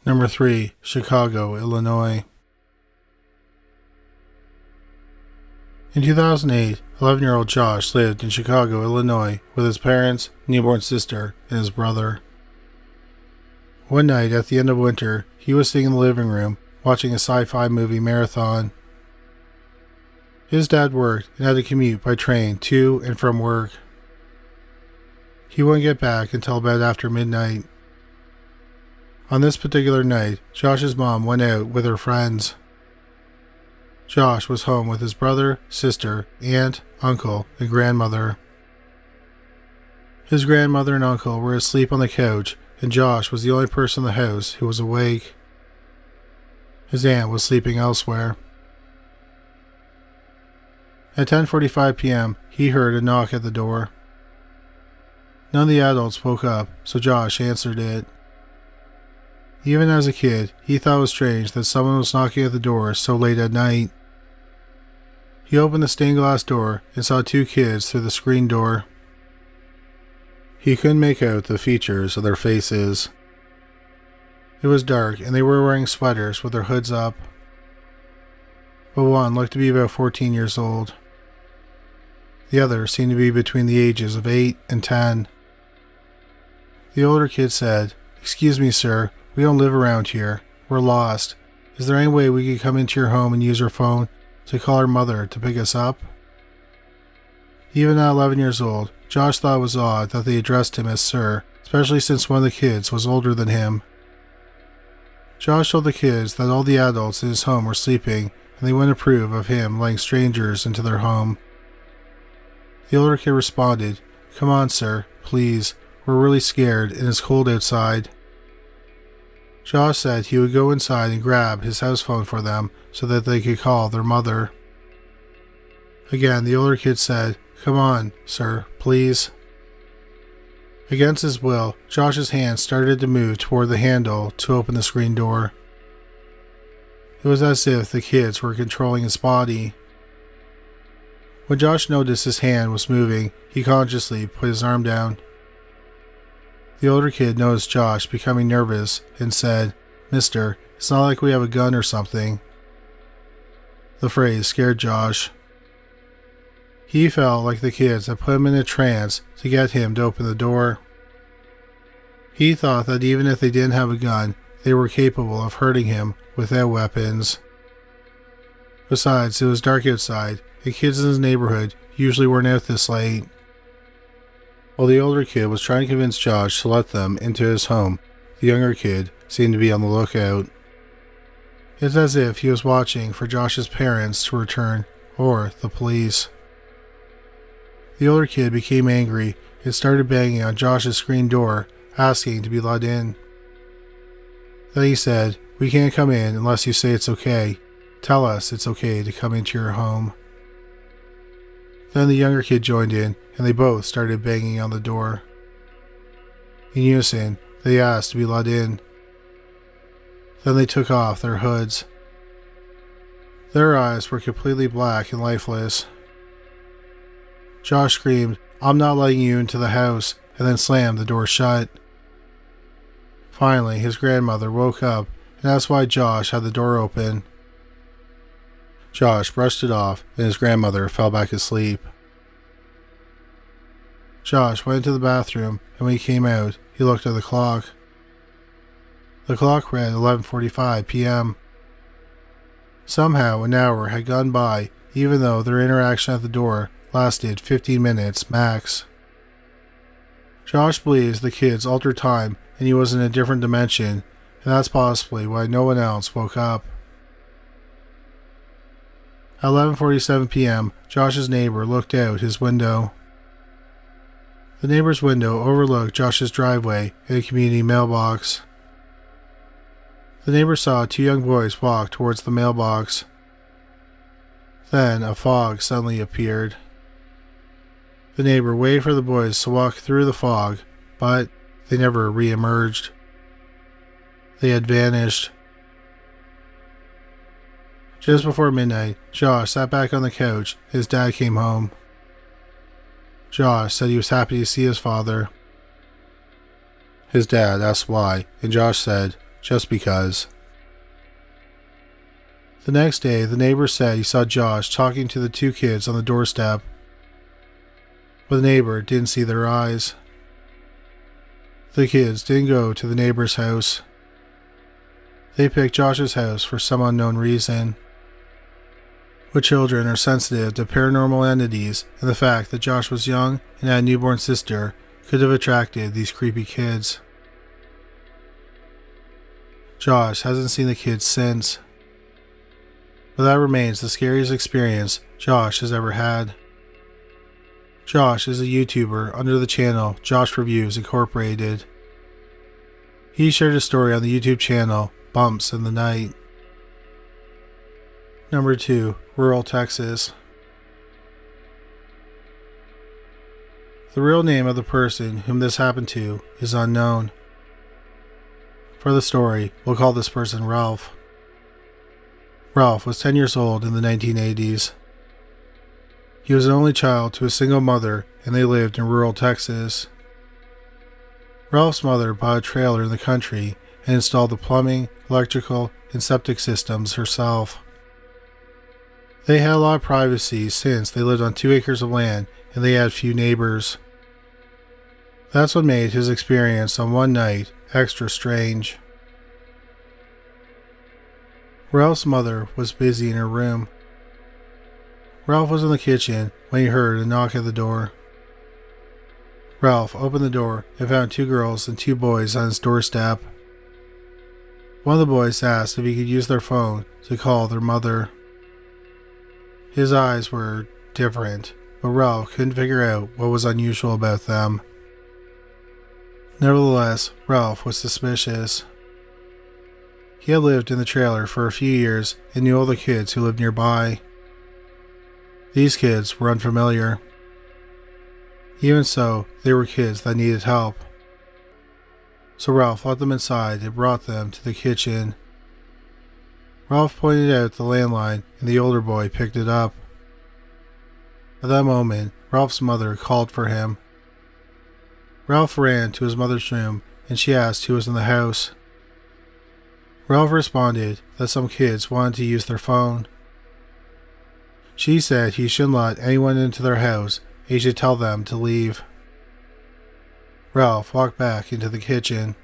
Number 3. Chicago, Illinois. In 2008, 11-year-old Josh lived in Chicago, Illinois with his parents, newborn sister, and his brother. One night at the end of winter, he was sitting in the living room watching a sci-fi movie marathon. His dad worked and had to commute by train to and from work. He wouldn't get back until about after midnight. On this particular night, Josh's mom went out with her friends. Josh was home with his brother, sister, aunt, uncle, and grandmother. His grandmother and uncle were asleep on the couch, and Josh was the only person in the house who was awake. His aunt was sleeping elsewhere. At 10:45 p.m., he heard a knock at the door. None of the adults woke up, so Josh answered it. Even as a kid, he thought it was strange that someone was knocking at the door so late at night. He opened the stained glass door and saw two kids through the screen door. He couldn't make out the features of their faces. It was dark and they were wearing sweaters with their hoods up. But one looked to be about 14 years old. The other seemed to be between the ages of 8 and 10. The older kid said, "Excuse me, sir, we don't live around here. We're lost. Is there any way we could come into your home and use your phone to call our mother to pick us up?" Even at 11 years old, Josh thought it was odd that they addressed him as sir, especially since one of the kids was older than him. Josh told the kids that all the adults in his home were sleeping and they wouldn't approve of him letting strangers into their home. The older kid responded, "Come on, sir, please. We're really scared and it's cold outside." Josh said he would go inside and grab his house phone for them so that they could call their mother. Again, the older kid said, "Come on, sir, please." Against his will, Josh's hand started to move toward the handle to open the screen door. It was as if the kids were controlling his body. When Josh noticed his hand was moving, he consciously put his arm down. The older kid noticed Josh becoming nervous and said, "Mister, it's not like we have a gun or something." The phrase scared Josh. He felt like the kids had put him in a trance to get him to open the door. He thought that even if they didn't have a gun, they were capable of hurting him without weapons. Besides, it was dark outside, and kids in his neighborhood usually weren't out this late. While the older kid was trying to convince Josh to let them into his home, the younger kid seemed to be on the lookout. It's as if he was watching for Josh's parents to return, or the police. The older kid became angry and started banging on Josh's screen door, asking to be let in. Then he said, "We can't come in unless you say it's okay. Tell us it's okay to come into your home." Then the younger kid joined in, and they both started banging on the door. In unison, they asked to be let in. Then they took off their hoods. Their eyes were completely black and lifeless. Josh screamed, "I'm not letting you into the house," and then slammed the door shut. Finally, his grandmother woke up and asked why Josh had the door open. Josh brushed it off, and his grandmother fell back asleep. Josh went into the bathroom, and when he came out, he looked at the clock. The clock read 11:45 p.m. Somehow an hour had gone by, even though their interaction at the door lasted 15 minutes max. Josh believes the kids altered time and he was in a different dimension, and that's possibly why no one else woke up. At 11:47 p.m., Josh's neighbor looked out his window. The neighbor's window overlooked Josh's driveway and a community mailbox. The neighbor saw two young boys walk towards the mailbox. Then a fog suddenly appeared. The neighbor waited for the boys to walk through the fog, but they never re-emerged. They had vanished. Just before midnight, Josh sat back on the couch. His dad came home. Josh said he was happy to see his father. His dad asked why, and Josh said, just because. The next day, the neighbor said he saw Josh talking to the two kids on the doorstep, but the neighbor didn't see their eyes. The kids didn't go to the neighbor's house. They picked Josh's house for some unknown reason. But children are sensitive to paranormal entities, and the fact that Josh was young and had a newborn sister could have attracted these creepy kids. Josh hasn't seen the kids since, but that remains the scariest experience Josh has ever had. Josh is a YouTuber under the channel Josh Reviews Incorporated. He shared a story on the YouTube channel Bumps in the Night. Number 2. Rural Texas. The real name of the person whom this happened to is unknown. For the story, we'll call this person Ralph. Ralph was 10 years old in the 1980s. He was an only child to a single mother, and they lived in rural Texas. Ralph's mother bought a trailer in the country and installed the plumbing, electrical, and septic systems herself. They had a lot of privacy since they lived on 2 acres of land and they had few neighbors. That's what made his experience on one night extra strange. Ralph's mother was busy in her room. Ralph was in the kitchen when he heard a knock at the door. Ralph opened the door and found 2 girls and 2 boys on his doorstep. One of the boys asked if he could use their phone to call their mother. His eyes were different, but Ralph couldn't figure out what was unusual about them. Nevertheless, Ralph was suspicious. He had lived in the trailer for a few years and knew all the kids who lived nearby. These kids were unfamiliar. Even so, they were kids that needed help. So Ralph let them inside and brought them to the kitchen. Ralph pointed out the landline and the older boy picked it up. At that moment, Ralph's mother called for him. Ralph ran to his mother's room and she asked who was in the house. Ralph responded that some kids wanted to use their phone. She said he shouldn't let anyone into their house and he should tell them to leave. Ralph walked back into the kitchen.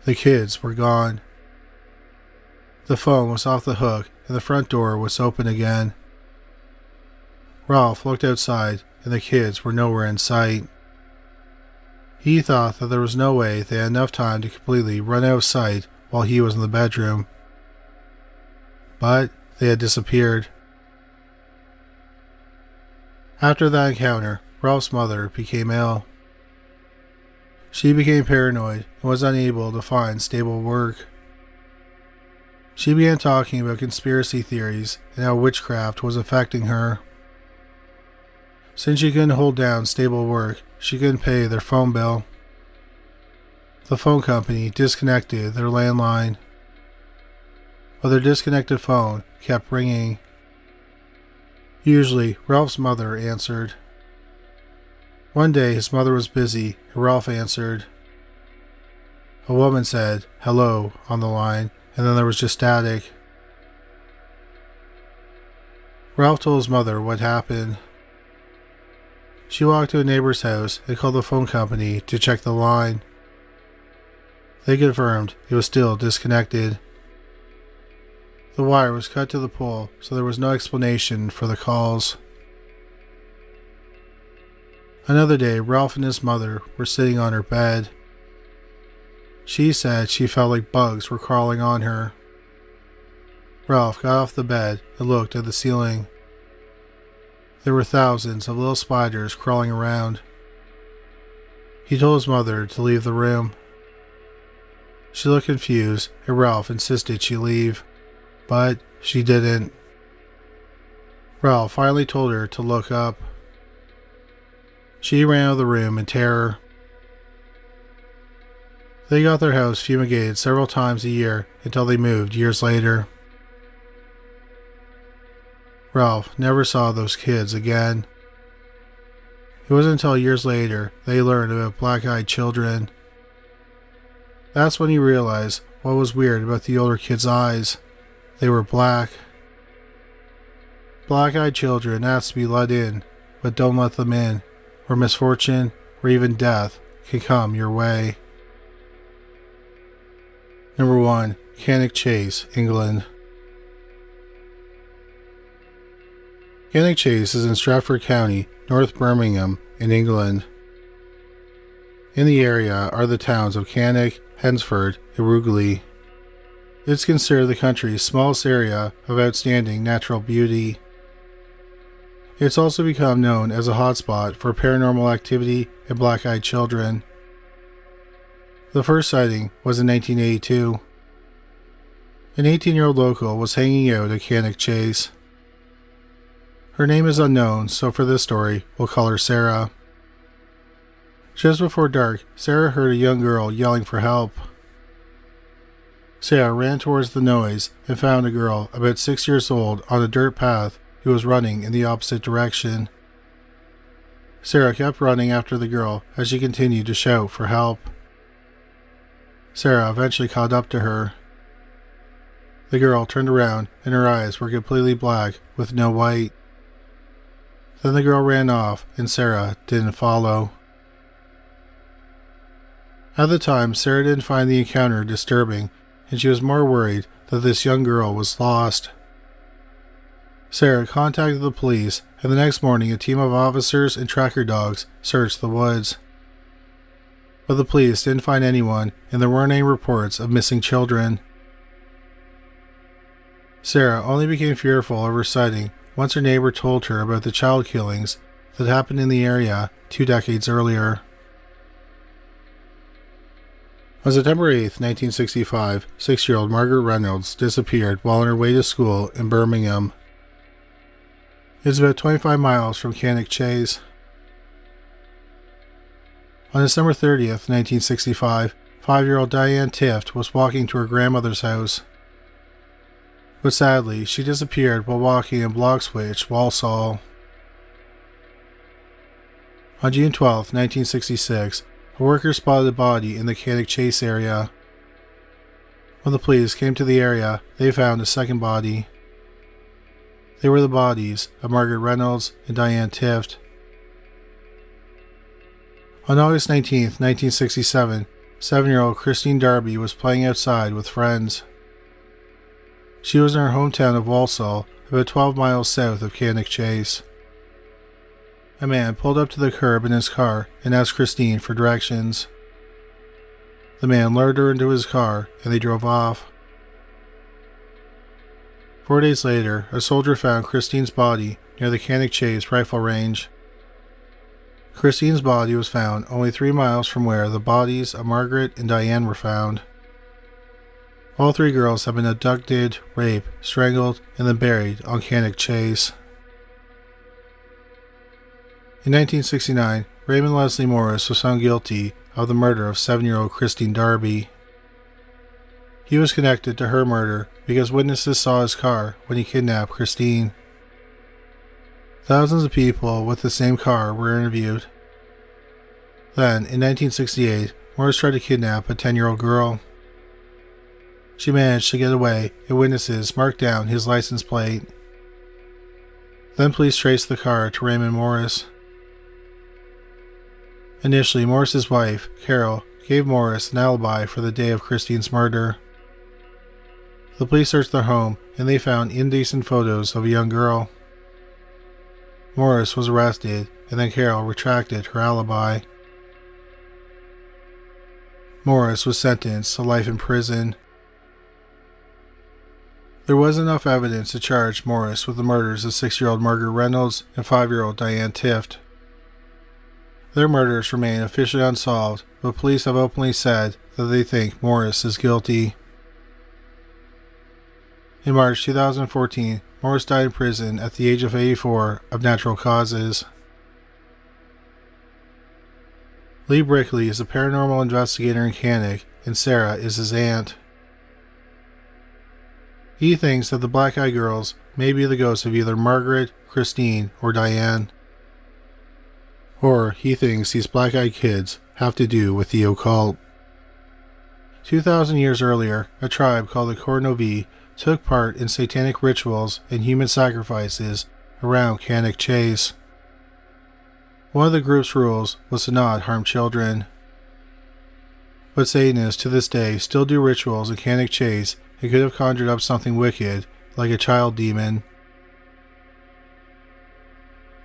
The kids were gone. The phone was off the hook and the front door was open again. Ralph looked outside and the kids were nowhere in sight. He thought that there was no way they had enough time to completely run out of sight while he was in the bedroom. But they had disappeared. After that encounter, Ralph's mother became ill. She became paranoid and was unable to find stable work. She began talking about conspiracy theories and how witchcraft was affecting her. Since she couldn't hold down stable work, she couldn't pay their phone bill. The phone company disconnected their landline, but their disconnected phone kept ringing. Usually, Ralph's mother answered. One day, his mother was busy, and Ralph answered. A woman said, "Hello," on the line, and then there was just static. Ralph told his mother what happened. She walked to a neighbor's house and called the phone company to check the line. They confirmed it was still disconnected. The wire was cut to the pole, so there was no explanation for the calls. Another day, Ralph and his mother were sitting on her bed. She said she felt like bugs were crawling on her. Ralph got off the bed and looked at the ceiling. There were thousands of little spiders crawling around. He told his mother to leave the room. She looked confused and Ralph insisted she leave, but she didn't. Ralph finally told her to look up. She ran out of the room in terror. They got their house fumigated several times a year until they moved years later. Ralph never saw those kids again. It wasn't until years later they learned about black-eyed children. That's when he realized what was weird about the older kid's eyes. They were black. Black-eyed children ask to be let in, but don't let them in, or misfortune, or even death, can come your way. Number 1. Cannock Chase, England. Cannock Chase is in Stratford County, North Birmingham, in England. In the area are the towns of Cannock, Hensford, and Rugeley. It's considered the country's smallest area of outstanding natural beauty. It's also become known as a hotspot for paranormal activity and black-eyed children. The first sighting was in 1982. An 18-year-old local was hanging out at Cannock Chase. Her name is unknown, so for this story, we'll call her Sarah. Just before dark, Sarah heard a young girl yelling for help. Sarah ran towards the noise and found a girl about 6 years old on a dirt path who was running in the opposite direction. Sarah kept running after the girl as she continued to shout for help. Sarah eventually caught up to her. The girl turned around and her eyes were completely black with no white. Then the girl ran off and Sarah didn't follow. At the time, Sarah didn't find the encounter disturbing, and she was more worried that this young girl was lost. Sarah contacted the police, and the next morning a team of officers and tracker dogs searched the woods. But the police didn't find anyone, and there weren't any reports of missing children. Sarah only became fearful of her sighting once her neighbor told her about the child killings that happened in the area 2 decades earlier. On September 8, 1965, 6-year-old Margaret Reynolds disappeared while on her way to school in Birmingham. It's about 25 miles from Cannock Chase. On December 30, 1965, 5-year-old Diane Tift was walking to her grandmother's house. But sadly, she disappeared while walking in Bloxwich, Walsall. On June 12, 1966, a worker spotted a body in the Cannock Chase area. When the police came to the area, they found a second body. They were the bodies of Margaret Reynolds and Diane Tift. On August 19, 1967, 7-year-old Christine Darby was playing outside with friends. She was in her hometown of Walsall, about 12 miles south of Cannock Chase. A man pulled up to the curb in his car and asked Christine for directions. The man lured her into his car and they drove off. 4 days later, a soldier found Christine's body near the Cannock Chase rifle range. Christine's body was found only 3 miles from where the bodies of Margaret and Diane were found. All 3 girls have been abducted, raped, strangled, and then buried on Cannock Chase. In 1969, Raymond Leslie Morris was found guilty of the murder of 7-year-old Christine Darby. He was connected to her murder because witnesses saw his car when he kidnapped Christine. Thousands of people with the same car were interviewed. Then, in 1968, Morris tried to kidnap a 10-year-old girl. She managed to get away and witnesses marked down his license plate. Then police traced the car to Raymond Morris. Initially, Morris's wife, Carol, gave Morris an alibi for the day of Christine's murder. The police searched their home and they found indecent photos of a young girl. Morris was arrested and then Carol retracted her alibi. Morris was sentenced to life in prison. There was enough evidence to charge Morris with the murders of 6-year-old Margaret Reynolds and 5-year-old Diane Tift. Their murders remain officially unsolved, but police have openly said that they think Morris is guilty. In March 2014, Morris died in prison at the age of 84 of natural causes. Lee Brickley is a paranormal investigator in Cannock, and Sarah is his aunt. He thinks that the black-eyed girls may be the ghosts of either Margaret, Christine, or Diane. Or he thinks these black-eyed kids have to do with the occult. 2,000 years earlier, a tribe called the Cornovi took part in satanic rituals and human sacrifices around Cannock Chase. One of the group's rules was to not harm children. But Satanists to this day still do rituals in Cannock Chase and could have conjured up something wicked, like a child demon.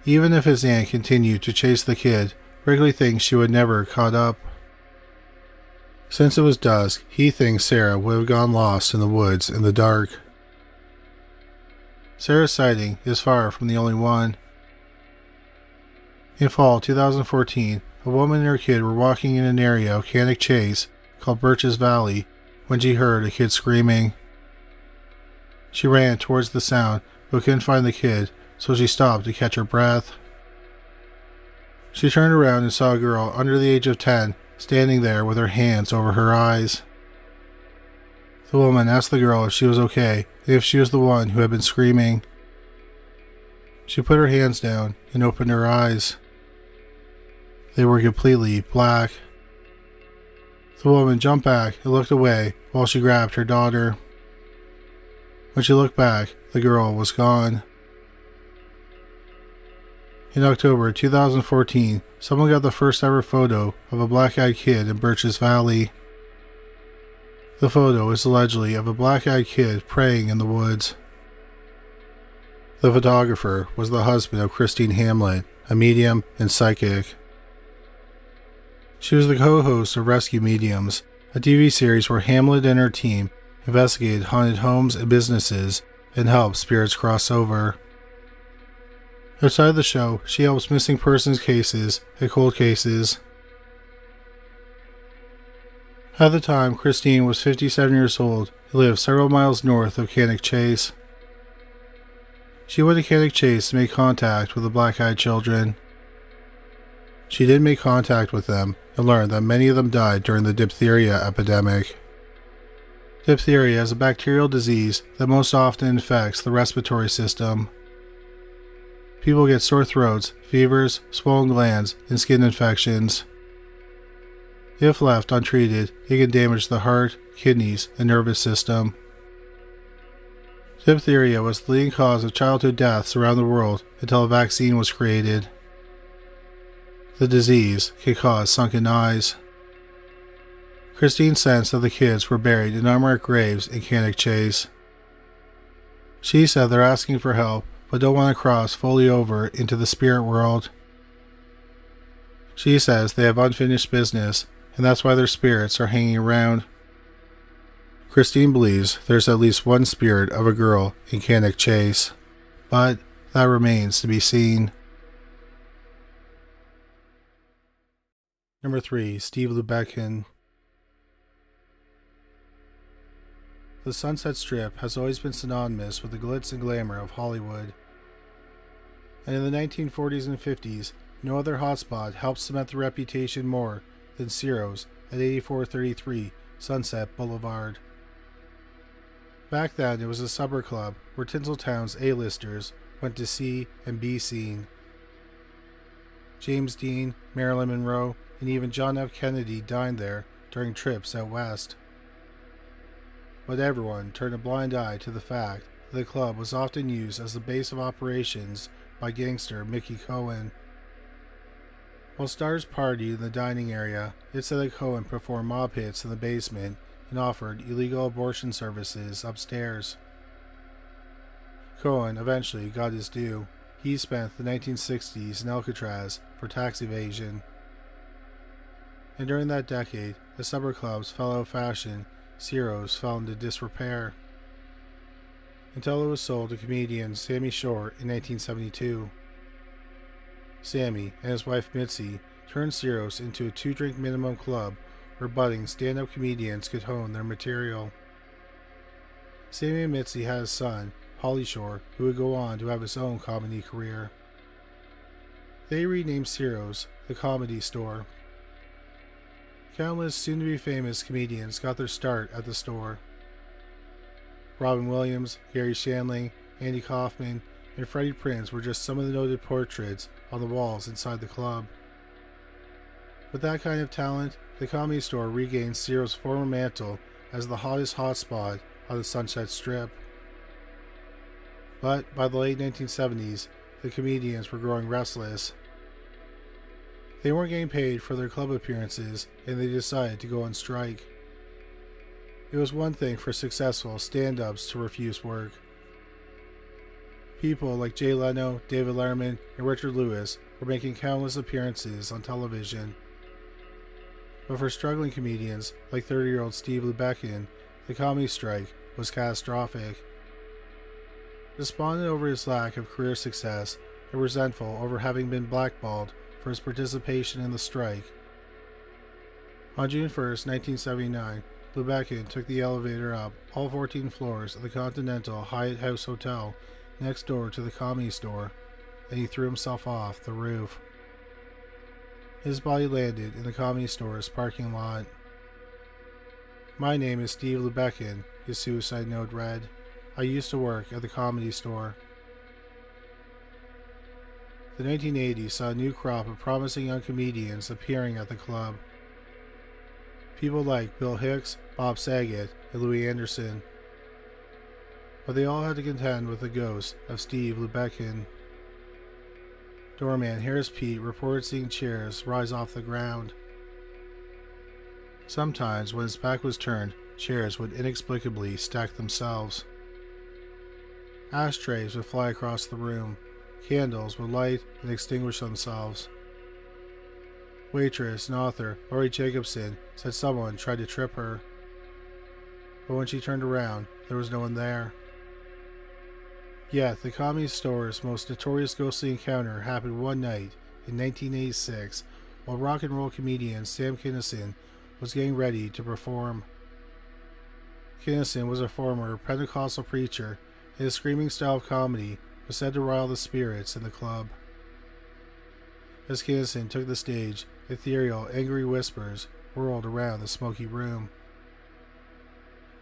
Even if his aunt continued to chase the kid, Wrigley thinks she would never have caught up. Since it was dusk, he thinks Sarah would have gone lost in the woods in the dark. Sarah's sighting is far from the only one. In fall 2014, a woman and her kid were walking in an area of Cannock Chase called Birch's Valley when she heard a kid screaming. She ran towards the sound but couldn't find the kid, so she stopped to catch her breath. She turned around and saw a girl under the age of 10 standing there with her hands over her eyes. The woman asked the girl if she was okay and if she was the one who had been screaming. She put her hands down and opened her eyes. They were completely black. The woman jumped back and looked away while she grabbed her daughter. When she looked back, the girl was gone. In October 2014, someone got the first ever photo of a black-eyed kid in Birch's Valley. The photo is allegedly of a black-eyed kid praying in the woods. The photographer was the husband of Christine Hamlet, a medium and psychic. She was the co-host of Rescue Mediums, a TV series where Hamlet and her team investigated haunted homes and businesses and helped spirits cross over. Outside the show, she helps missing persons cases and cold cases. At the time, Christine was 57 years old and lived several miles north of Cannock Chase. She went to Cannock Chase to make contact with the black-eyed children. She did make contact with them and learned that many of them died during the diphtheria epidemic. Diphtheria is a bacterial disease that most often infects the respiratory system. People get sore throats, fevers, swollen glands, and skin infections. If left untreated, it can damage the heart, kidneys, and nervous system. Diphtheria was the leading cause of childhood deaths around the world until a vaccine was created. The disease can cause sunken eyes. Christine sensed that the kids were buried in unmarked graves in Cannock Chase. She said they're asking for help but don't want to cross fully over into the spirit world. She says they have unfinished business, and that's why their spirits are hanging around. Christine believes there's at least one spirit of a girl in Cannock Chase, but that remains to be seen. Number 3. Steve Lubetkin. The Sunset Strip has always been synonymous with the glitz and glamour of Hollywood. And in the 1940s and 50s, no other hotspot helped cement the reputation more than Ciro's at 8433 Sunset Boulevard. Back then, it was a supper club where Tinseltown's A-listers went to see and be seen. James Dean, Marilyn Monroe, and even John F. Kennedy dined there during trips out west. But everyone turned a blind eye to the fact that the club was often used as the base of operations by gangster Mickey Cohen. While stars partied in the dining area, it said that Cohen performed mob hits in the basement and offered illegal abortion services upstairs. Cohen eventually got his due. He spent the 1960s in Alcatraz for tax evasion. And during that decade, the supper clubs fell out of fashion. Ciro's fell into disrepair, until it was sold to comedian Sammy Shore in 1972. Sammy and his wife Mitzi turned Ciro's into a 2-drink minimum club where budding stand-up comedians could hone their material. Sammy and Mitzi had a son, Holly Shore, who would go on to have his own comedy career. They renamed Ciro's the Comedy Store. Countless soon-to-be famous comedians got their start at the store. Robin Williams, Gary Shandling, Andy Kaufman, and Freddie Prinze were just some of the noted portraits on the walls inside the club. With that kind of talent, the Comedy Store regained Ciro's former mantle as the hottest hotspot on the Sunset Strip. But by the late 1970s, the comedians were growing restless. They weren't getting paid for their club appearances, and they decided to go on strike. It was one thing for successful stand-ups to refuse work. People like Jay Leno, David Letterman, and Richard Lewis were making countless appearances on television. But for struggling comedians like 30-year-old Steve Lubekin, the comedy strike was catastrophic. Despondent over his lack of career success and resentful over having been blackballed for his participation in the strike, on June 1st, 1979, Lubekin took the elevator up all 14 floors of the Continental Hyatt House Hotel next door to the Comedy Store, and he threw himself off the roof. His body landed in the Comedy Store's parking lot. "My name is Steve Lubekin," his suicide note read. "I used to work at the Comedy Store." The 1980s saw a new crop of promising young comedians appearing at the club. People like Bill Hicks, Bob Saget, and Louis Anderson. But they all had to contend with the ghost of Steve Lubekin. Doorman Harris Pete reported seeing chairs rise off the ground. Sometimes, when his back was turned, chairs would inexplicably stack themselves. Ashtrays would fly across the room. Candles would light and extinguish themselves. Waitress and author Laurie Jacobson said someone tried to trip her, but when she turned around, there was no one there. Yet, the Comedy Store's most notorious ghostly encounter happened one night in 1986 while rock and roll comedian Sam Kinison was getting ready to perform. Kinison was a former Pentecostal preacher, and his screaming style of comedy was said to rile the spirits in the club. As Kinison took the stage, ethereal, angry whispers whirled around the smoky room.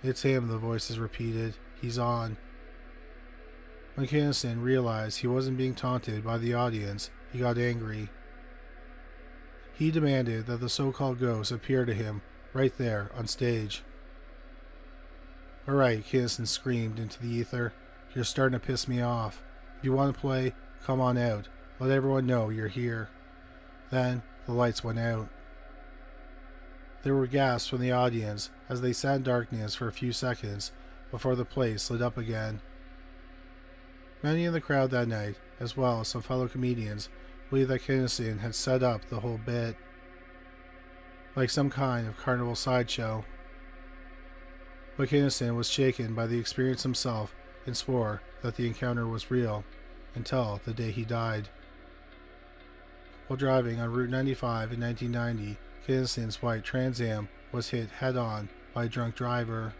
"It's him," the voices repeated. "He's on." When Kinison realized he wasn't being taunted by the audience, he got angry. He demanded that the so-called ghost appear to him right there on stage. "Alright," Kinison screamed into the ether. "You're starting to piss me off. If you want to play, come on out. Let everyone know you're here." Then the lights went out. There were gasps from the audience as they sat in darkness for a few seconds before the place lit up again. Many in the crowd that night, as well as some fellow comedians, believed that Kinison had set up the whole bit, like some kind of carnival sideshow. But Kinison was shaken by the experience himself and swore that the encounter was real, until the day he died. While driving on Route 95 in 1990, Kinnison's white Trans Am was hit head-on by a drunk driver.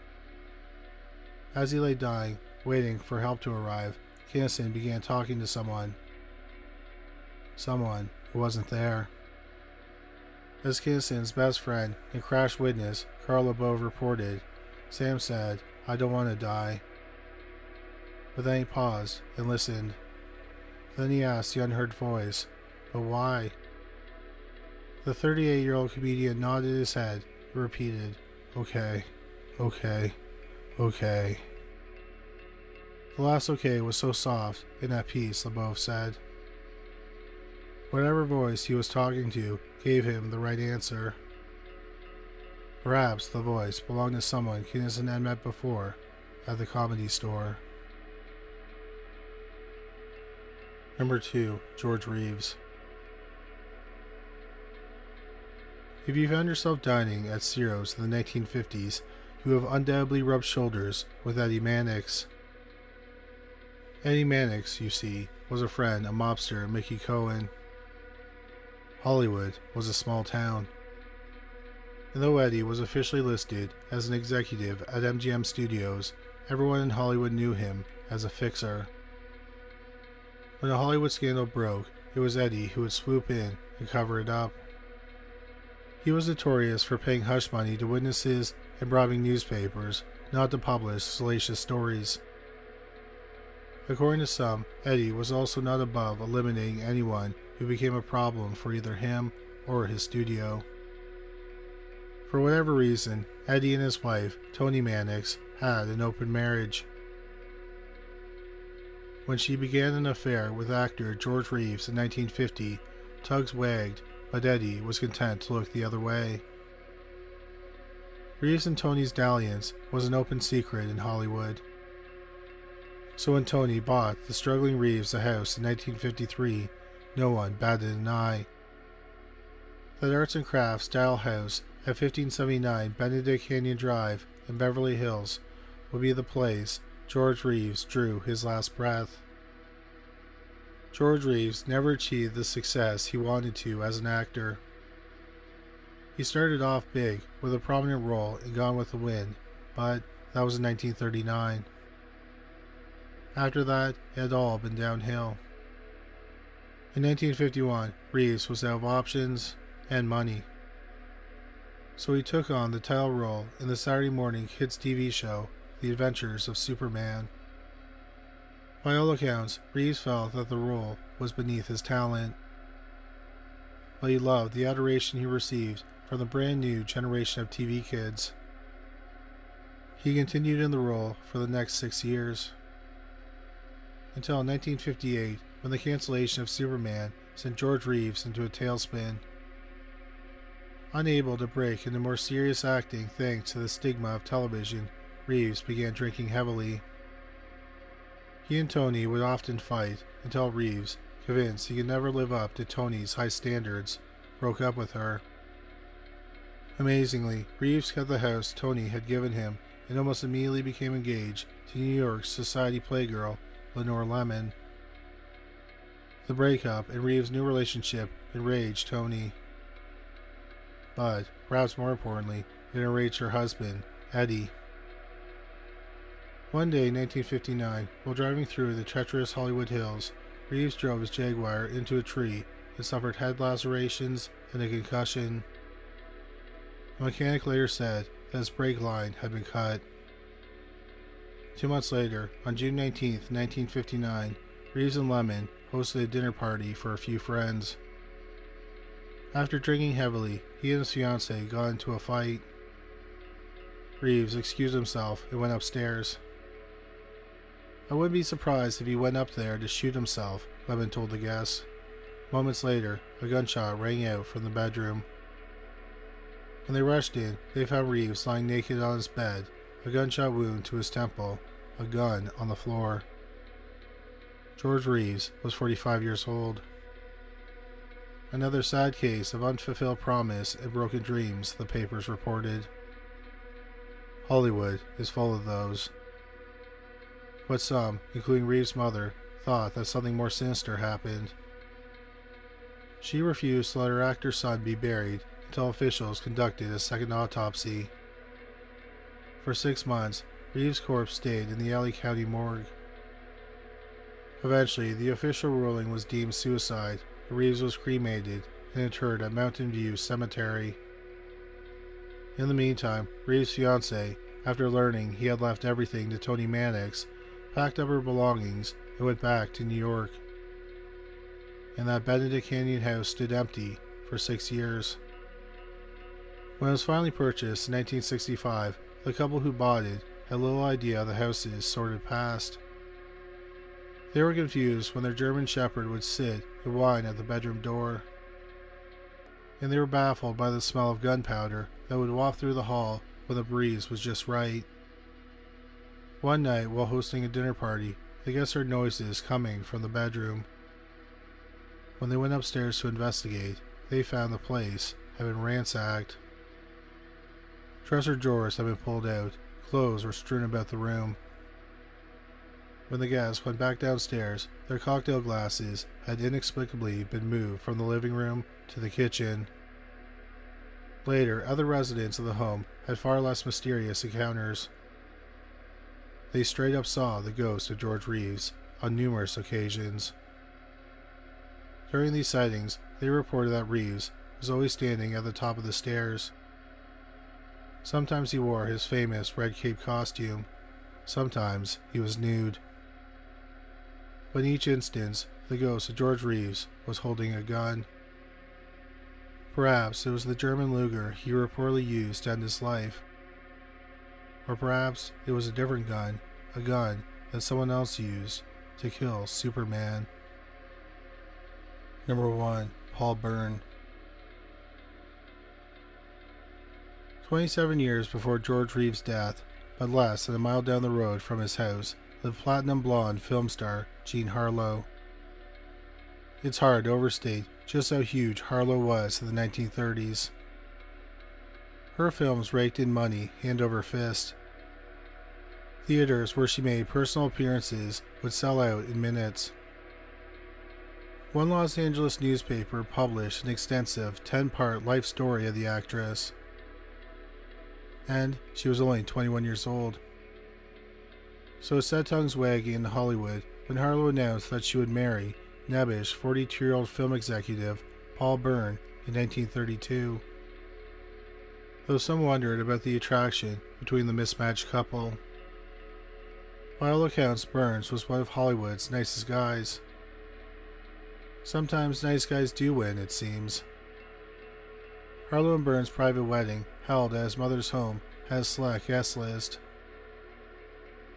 As he lay dying, waiting for help to arrive, Kinison began talking to someone. Someone who wasn't there. As Kinnison's best friend and crash witness, Carl LeBeau, reported, Sam said, "I don't want to die." But then he paused and listened. Then he asked the unheard voice, "But why?" The 38-year-old comedian nodded his head and repeated, "Okay, okay, okay." The last okay was so soft and at peace, LeBeau said. Whatever voice he was talking to gave him the right answer. Perhaps the voice belonged to someone Kinison had met before at the Comedy Store. Number 2. George Reeves. If you found yourself dining at Ciro's in the 1950s, you have undoubtedly rubbed shoulders with Eddie Mannix. Eddie Mannix, you see, was a friend of mobster Mickey Cohen. Hollywood was a small town. And though Eddie was officially listed as an executive at MGM Studios, everyone in Hollywood knew him as a fixer. When a Hollywood scandal broke, it was Eddie who would swoop in and cover it up. He was notorious for paying hush money to witnesses and bribing newspapers not to publish salacious stories. According to some, Eddie was also not above eliminating anyone who became a problem for either him or his studio. For whatever reason, Eddie and his wife, Toni Mannix, had an open marriage. When she began an affair with actor George Reeves in 1950, tugs wagged, but Eddie was content to look the other way. Reeves and Toni's dalliance was an open secret in Hollywood. So when Toni bought the struggling Reeves a house in 1953, no one batted an eye. That arts and crafts style house at 1579 Benedict Canyon Drive in Beverly Hills would be the place George Reeves drew his last breath. George Reeves never achieved the success he wanted to as an actor. He started off big with a prominent role in Gone with the Wind, but that was in 1939. After that, it had all been downhill. In 1951, Reeves was out of options and money. So he took on the title role in the Saturday morning kids TV show, The Adventures of Superman. By all accounts, Reeves felt that the role was beneath his talent, but he loved the adoration he received from the brand new generation of TV kids. He continued in the role for the next 6 years, until 1958, when the cancellation of Superman sent George Reeves into a tailspin. Unable to break into more serious acting thanks to the stigma of television, Reeves began drinking heavily. He and Toni would often fight until Reeves, convinced he could never live up to Toni's high standards, broke up with her. Amazingly, Reeves cut the house Toni had given him and almost immediately became engaged to New York's society playgirl, Lenore Lemon. The breakup and Reeves' new relationship enraged Toni. But, perhaps more importantly, it enraged her husband, Eddie. One day in 1959, while driving through the treacherous Hollywood Hills, Reeves drove his Jaguar into a tree and suffered head lacerations and a concussion. The mechanic later said that his brake line had been cut. 2 months later, on June 19, 1959, Reeves and Lemon hosted a dinner party for a few friends. After drinking heavily, he and his fiancée got into a fight. Reeves excused himself and went upstairs. I wouldn't be surprised if he went up there to shoot himself, Lemon told the guests. Moments later, a gunshot rang out from the bedroom. When they rushed in, they found Reeves lying naked on his bed, a gunshot wound to his temple, a gun on the floor. George Reeves was 45 years old. Another sad case of unfulfilled promise and broken dreams, the papers reported. Hollywood is full of those. But some, including Reeves' mother, thought that something more sinister happened. She refused to let her actor son be buried until officials conducted a second autopsy. For 6 months, Reeves' corpse stayed in the LA County morgue. Eventually, the official ruling was deemed suicide, and Reeves was cremated and interred at Mountain View Cemetery. In the meantime, Reeves' fiancée, after learning he had left everything to Toni Mannix, packed up her belongings and went back to New York. And that Benedict Canyon house stood empty for 6 years. When it was finally purchased in 1965, the couple who bought it had little idea of the house's sordid past. They were confused when their German shepherd would sit and whine at the bedroom door. And they were baffled by the smell of gunpowder that would waft through the hall when the breeze was just right. One night, while hosting a dinner party, the guests heard noises coming from the bedroom. When they went upstairs to investigate, they found the place had been ransacked. Dresser drawers had been pulled out, clothes were strewn about the room. When the guests went back downstairs, their cocktail glasses had inexplicably been moved from the living room to the kitchen. Later, other residents of the home had far less mysterious encounters. They straight up saw the ghost of George Reeves on numerous occasions. During these sightings, they reported that Reeves was always standing at the top of the stairs. Sometimes he wore his famous red cape costume. Sometimes he was nude. But in each instance, the ghost of George Reeves was holding a gun. Perhaps it was the German Luger he reportedly used to end his life. Or perhaps it was a different gun, a gun that someone else used to kill Superman. Number 1. Paul Byrne. 27 years before George Reeves' death, but less than a mile down the road from his house, lived platinum blonde film star Jean Harlow. It's hard to overstate just how huge Harlow was in the 1930s. Her films raked in money hand over fist. Theaters where she made personal appearances would sell out in minutes. One Los Angeles newspaper published an extensive 10-part life story of the actress. And she was only 21 years old. So it set tongues wagging in Hollywood when Harlow announced that she would marry nebbish 42-year-old film executive Paul Byrne in 1932. Though some wondered about the attraction between the mismatched couple. By all accounts, Burns was one of Hollywood's nicest guys. Sometimes nice guys do win, it seems. Harlow and Burns' private wedding, held at his mother's home, had a select guest list.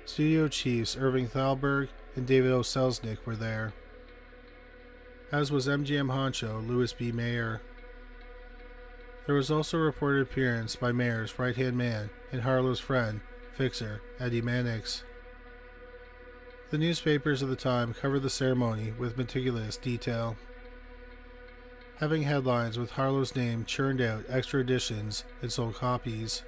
Studio chiefs Irving Thalberg and David O. Selznick were there, as was MGM honcho Louis B. Mayer. There was also a reported appearance by Mayer's right-hand man and Harlow's friend, fixer Eddie Mannix. The newspapers of the time covered the ceremony with meticulous detail, having headlines with Harlow's name churned out extra editions and sold copies.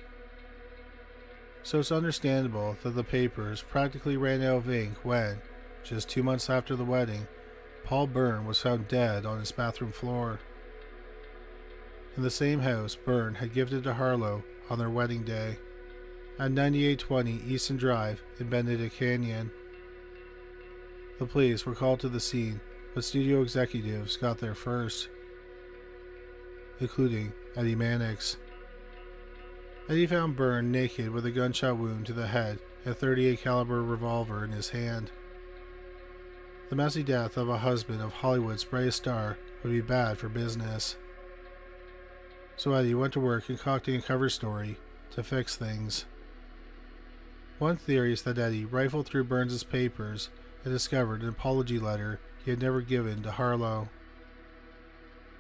So it's understandable that the papers practically ran out of ink when, just 2 months after the wedding, Paul Byrne was found dead on his bathroom floor. In the same house Byrne had gifted to Harlow on their wedding day, at 9820 Easton Drive in Benedict Canyon. The police were called to the scene, but studio executives got there first, including Eddie Mannix. Eddie found Byrne naked with a gunshot wound to the head and a .38 caliber revolver in his hand. The messy death of a husband of Hollywood's brightest star would be bad for business. So Eddie went to work concocting a cover story to fix things. One theory is that Eddie rifled through Burns' papers and discovered an apology letter he had never given to Harlow.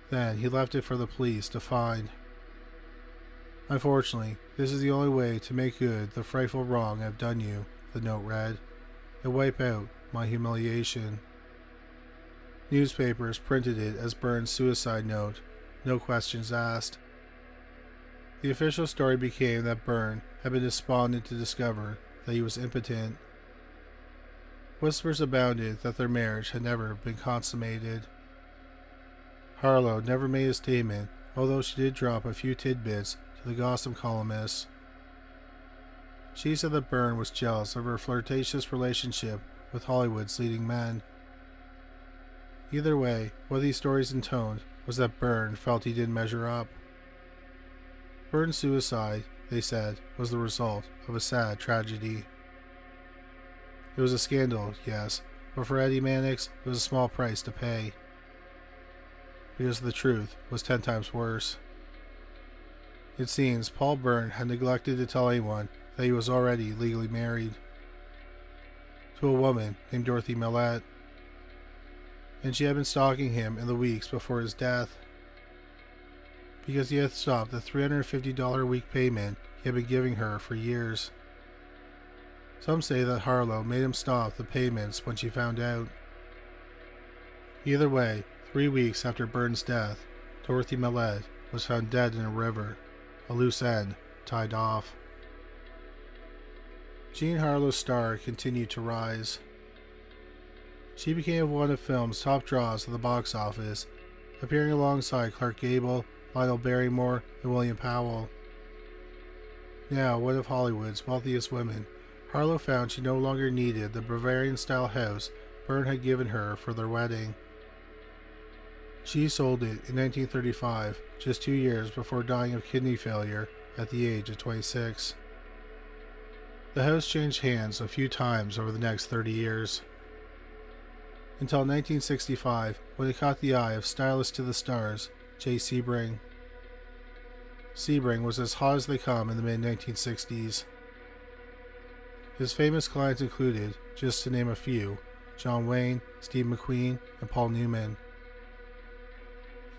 Then he left it for the police to find. Unfortunately, this is the only way to make good the frightful wrong I've done you, the note read, and wipe out my humiliation. Newspapers printed it as Burns' suicide note, no questions asked. The official story became that Byrne had been despondent to discover that he was impotent. Whispers abounded that their marriage had never been consummated. Harlow never made a statement, although she did drop a few tidbits to the gossip columnists. She said that Byrne was jealous of her flirtatious relationship with Hollywood's leading men. Either way, what these stories intoned was that Byrne felt he didn't measure up. Byrne's suicide, they said, was the result of a sad tragedy. It was a scandal, yes, but for Eddie Mannix, it was a small price to pay. Because the truth was 10 times worse. It seems Paul Byrne had neglected to tell anyone that he was already legally married to a woman named Dorothy Millette, and she had been stalking him in the weeks before his death because he had stopped the $350 a week payment he had been giving her for years. Some say that Harlow made him stop the payments when she found out. Either way, 3 weeks after Byrne's death, Dorothy Millette was found dead in a river, a loose end tied off. Jean Harlow's star continued to rise. She became one of film's top draws at the box office, appearing alongside Clark Gable, Lionel Barrymore, and William Powell. Now one of Hollywood's wealthiest women, Harlow found she no longer needed the Bavarian-style house Byrne had given her for their wedding. She sold it in 1935, just 2 years before dying of kidney failure at the age of 26. The house changed hands a few times over the next 30 years. Until 1965, when it caught the eye of stylist to the stars, Jay Sebring. Sebring was as hot as they come in the mid-1960s. His famous clients included, just to name a few, John Wayne, Steve McQueen, and Paul Newman.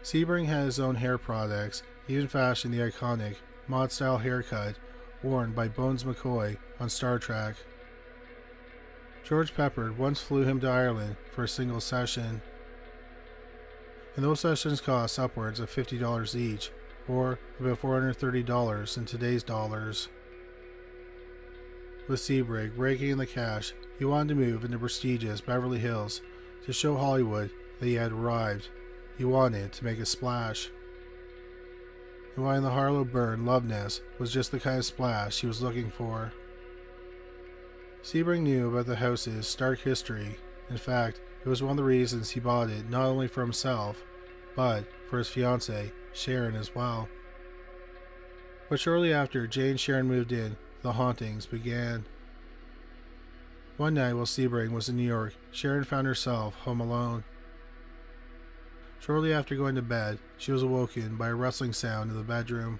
Sebring had his own hair products, even fashioned the iconic mod-style haircut worn by Bones McCoy on Star Trek. George Peppard once flew him to Ireland for a single session, and those sessions cost upwards of $50 each, or about $430 in today's dollars. With Sebring raking in the cash, he wanted to move into prestigious Beverly Hills to show Hollywood that he had arrived. He wanted to make a splash. And why in the Harlow Burn Love Nest was just the kind of splash he was looking for. Sebring knew about the house's stark history. In fact, it was one of the reasons he bought it not only for himself, but for his fiancée, Sharon, as well. But shortly after Jane and Sharon moved in, the hauntings began. One night while Sebring was in New York, Sharon found herself home alone. Shortly after going to bed, she was awoken by a rustling sound in the bedroom.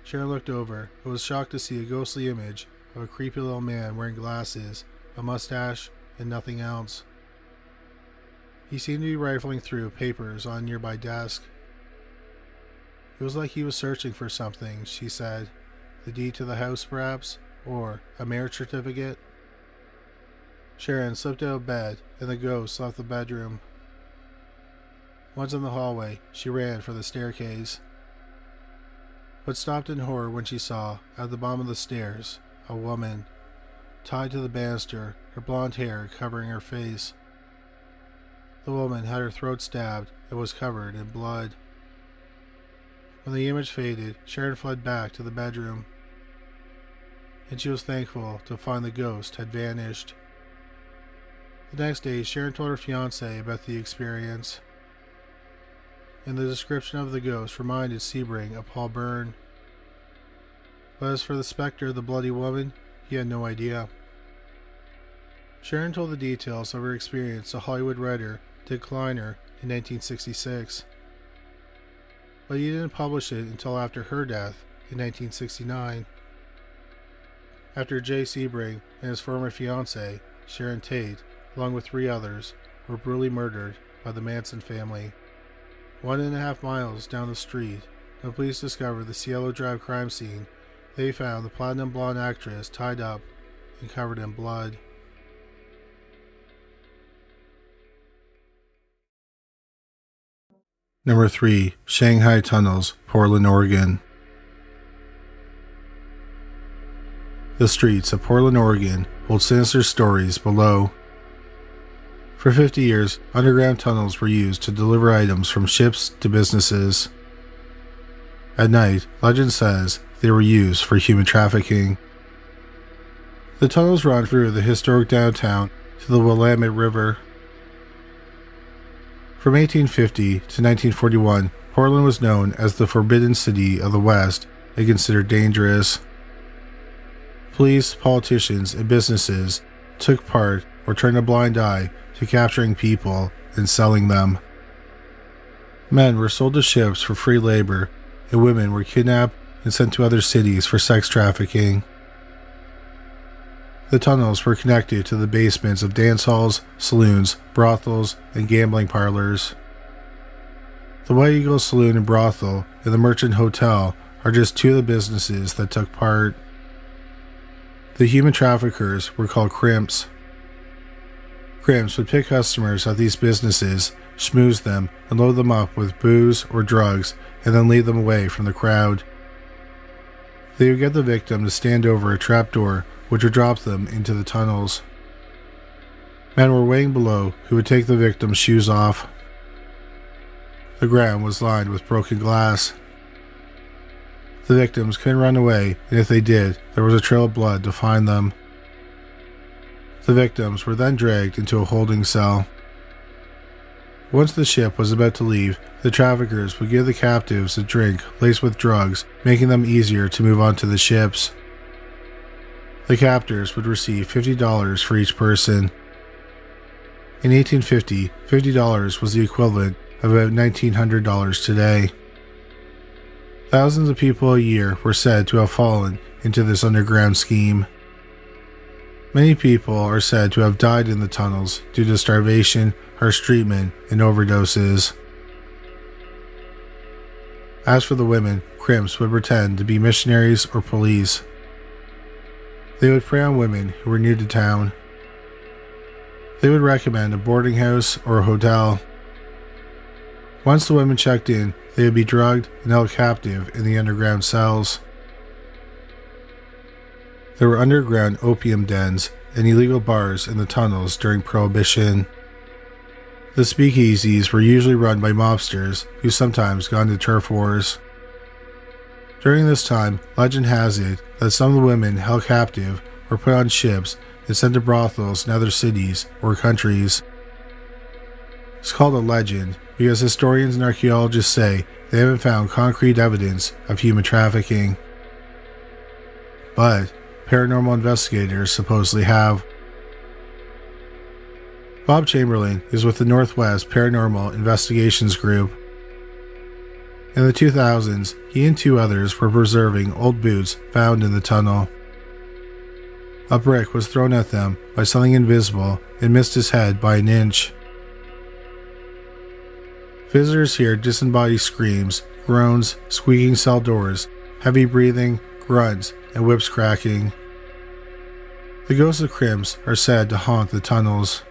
Sharon looked over and was shocked to see a ghostly image of a creepy little man wearing glasses, a mustache, and nothing else. He seemed to be rifling through papers on a nearby desk. It was like he was searching for something, she said. The deed to the house, perhaps? Or a marriage certificate? Sharon slipped out of bed, and the ghost left the bedroom. Once in the hallway, she ran for the staircase, but stopped in horror when she saw, at the bottom of the stairs, a woman, tied to the banister, her blonde hair covering her face. The woman had her throat stabbed and was covered in blood. When the image faded, Sharon fled back to the bedroom, and she was thankful to find the ghost had vanished. The next day, Sharon told her fiancé about the experience, and the description of the ghost reminded Sebring of Paul Byrne. But as for the specter of the bloody woman, he had no idea. Sharon told the details of her experience to Hollywood writer Dick Kleiner in 1966, but he didn't publish it until after her death in 1969. After Jay Sebring and his former fiancée, Sharon Tate, along with 3 others, were brutally murdered by the Manson family. 1.5 miles down the street, when police discovered the Cielo Drive crime scene, they found the platinum blonde actress tied up and covered in blood. Number 3. Shanghai Tunnels, Portland, Oregon. The streets of Portland, Oregon hold sinister stories below. For 50 years, underground tunnels were used to deliver items from ships to businesses. At night, legend says they were used for human trafficking. The tunnels run through the historic downtown to the Willamette River. From 1850 to 1941, Portland was known as the Forbidden City of the West and considered dangerous. Police, politicians, and businesses took part or turned a blind eye to capturing people and selling them. Men were sold to ships for free labor, and women were kidnapped and sent to other cities for sex trafficking. The tunnels were connected to the basements of dance halls, saloons, brothels, and gambling parlors. The White Eagle Saloon and Brothel and the Merchant Hotel are just 2 of the businesses that took part. The human traffickers were called crimps. Crimps would pick customers at these businesses, schmooze them, and load them up with booze or drugs, and then lead them away from the crowd. They would get the victim to stand over a trapdoor, which would drop them into the tunnels. Men were waiting below who would take the victim's shoes off. The ground was lined with broken glass. The victims couldn't run away, and if they did, there was a trail of blood to find them. The victims were then dragged into a holding cell. Once the ship was about to leave, the traffickers would give the captives a drink laced with drugs, making them easier to move onto the ships. The captors would receive $50 for each person. In 1850, $50 was the equivalent of about $1,900 today. Thousands of people a year were said to have fallen into this underground scheme. Many people are said to have died in the tunnels due to starvation, harsh treatment, and overdoses. As for the women, crimps would pretend to be missionaries or police. They would prey on women who were new to town. They would recommend a boarding house or a hotel. Once the women checked in, they would be drugged and held captive in the underground cells. There were underground opium dens and illegal bars in the tunnels during Prohibition. The speakeasies were usually run by mobsters who sometimes got into turf wars. During this time, legend has it that some of the women held captive were put on ships and sent to brothels in other cities or countries. It's called a legend because historians and archaeologists say they haven't found concrete evidence of human trafficking. But paranormal investigators supposedly have. Bob Chamberlain is with the Northwest Paranormal Investigations Group. In the 2000s, he and two others were preserving old boots found in the tunnel. A brick was thrown at them by something invisible and missed his head by an inch. Visitors hear disembodied screams, groans, squeaking cell doors, heavy breathing, grunts, and whips cracking. The ghosts of crimps are said to haunt the tunnels.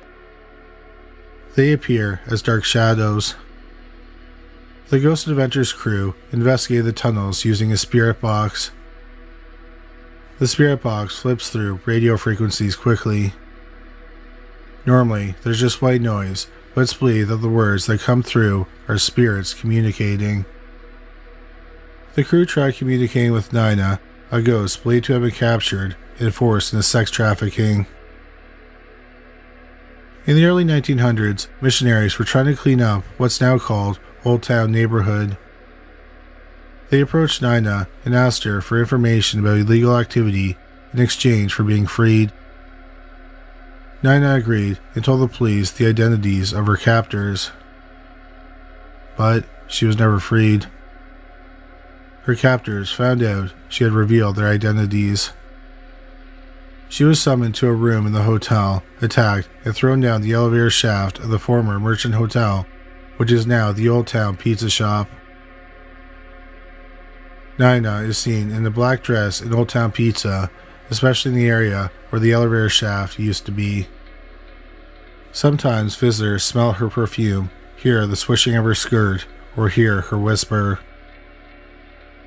They appear as dark shadows. The Ghost Adventures crew investigated the tunnels using a spirit box. The spirit box flips through radio frequencies quickly. Normally, there's just white noise, but it's believed that the words that come through are spirits communicating. The crew tried communicating with Nina, a ghost believed to have been captured and forced into sex trafficking. In the early 1900s, missionaries were trying to clean up what's now called Old Town neighborhood. They approached Nina and asked her for information about illegal activity in exchange for being freed. Nina agreed and told the police the identities of her captors. But she was never freed. Her captors found out she had revealed their identities. She was summoned to a room in the hotel, attacked, and thrown down the elevator shaft of the former Merchant Hotel, which is now the Old Town Pizza Shop. Nina is seen in a black dress in Old Town Pizza, especially in the area where the elevator shaft used to be. Sometimes visitors smell her perfume, hear the swishing of her skirt, or hear her whisper.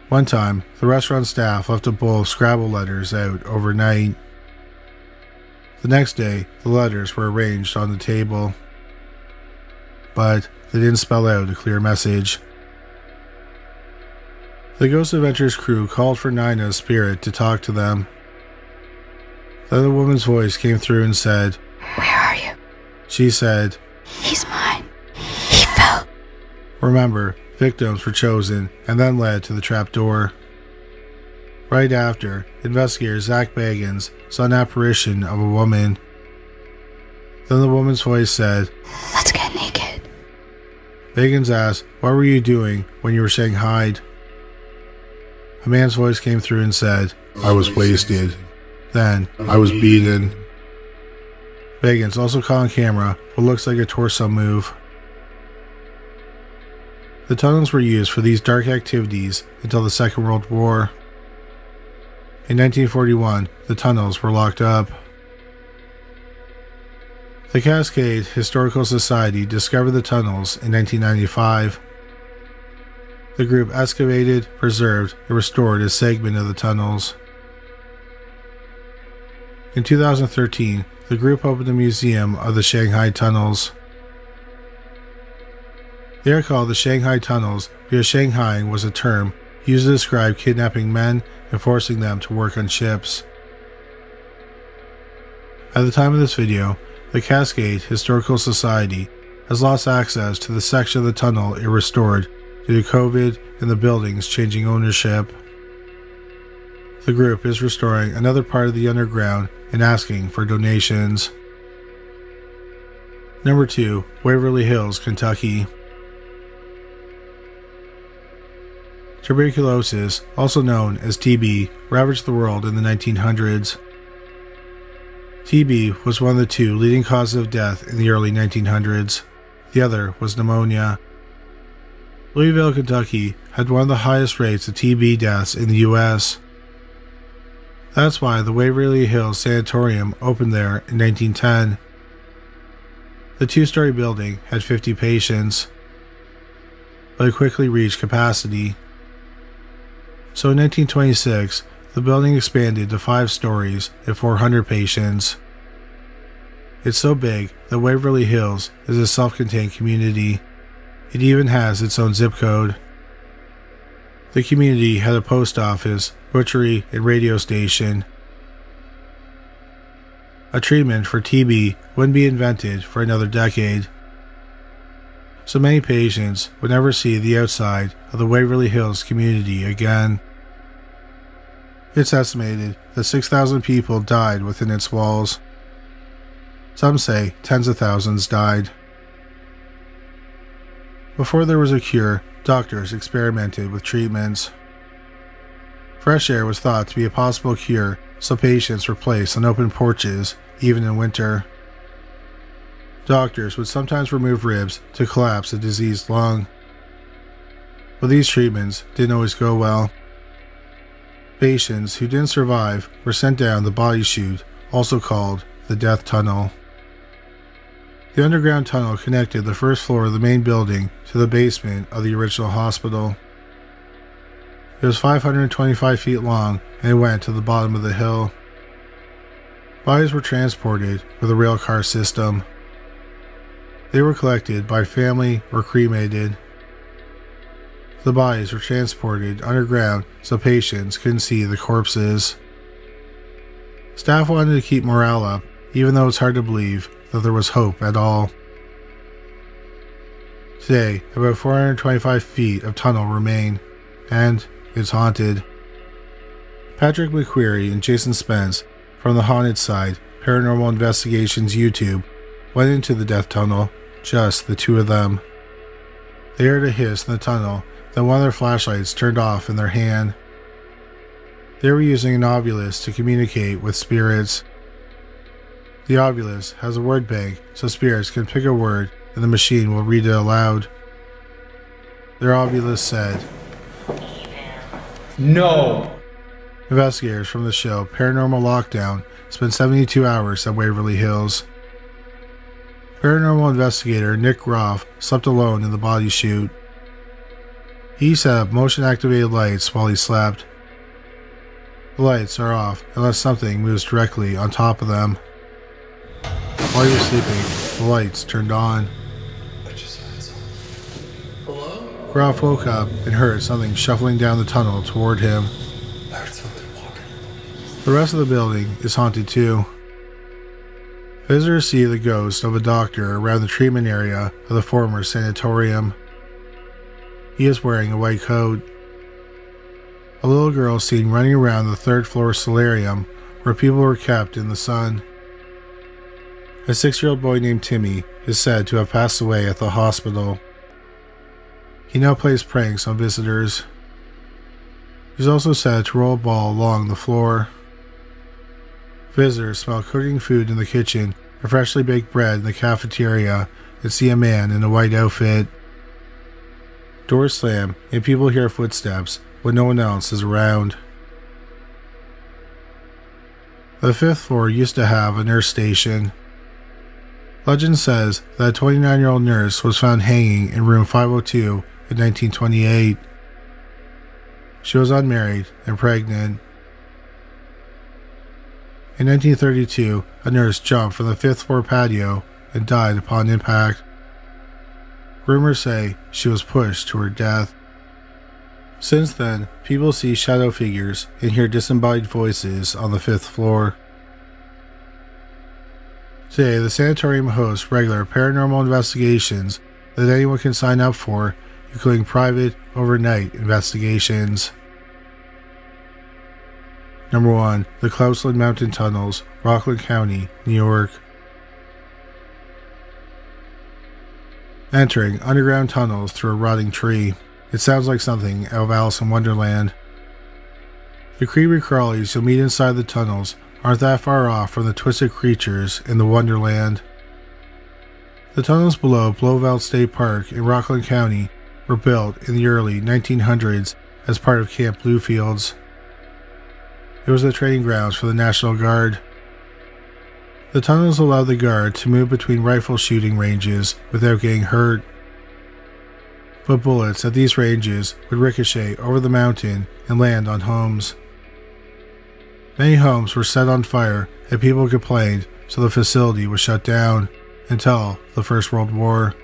One time, the restaurant staff left a bowl of Scrabble letters out overnight. The next day, the letters were arranged on the table. But they didn't spell out a clear message. The Ghost Adventures crew called for Nina's spirit to talk to them. Then a woman's voice came through and said, "Where are you?" She said, "He's mine. He fell." Remember, victims were chosen and then led to the trapdoor. Right after, investigator Zach Bagans saw an apparition of a woman. Then the woman's voice said, "Let's get naked." Bagans asked, "What were you doing when you were Shanghai?" A man's voice came through and said, "I was wasted. Then I was beaten." Bagans also caught on camera what looks like a torso move. The tunnels were used for these dark activities until the Second World War. In 1941, the tunnels were locked up. The Cascade Historical Society discovered the tunnels in 1995. The group excavated, preserved, and restored a segment of the tunnels. In 2013, the group opened a museum of the Shanghai tunnels. They are called the Shanghai tunnels because Shanghaiing was a term used to describe kidnapping men and forcing them to work on ships. At the time of this video, the Cascade Historical Society has lost access to the section of the tunnel it restored due to COVID and the buildings changing ownership. The group is restoring another part of the underground and asking for donations. Number 2, Waverly Hills, Kentucky. Tuberculosis, also known as TB, ravaged the world in the 1900s. TB was one of the two leading causes of death in the early 1900s. The other was pneumonia. Louisville, Kentucky had one of the highest rates of TB deaths in the U.S. That's why the Waverly Hills Sanatorium opened there in 1910. The two-story building had 50 patients, but it quickly reached capacity. So in 1926, the building expanded to 5 stories and 400 patients. It's so big that Waverly Hills is a self-contained community. It even has its own zip code. The community had a post office, butchery, and radio station. A treatment for TB wouldn't be invented for another decade. So many patients would never see the outside of the Waverly Hills community again. It's estimated that 6,000 people died within its walls. Some say tens of thousands died. Before there was a cure, doctors experimented with treatments. Fresh air was thought to be a possible cure, so patients were placed on open porches, even in winter. Doctors would sometimes remove ribs to collapse a diseased lung. But these treatments didn't always go well. Patients who didn't survive were sent down the body chute, also called the death tunnel. The underground tunnel connected the first floor of the main building to the basement of the original hospital. It was 525 feet long and it went to the bottom of the hill. Bodies were transported with a rail car system. They were collected by family or cremated. The bodies were transported underground so patients couldn't see the corpses. Staff wanted to keep morale up, even though it's hard to believe that there was hope at all. Today, about 425 feet of tunnel remain, and it's haunted. Patrick McQuarrie and Jason Spence from the Haunted Side Paranormal Investigations YouTube went into the death tunnel, just the two of them. They heard a hiss in the tunnel, then one of their flashlights turned off in their hand. They were using an obelisk to communicate with spirits. The obelisk has a word bank so spirits can pick a word and the machine will read it aloud. Their obelisk said, "No." Investigators from the show Paranormal Lockdown spent 72 hours at Waverly Hills. Paranormal investigator Nick Groff slept alone in the body chute. He set up motion-activated lights while he slept. The lights are off unless something moves directly on top of them. While he was sleeping, the lights turned on. I just heard something. Hello? Groff woke up and heard something shuffling down the tunnel toward him. I heard something walking. The rest of the building is haunted too. Visitors see the ghost of a doctor around the treatment area of the former sanatorium. He is wearing a white coat. A little girl is seen running around the third-floor solarium where people were kept in the sun. A 6-year-old boy named Timmy is said to have passed away at the hospital. He now plays pranks on visitors. He's also said to roll a ball along the floor. Visitors smell cooking food in the kitchen and freshly baked bread in the cafeteria and see a man in a white outfit. Doors slam and people hear footsteps when no one else is around. The 5th floor used to have a nurse station. Legend says that a 29-year-old nurse was found hanging in room 502 in 1928. She was unmarried and pregnant. In 1932, a nurse jumped from the 5th floor patio and died upon impact. Rumors say she was pushed to her death. Since then, people see shadow figures and hear disembodied voices on the 5th floor. Today, the sanatorium hosts regular paranormal investigations that anyone can sign up for, including private, overnight investigations. Number 1. The Clausland Mountain Tunnels, Rockland County, New York. Entering underground tunnels through a rotting tree. It sounds like something out of Alice in Wonderland. The creepy crawlies you'll meet inside the tunnels aren't that far off from the twisted creatures in the Wonderland. The tunnels below Poveglia State Park in Rockland County were built in the early 1900s as part of Camp Bluefields. It was the training grounds for the National Guard. The tunnels allowed the Guard to move between rifle shooting ranges without getting hurt. But bullets at these ranges would ricochet over the mountain and land on homes. Many homes were set on fire and people complained, so the facility was shut down until the First World War.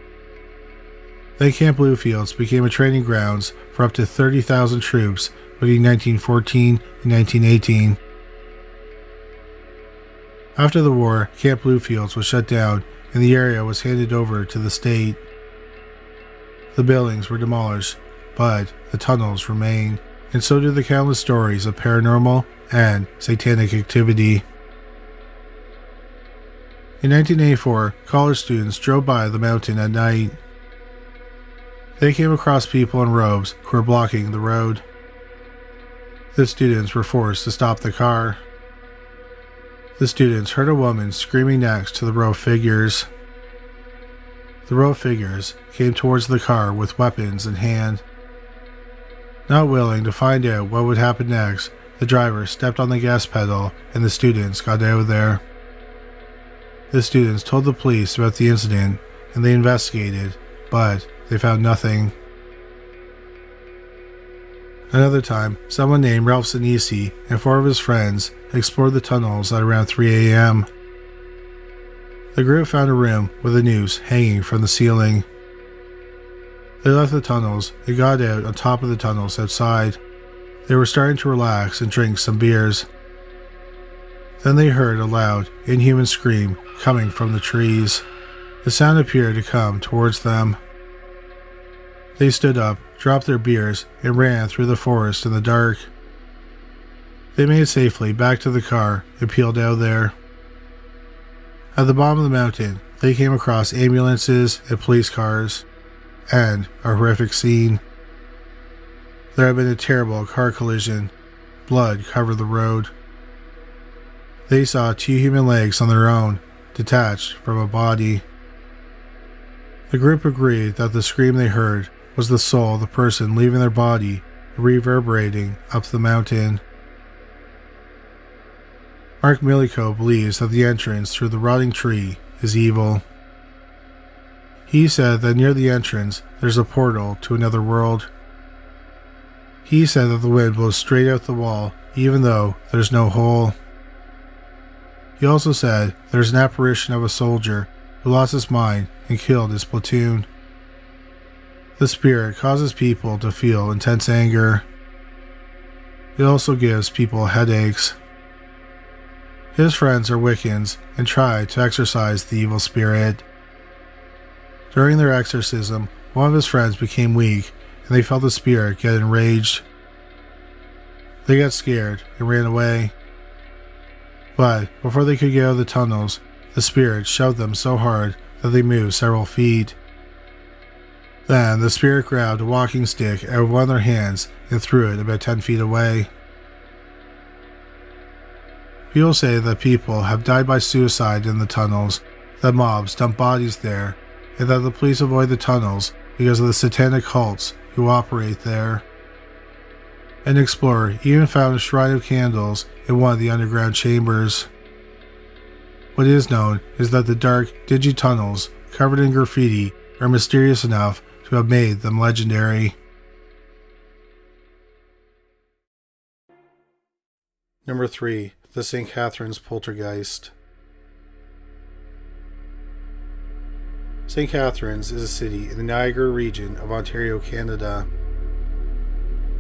Then Camp Bluefields became a training grounds for up to 30,000 troops between 1914 and 1918. After the war, Camp Bluefields was shut down and the area was handed over to the state. The buildings were demolished, but the tunnels remained, and so do the countless stories of paranormal and satanic activity. In 1984, college students drove by the mountain at night. They came across people in robes who were blocking the road. The students were forced to stop the car. The students heard a woman screaming next to the row of figures. The row of figures came towards the car with weapons in hand. Not willing to find out what would happen next, the driver stepped on the gas pedal and the students got out of there. The students told the police about the incident and they investigated, but they found nothing. Another time, someone named Ralph Sinisi and 4 of his friends explored the tunnels at around 3 a.m. The group found a room with a noose hanging from the ceiling. They left the tunnels and got out on top of the tunnels outside. They were starting to relax and drink some beers. Then they heard a loud, inhuman scream coming from the trees. The sound appeared to come towards them. They stood up, dropped their beers, and ran through the forest in the dark. They made it safely back to the car and peeled out there. At the bottom of the mountain, they came across ambulances and police cars, and a horrific scene. There had been a terrible car collision. Blood covered the road. They saw 2 human legs on their own, detached from a body. The group agreed that the scream they heard was the soul of the person leaving their body, reverberating up the mountain. Mark Millico believes that the entrance through the rotting tree is evil. He said that near the entrance there's a portal to another world. He said that the wind blows straight out the wall, even though there's no hole. He also said there's an apparition of a soldier who lost his mind and killed his platoon. The spirit causes people to feel intense anger. It also gives people headaches. His friends are Wiccans and try to exorcise the evil spirit. During their exorcism, one of his friends became weak and they felt the spirit get enraged. They got scared and ran away. But before they could get out of the tunnels, the spirit shoved them so hard that they moved several feet. Then the spirit grabbed a walking stick out of one of their hands and threw it about 10 feet away. People say that people have died by suicide in the tunnels, that mobs dump bodies there, and that the police avoid the tunnels because of the satanic cults who operate there. An explorer even found a shrine of candles in one of the underground chambers. What is known is that the dark, dingy tunnels, covered in graffiti, are mysterious enough to have made them legendary. Number 3. The St. Catharines Poltergeist. St. Catharines is a city in the Niagara region of Ontario, Canada.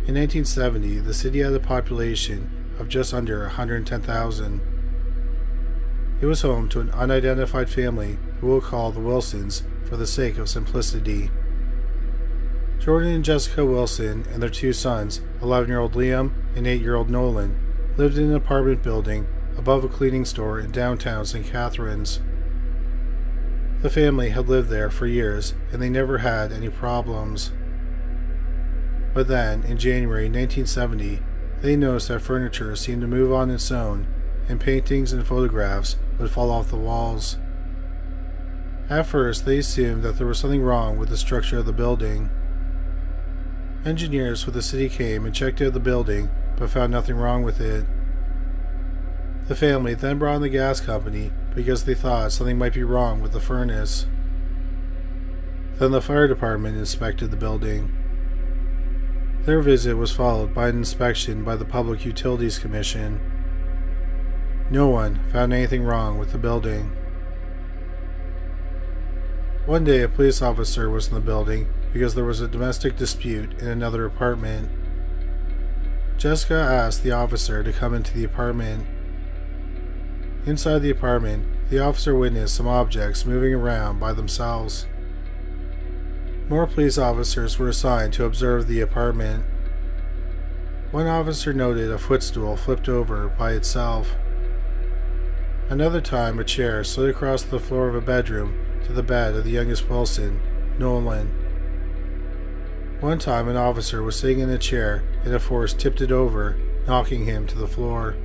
In 1970, the city had a population of just under 110,000. It was home to an unidentified family who we'll call the Wilsons for the sake of simplicity. Jordan and Jessica Wilson and their 2 sons, 11-year-old Liam and 8-year-old Nolan, lived in an apartment building above a cleaning store in downtown St. Catharines. The family had lived there for years and they never had any problems. But then, in January 1970, they noticed that furniture seemed to move on its own, and paintings and photographs would fall off the walls. At first, they assumed that there was something wrong with the structure of the building. Engineers with the city came and checked out the building, but found nothing wrong with it. The family then brought in the gas company because they thought something might be wrong with the furnace. Then the fire department inspected the building. Their visit was followed by an inspection by the Public Utilities Commission. No one found anything wrong with the building. One day, a police officer was in the building because there was a domestic dispute in another apartment. Jessica asked the officer to come into the apartment. Inside the apartment, the officer witnessed some objects moving around by themselves. More police officers were assigned to observe the apartment. One officer noted a footstool flipped over by itself. Another time, a chair slid across the floor of a bedroom to the bed of the youngest Wilson, Nolan. One time, an officer was sitting in a chair and a force tipped it over, knocking him to the floor.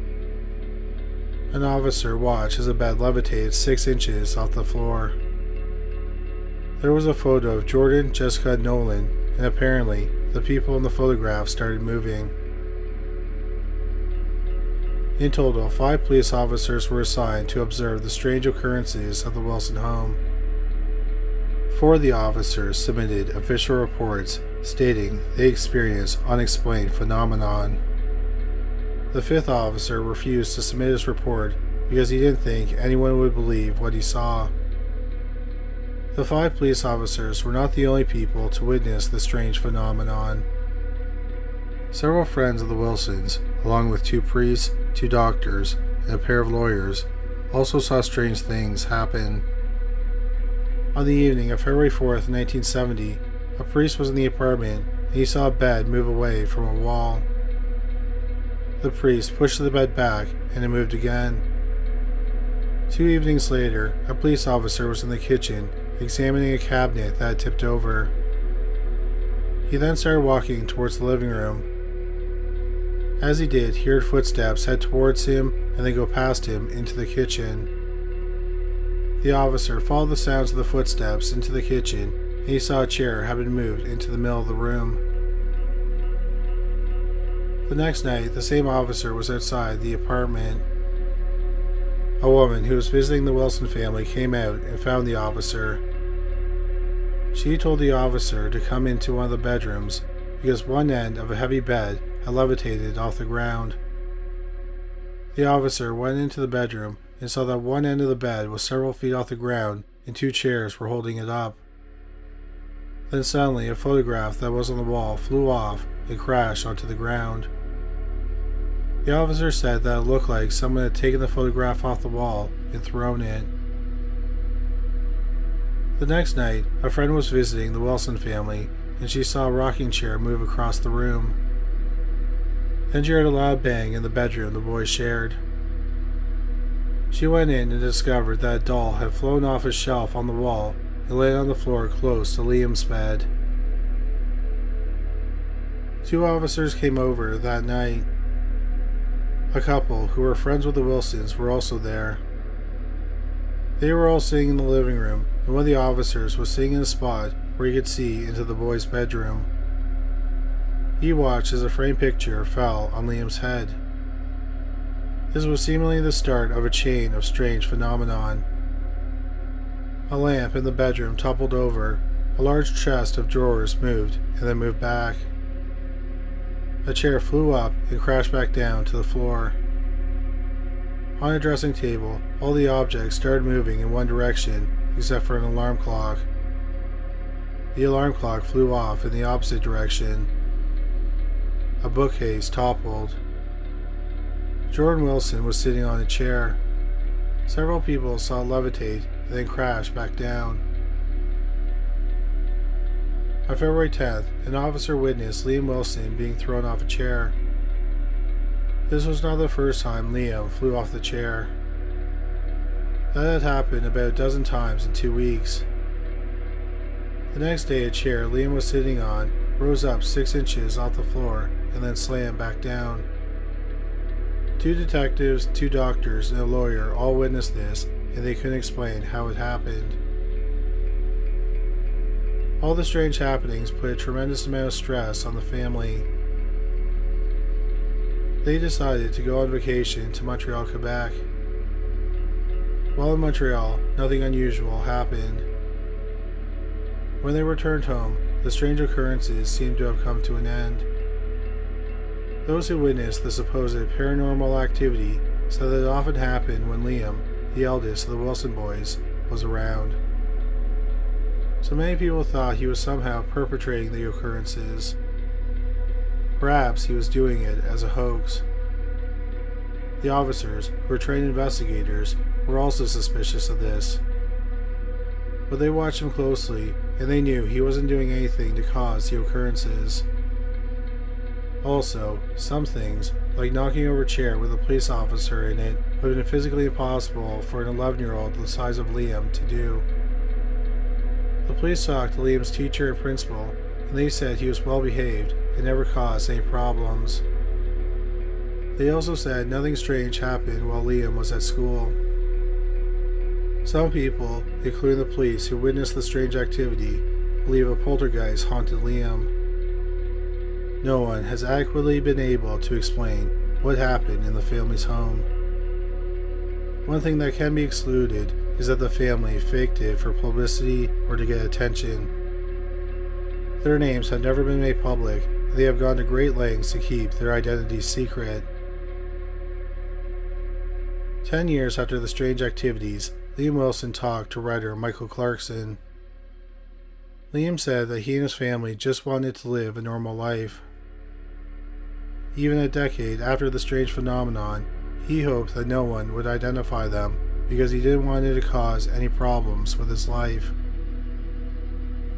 An officer watched as a bed levitated 6 inches off the floor. There was a photo of Jordan, Jessica, and Nolan, and apparently the people in the photograph started moving. In total, 5 police officers were assigned to observe the strange occurrences of the Wilson home. 4 of the officers submitted official reports stating they experienced unexplained phenomenon. The 5th officer refused to submit his report because he didn't think anyone would believe what he saw. The 5 police officers were not the only people to witness the strange phenomenon. Several friends of the Wilsons, along with 2 priests, 2 doctors, and a pair of lawyers, also saw strange things happen. On the evening of February 4th, 1970, a priest was in the apartment and he saw a bed move away from a wall. The priest pushed the bed back and it moved again. 2 evenings later, a police officer was in the kitchen examining a cabinet that had tipped over. He then started walking towards the living room. As he did, he heard footsteps head towards him and then go past him into the kitchen. The officer followed the sounds of the footsteps into the kitchen and he saw a chair had been moved into the middle of the room. The next night, the same officer was outside the apartment. A woman who was visiting the Wilson family came out and found the officer. She told the officer to come into one of the bedrooms because one end of a heavy bed had levitated off the ground. The officer went into the bedroom and saw that one end of the bed was several feet off the ground and 2 chairs were holding it up. Then suddenly a photograph that was on the wall flew off and crashed onto the ground. The officer said that it looked like someone had taken the photograph off the wall and thrown it. The next night, a friend was visiting the Wilson family and she saw a rocking chair move across the room. Then she heard a loud bang in the bedroom the boys shared. She went in and discovered that a doll had flown off a shelf on the wall and laid on the floor close to Liam's bed. 2 officers came over that night. A couple who were friends with the Wilsons were also there. They were all sitting in the living room, and one of the officers was sitting in a spot where he could see into the boys' bedroom. He watched as a framed picture fell on Liam's head. This was seemingly the start of a chain of strange phenomenon. A lamp in the bedroom toppled over, a large chest of drawers moved and then moved back. A chair flew up and crashed back down to the floor. On a dressing table, all the objects started moving in one direction except for an alarm clock. The alarm clock flew off in the opposite direction. A bookcase toppled. Jordan Wilson was sitting on a chair. Several people saw it levitate and then crash back down. On February 10th, an officer witnessed Liam Wilson being thrown off a chair. This was not the first time Liam flew off the chair. That had happened about a dozen times in 2 weeks. The next day, a chair Liam was sitting on rose up 6 inches off the floor and then slammed back down. 2 detectives, 2 doctors, and a lawyer all witnessed this, and they couldn't explain how it happened. All the strange happenings put a tremendous amount of stress on the family. They decided to go on vacation to Montreal, Quebec. While in Montreal, nothing unusual happened. When they returned home, the strange occurrences seemed to have come to an end. Those who witnessed the supposed paranormal activity said that it often happened when Liam, the eldest of the Wilson boys, was around. So many people thought he was somehow perpetrating the occurrences. Perhaps he was doing it as a hoax. The officers, who were trained investigators, were also suspicious of this. But they watched him closely, and they knew he wasn't doing anything to cause the occurrences. Also, some things, like knocking over a chair with a police officer in it, would have been physically impossible for an 11-year-old the size of Liam to do. The police talked to Liam's teacher and principal, and they said he was well behaved and never caused any problems. They also said nothing strange happened while Liam was at school. Some people, including the police who witnessed the strange activity, believe a poltergeist haunted Liam. No one has adequately been able to explain what happened in the family's home. One thing that can be excluded is that the family faked it for publicity or to get attention. Their names have never been made public, and they have gone to great lengths to keep their identities secret. 10 years after the strange activities, Liam Wilson talked to writer Michael Clarkson. Liam said that he and his family just wanted to live a normal life. Even a decade after the strange phenomenon, he hoped that no one would identify them because he didn't want it to cause any problems with his life.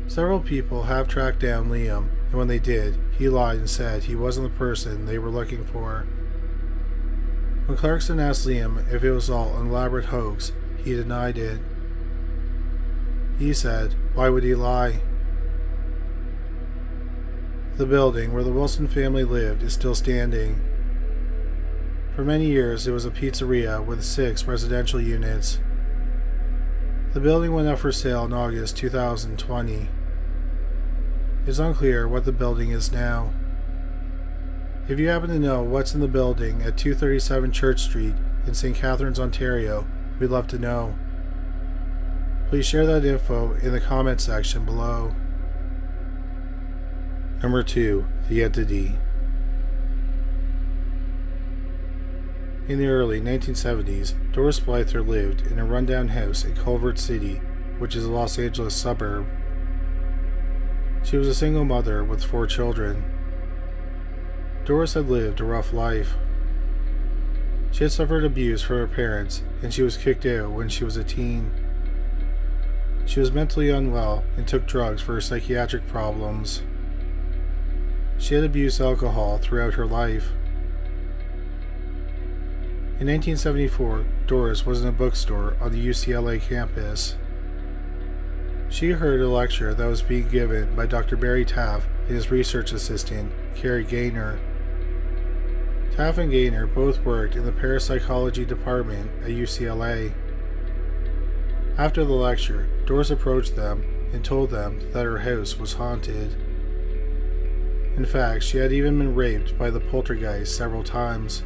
Several people have tracked down Liam, and when they did, he lied and said he wasn't the person they were looking for. When Clarkson asked Liam if it was all an elaborate hoax, he denied it. He said, why would he lie? The building where the Wilson family lived is still standing. For many years, it was a pizzeria with 6 residential units. The building went up for sale in August 2020. It's unclear what the building is now. If you happen to know what's in the building at 237 Church Street in St. Catharines, Ontario, we'd love to know. Please share that info in the comment section below. Number 2. The Entity. In the early 1970s, Doris Blyther lived in a rundown house in Culver City, which is a Los Angeles suburb. She was a single mother with 4 children. Doris had lived a rough life. She had suffered abuse from her parents, and she was kicked out when she was a teen. She was mentally unwell and took drugs for her psychiatric problems. She had abused alcohol throughout her life. In 1974, Doris was in a bookstore on the UCLA campus. She heard a lecture that was being given by Dr. Barry Taff and his research assistant, Carrie Gaynor. Taff and Gaynor both worked in the parapsychology department at UCLA. After the lecture, Doris approached them and told them that her house was haunted. In fact, she had even been raped by the poltergeist several times.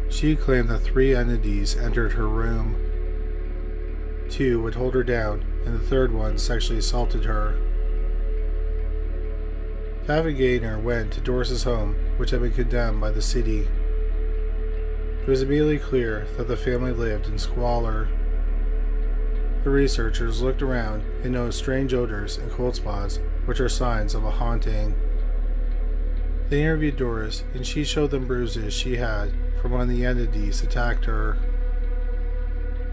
She claimed that 3 entities entered her room. 2 would hold her down, and the 3rd one sexually assaulted her. Taff and Gaynor went to Doris's home, which had been condemned by the city. It was immediately clear that the family lived in squalor. The researchers looked around and noticed strange odors and cold spots, which are signs of a haunting. They interviewed Doris, and she showed them bruises she had from when the entities attacked her.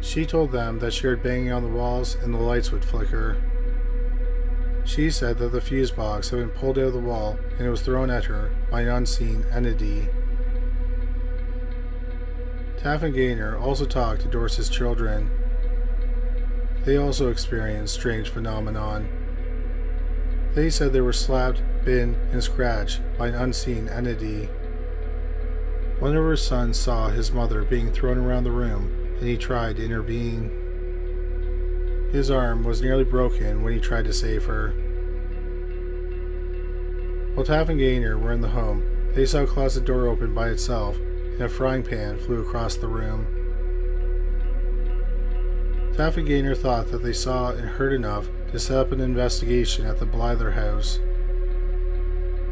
She told them that she heard banging on the walls and the lights would flicker. She said that the fuse box had been pulled out of the wall and it was thrown at her by an unseen entity. Taff and Gaynor also talked to Doris's children. They also experienced strange phenomenon. They said they were slapped, bitten, and scratched by an unseen entity. One of her sons saw his mother being thrown around the room, and he tried to intervene. His arm was nearly broken when he tried to save her. While Taff and Gaynor were in the home, they saw a closet door open by itself, and a frying pan flew across the room. Taff and Gaynor thought that they saw and heard enough to set up an investigation at the Blyther house.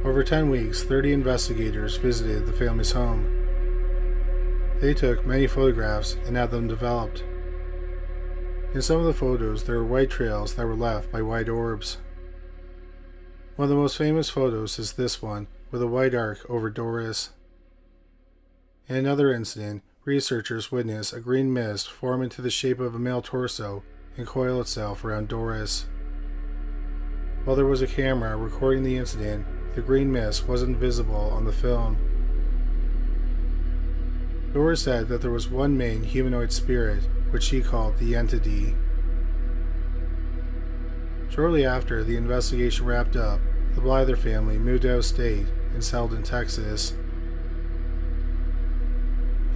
Over 10 weeks, 30 investigators visited the family's home. They took many photographs and had them developed. In some of the photos, there were white trails that were left by white orbs. One of the most famous photos is this one, with a white arc over Doris. In another incident, researchers witnessed a green mist form into the shape of a male torso and coil itself around Doris. While there was a camera recording the incident, the green mist wasn't visible on the film. Doris said that there was one main humanoid spirit, which she called the Entity. Shortly after the investigation wrapped up, the Blyther family moved out of state and settled in Texas.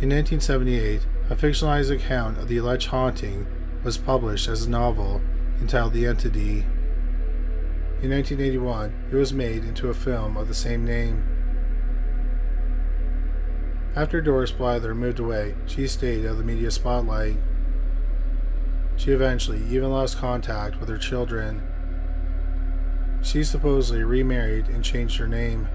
In 1978, a fictionalized account of the alleged haunting was published as a novel entitled The Entity. In 1981, it was made into a film of the same name. After Doris Blyther moved away, she stayed out of the media spotlight. She eventually even lost contact with her children. She supposedly remarried and changed her name.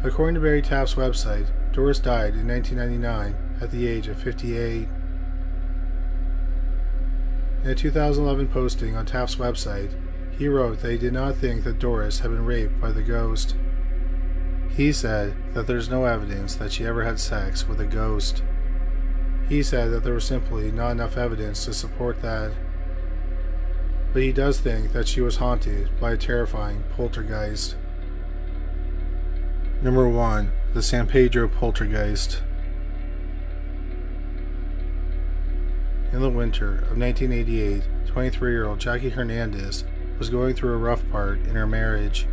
According to Barry Tapp's website, Doris died in 1999 at the age of 58. In a 2011 posting on Tapp's website, he wrote that he did not think that Doris had been raped by the ghost. He said that there's no evidence that she ever had sex with a ghost. He said that there was simply not enough evidence to support that. But he does think that she was haunted by a terrifying poltergeist. Number 1. The San Pedro Poltergeist. In the winter of 1988, 23-year-old Jackie Hernandez was going through a rough part in her marriage.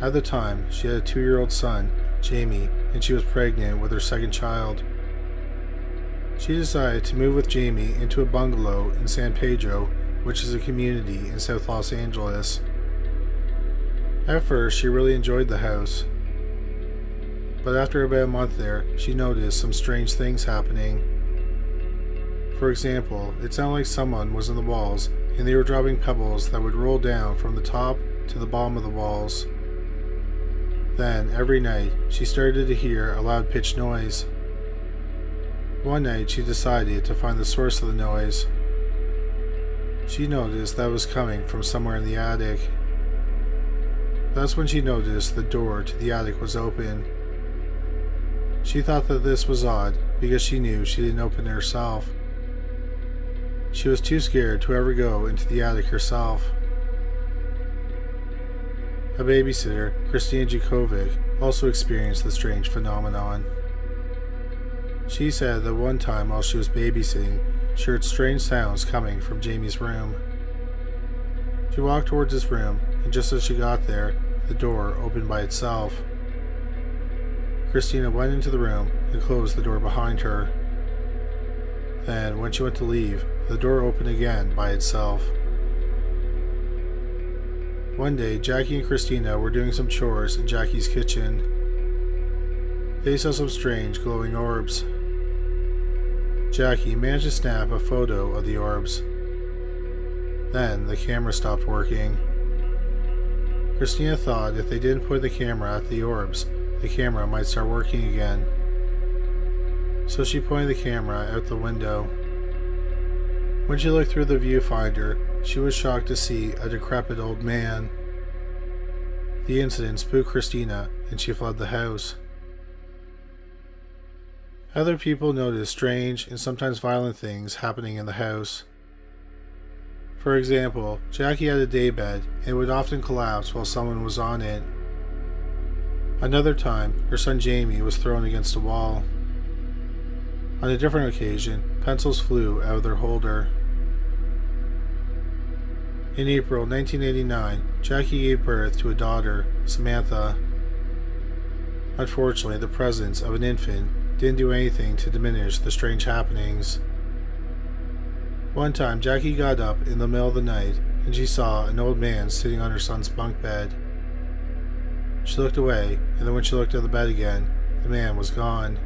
At the time, she had a 2-year-old son, Jamie, and she was pregnant with her second child. She decided to move with Jamie into a bungalow in San Pedro, which is a community in South Los Angeles. At first, she really enjoyed the house. But after about a month there, she noticed some strange things happening. For example, it sounded like someone was in the walls, and they were dropping pebbles that would roll down from the top to the bottom of the walls. Then, every night, she started to hear a loud-pitched noise. One night, she decided to find the source of the noise. She noticed that it was coming from somewhere in the attic. That's when she noticed the door to the attic was open. She thought that this was odd because she knew she didn't open it herself. She was too scared to ever go into the attic herself. A babysitter, Christina Jakovic, also experienced the strange phenomenon. She said that one time while she was babysitting, she heard strange sounds coming from Jamie's room. She walked towards his room, and just as she got there, the door opened by itself. Christina went into the room and closed the door behind her. Then, when she went to leave, the door opened again by itself. One day, Jackie and Christina were doing some chores in Jackie's kitchen. They saw some strange glowing orbs. Jackie managed to snap a photo of the orbs. Then the camera stopped working. Christina thought if they didn't point the camera at the orbs, the camera might start working again. So she pointed the camera out the window. When she looked through the viewfinder, she was shocked to see a decrepit old man. The incident spooked Christina, and she fled the house. Other people noticed strange and sometimes violent things happening in the house. For example, Jackie had a daybed and it would often collapse while someone was on it. Another time, her son Jamie was thrown against a wall. On a different occasion, pencils flew out of their holder. In April 1989, Jackie gave birth to a daughter, Samantha. Unfortunately, the presence of an infant didn't do anything to diminish the strange happenings. One time, Jackie got up in the middle of the night and she saw an old man sitting on her son's bunk bed. She looked away, and then when she looked at the bed again, the man was gone.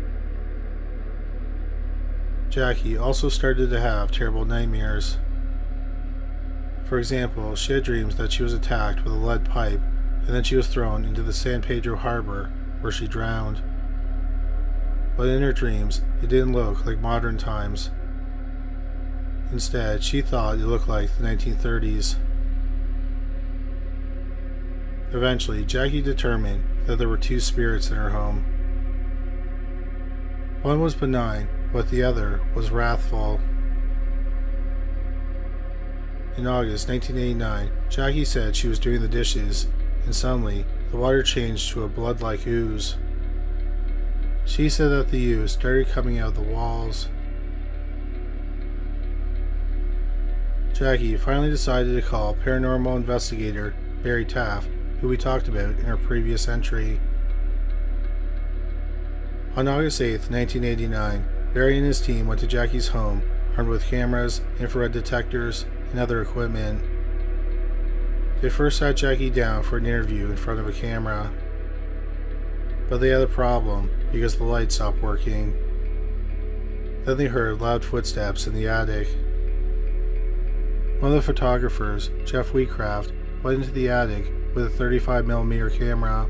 Jackie also started to have terrible nightmares. For example, she had dreams that she was attacked with a lead pipe and then she was thrown into the San Pedro harbor where she drowned. But in her dreams, it didn't look like modern times. Instead, she thought it looked like the 1930s. Eventually, Jackie determined that there were two spirits in her home. One was benign, but the other was wrathful. In August 1989, Jackie said she was doing the dishes, and suddenly, the water changed to a blood-like ooze. She said that the ooze started coming out of the walls. Jackie finally decided to call paranormal investigator Barry Taft, who we talked about in our previous entry. On August 8, 1989, Barry and his team went to Jackie's home, armed with cameras, infrared detectors, and other equipment. They first sat Jackie down for an interview in front of a camera. But they had a problem because the light stopped working. Then they heard loud footsteps in the attic. One of the photographers, Jeff Wheatcraft, went into the attic with a 35mm camera.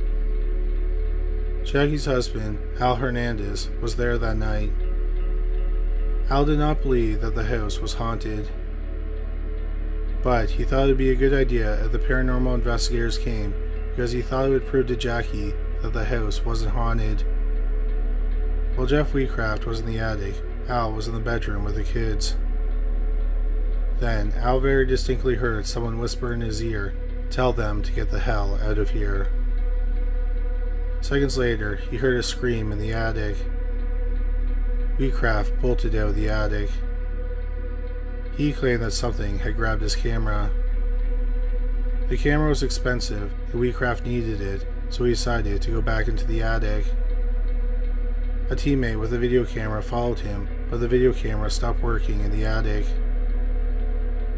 Jackie's husband, Al Hernandez, was there that night. Al did not believe that the house was haunted, but he thought it would be a good idea if the paranormal investigators came because he thought it would prove to Jackie that the house wasn't haunted. While Jeff Wheatcraft was in the attic, Al was in the bedroom with the kids. Then, Al very distinctly heard someone whisper in his ear, "Tell them to get the hell out of here." Seconds later, he heard a scream in the attic. Wheatcraft bolted out of the attic. He claimed that something had grabbed his camera. The camera was expensive, and Wheatcraft needed it, so he decided to go back into the attic. A teammate with a video camera followed him, but the video camera stopped working in the attic.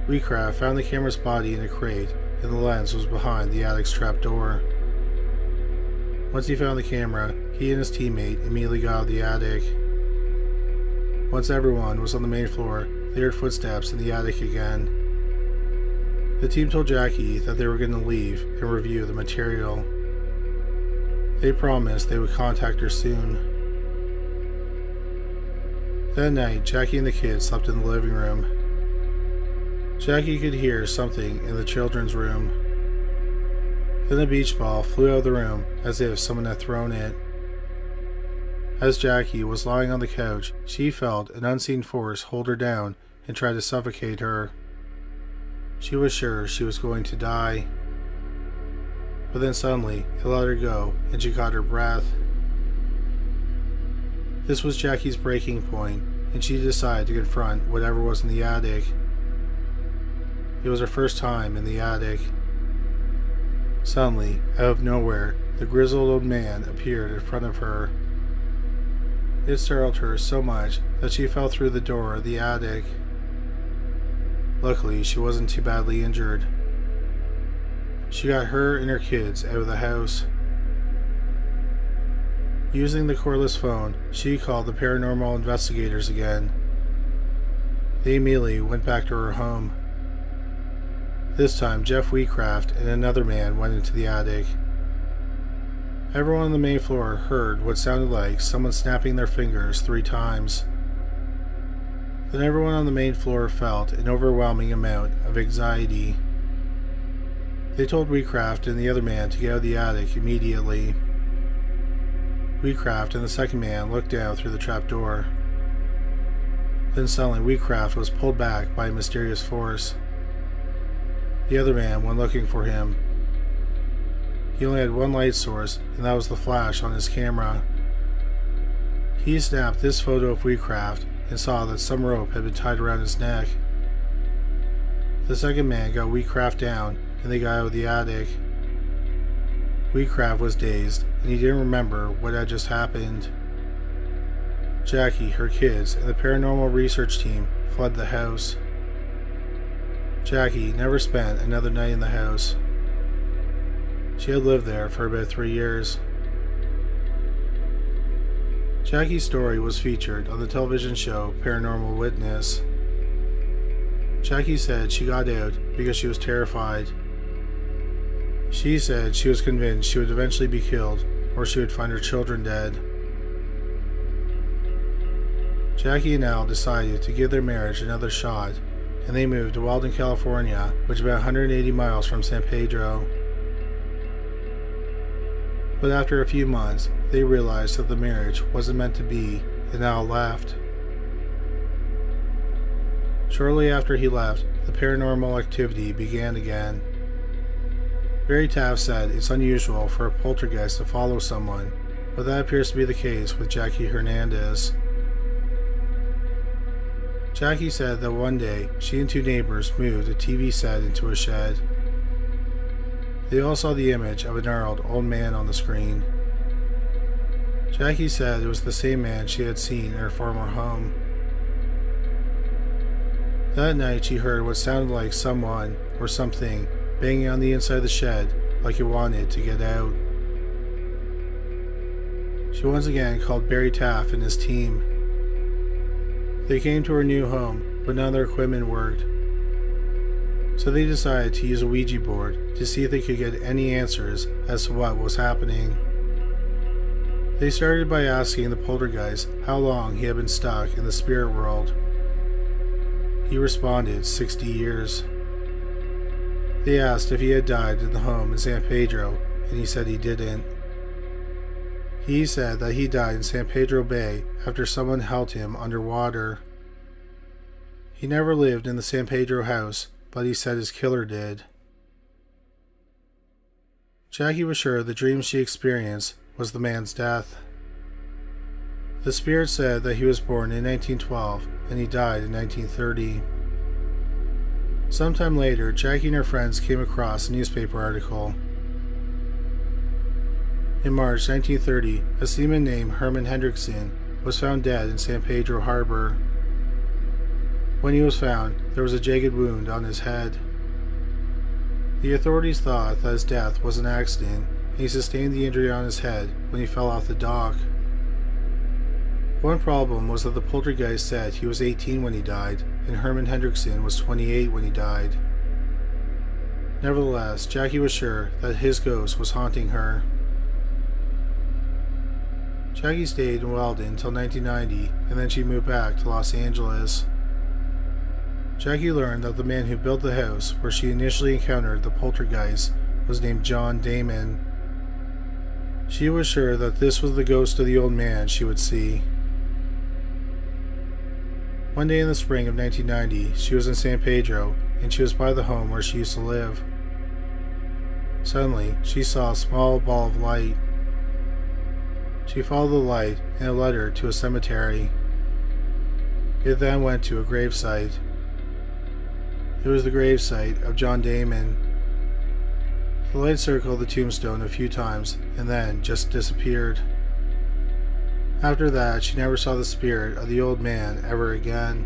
Wheatcraft found the camera's body in a crate, and the lens was behind the attic's trapdoor. Once he found the camera, he and his teammate immediately got out of the attic. Once everyone was on the main floor, they heard footsteps in the attic again. The team told Jackie that they were going to leave and review the material. They promised they would contact her soon. That night, Jackie and the kids slept in the living room. Jackie could hear something in the children's room. Then a beach ball flew out of the room as if someone had thrown it. As Jackie was lying on the couch, she felt an unseen force hold her down and try to suffocate her. She was sure she was going to die. But then suddenly, it let her go and she caught her breath. This was Jackie's breaking point, and she decided to confront whatever was in the attic. It was her first time in the attic. Suddenly, out of nowhere, the grizzled old man appeared in front of her. It startled her so much that she fell through the door of the attic. Luckily, she wasn't too badly injured. She got her and her kids out of the house. Using the cordless phone, she called the paranormal investigators again. They immediately went back to her home. This time, Jeff Wheatcraft and another man went into the attic. Everyone on the main floor heard what sounded like someone snapping their fingers 3 times. Then everyone on the main floor felt an overwhelming amount of anxiety. They told Wheatcraft and the other man to get out of the attic immediately. Wheatcraft and the second man looked down through the trapdoor. Then suddenly Wheatcraft was pulled back by a mysterious force. The other man went looking for him. He only had one light source, and that was the flash on his camera. He snapped this photo of Wheatcraft and saw that some rope had been tied around his neck. The second man got Wheatcraft down, and they got out of the attic. Wheatcraft was dazed, and he didn't remember what had just happened. Jackie, her kids, and the paranormal research team fled the house. Jackie never spent another night in the house. She had lived there for about 3 years. Jackie's story was featured on the television show Paranormal Witness. Jackie said she got out because she was terrified. She said she was convinced she would eventually be killed, or she would find her children dead. Jackie and Al decided to give their marriage another shot, and they moved to Walden, California, which is about 180 miles from San Pedro. But after a few months, they realized that the marriage wasn't meant to be, and Al left. Shortly after he left, the paranormal activity began again. Barry Taft said it's unusual for a poltergeist to follow someone, but that appears to be the case with Jackie Hernandez. Jackie said that one day she and two neighbors moved a TV set into a shed. They all saw the image of a gnarled old man on the screen. Jackie said it was the same man she had seen in her former home. That night she heard what sounded like someone or something banging on the inside of the shed like it wanted to get out. She once again called Barry Taft and his team. They came to her new home, but none of their equipment worked. So they decided to use a Ouija board to see if they could get any answers as to what was happening. They started by asking the poltergeist how long he had been stuck in the spirit world. He responded 60 years. They asked if he had died in the home in San Pedro, and he said he didn't. He said that he died in San Pedro Bay after someone held him underwater. He never lived in the San Pedro house, but he said his killer did. Jackie was sure the dream she experienced was the man's death. The spirit said that he was born in 1912 and he died in 1930. Sometime later, Jackie and her friends came across a newspaper article. In March 1930, a seaman named Herman Hendrickson was found dead in San Pedro Harbor. When he was found, there was a jagged wound on his head. The authorities thought that his death was an accident, and he sustained the injury on his head when he fell off the dock. One problem was that the poltergeist said he was 18 when he died, and Herman Hendrickson was 28 when he died. Nevertheless, Jackie was sure that his ghost was haunting her. Jackie stayed in Walden until 1990, and then she moved back to Los Angeles. Jackie learned that the man who built the house where she initially encountered the poltergeist was named John Damon. She was sure that this was the ghost of the old man she would see. One day in the spring of 1990, she was in San Pedro, and she was by the home where she used to live. Suddenly, she saw a small ball of light. She followed the light, and it led her to a cemetery. It then went to a gravesite. It was the gravesite of John Damon. The light circled the tombstone a few times, and then just disappeared. After that, she never saw the spirit of the old man ever again.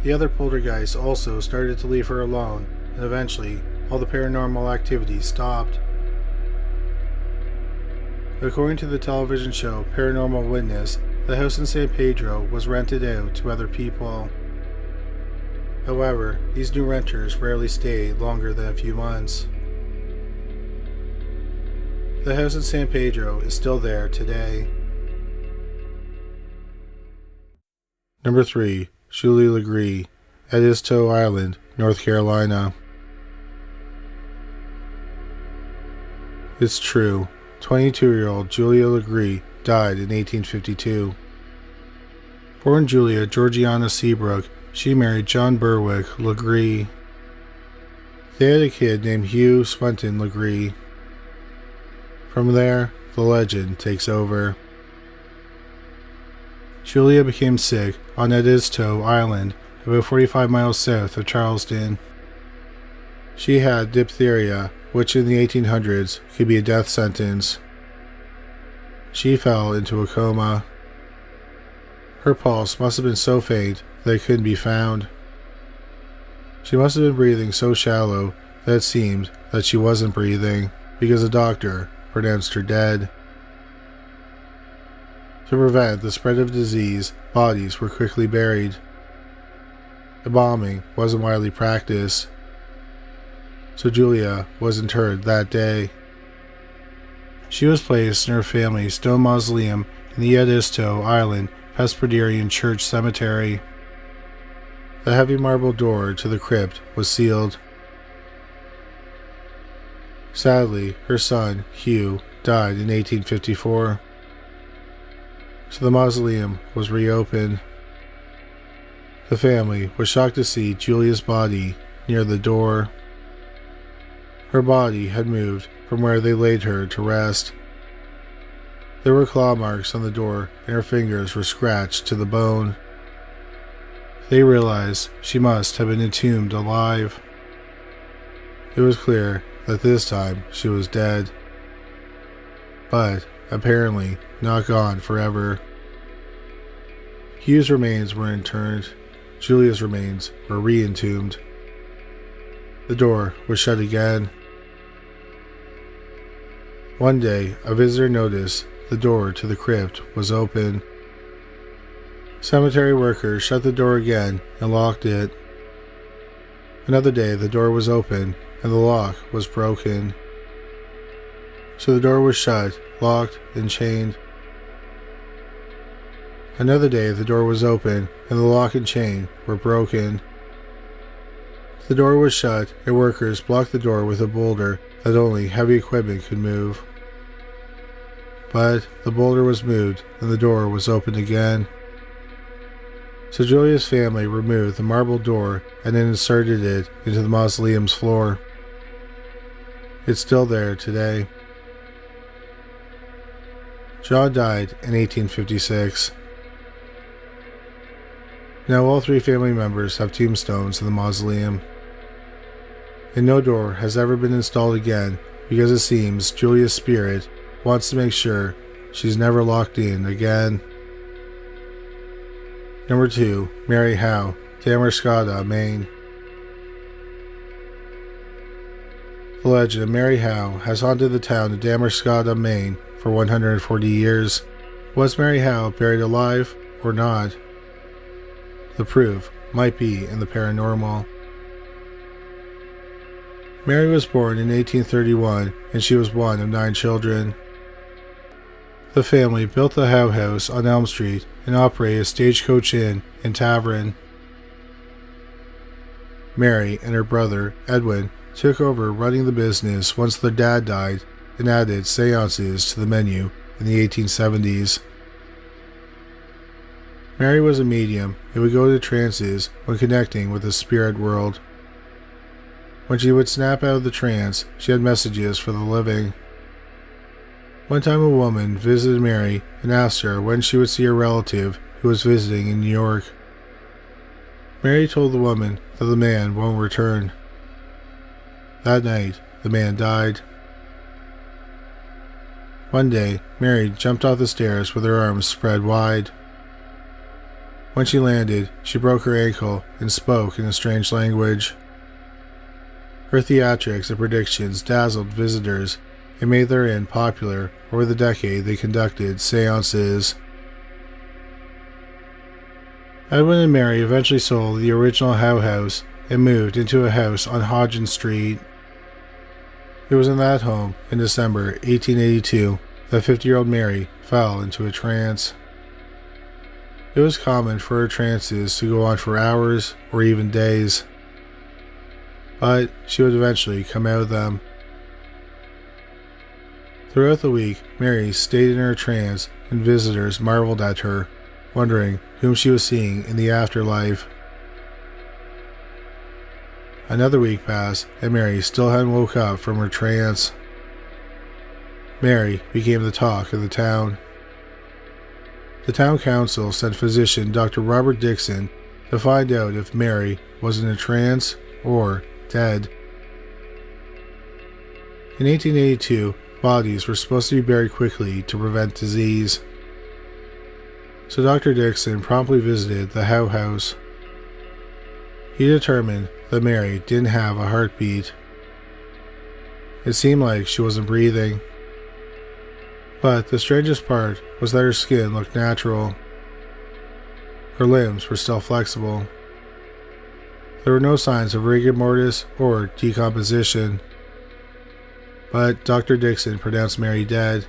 The other poltergeists also started to leave her alone, and eventually, all the paranormal activity stopped. According to the television show Paranormal Witness, the house in San Pedro was rented out to other people. However, these new renters rarely stayed longer than a few months. The house in San Pedro is still there today. Number 3. Julie Legree, at Isto Island, North Carolina. It's true. 22-year-old Julia Legree died in 1852. Born Julia Georgiana Seabrook, she married John Berwick Legree. They had a kid named Hugh Swenton Legree. From there, the legend takes over. Julia became sick on Edisto Island about 45 miles south of Charleston. She had diphtheria, which in the 1800s could be a death sentence. She fell into a coma. Her pulse must have been so faint that it couldn't be found. She must have been breathing so shallow that it seemed that she wasn't breathing because the doctor pronounced her dead. To prevent the spread of disease, bodies were quickly buried. Embalming wasn't widely practiced, so Julia was interred that day. She was placed in her family's stone mausoleum in the Edisto Island Presbyterian Church Cemetery. The heavy marble door to the crypt was sealed. Sadly, her son, Hugh, died in 1854, so the mausoleum was reopened. The family was shocked to see Julia's body near the door. Her body had moved from where they laid her to rest. There were claw marks on the door, and her fingers were scratched to the bone. They realized she must have been entombed alive. It was clear that this time she was dead, but apparently not gone forever. Hugh's remains were interred. Julia's remains were re-entombed. The door was shut again. One day, a visitor noticed the door to the crypt was open. Cemetery workers shut the door again and locked it. Another day, the door was open and the lock was broken. So the door was shut, locked, and chained. Another day, the door was open and the lock and chain were broken. The door was shut and workers blocked the door with a boulder that only heavy equipment could move. But the boulder was moved and the door was opened again. So Julia's family removed the marble door and then inserted it into the mausoleum's floor. It's still there today. John died in 1856. Now all three family members have tombstones in the mausoleum. And no door has ever been installed again because it seems Julia's spirit wants to make sure she's never locked in again. Number 2. Mary Howe, Damerscada, Maine. The legend of Mary Howe has haunted the town of Damerscada, Maine for 140 years. Was Mary Howe buried alive or not? The proof might be in the paranormal. Mary was born in 1831 and she was one of 9 children. The family built the Howe House on Elm Street and operated a stagecoach inn and tavern. Mary and her brother, Edwin, took over running the business once their dad died and added seances to the menu in the 1870s. Mary was a medium and would go into trances when connecting with the spirit world. When she would snap out of the trance, she had messages for the living. One time a woman visited Mary and asked her when she would see a relative who was visiting in New York. Mary told the woman that the man won't return. That night, the man died. One day, Mary jumped off the stairs with her arms spread wide. When she landed, she broke her ankle and spoke in a strange language. Her theatrics and predictions dazzled visitors and made their inn popular over the decade they conducted seances. Edwin and Mary eventually sold the original Howe House and moved into a house on Hodgin Street. It was in that home in December 1882 that 50-year-old Mary fell into a trance. It was common for her trances to go on for hours or even days, but she would eventually come out of them. Throughout the week, Mary stayed in her trance and visitors marveled at her, wondering whom she was seeing in the afterlife. Another week passed and Mary still hadn't woke up from her trance. Mary became the talk of the town. The town council sent physician Dr. Robert Dixon to find out if Mary was in a trance or dead. In 1882, bodies were supposed to be buried quickly to prevent disease. So Dr. Dixon promptly visited the Howe house. He determined that Mary didn't have a heartbeat. It seemed like she wasn't breathing. But the strangest part was that her skin looked natural. Her limbs were still flexible. There were no signs of rigor mortis or decomposition. But Dr. Dixon pronounced Mary dead.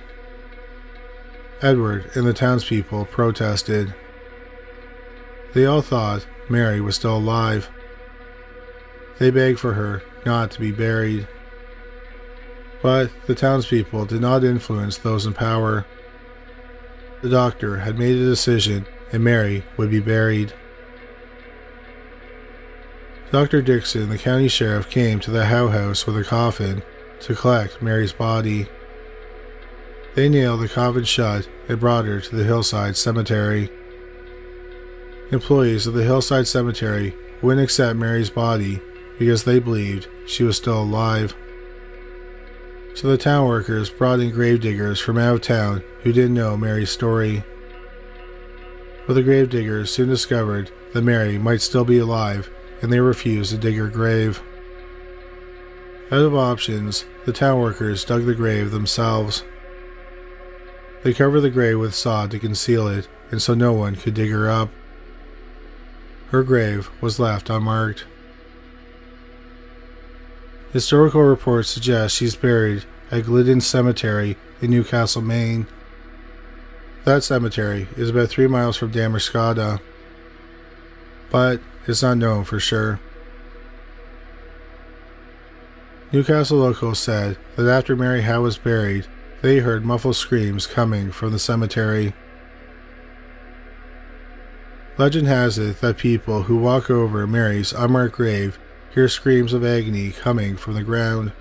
Edward and the townspeople protested. They all thought Mary was still alive. They begged for her not to be buried. But the townspeople did not influence those in power. The doctor had made a decision, and Mary would be buried. Dr. Dixon, the county sheriff, came to the Howe house with a coffin to collect Mary's body. They nailed the coffin shut and brought her to the hillside cemetery. Employees of the hillside cemetery wouldn't accept Mary's body because they believed she was still alive. So the town workers brought in gravediggers from out of town who didn't know Mary's story. But the gravediggers soon discovered that Mary might still be alive, and they refused to dig her grave. Out of options, the town workers dug the grave themselves. They covered the grave with sod to conceal it, and so no one could dig her up. Her grave was left unmarked. Historical reports suggest she's buried at Glidden Cemetery in Newcastle, Maine. That cemetery is about 3 miles from Damerscada, but it's not known for sure. Newcastle locals said that after Mary Howe was buried, they heard muffled screams coming from the cemetery. Legend has it that people who walk over Mary's unmarked grave hear screams of agony coming from the ground.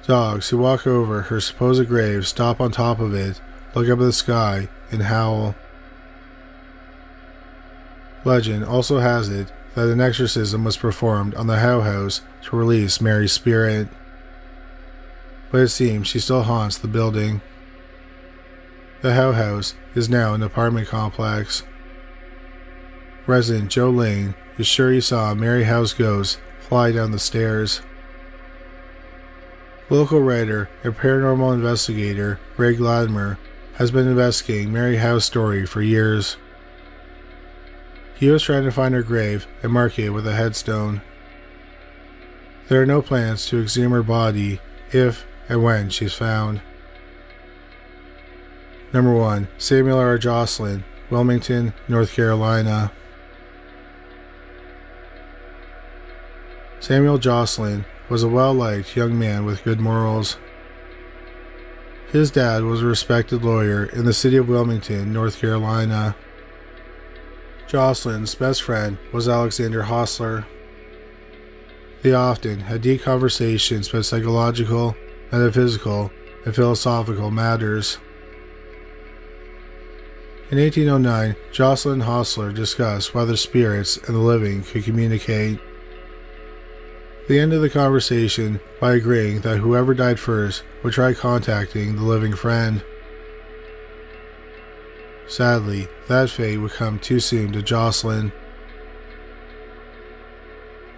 Dogs who walk over her supposed grave stop on top of it, look up at the sky, and howl. Legend also has it that an exorcism was performed on the Howe house to release Mary's spirit. But it seems she still haunts the building. The Howe house is now an apartment complex. Resident Joe Lane is sure he saw Mary Howe's ghost fly down the stairs. Local writer and paranormal investigator Greg Latimer has been investigating Mary Howe's story for years. He was trying to find her grave and mark it with a headstone. There are no plans to exhume her body if and when she's found. Number 1. Samuel R. Jocelyn, Wilmington, North Carolina. Samuel Jocelyn was a well-liked young man with good morals. His dad was a respected lawyer in the city of Wilmington, North Carolina. Jocelyn's best friend was Alexander Hostler. They often had deep conversations about psychological, metaphysical, and philosophical matters. In 1809, Jocelyn and Hostler discussed whether spirits and the living could communicate. They ended the conversation by agreeing that whoever died first would try contacting the living friend. Sadly, that fate would come too soon to Jocelyn.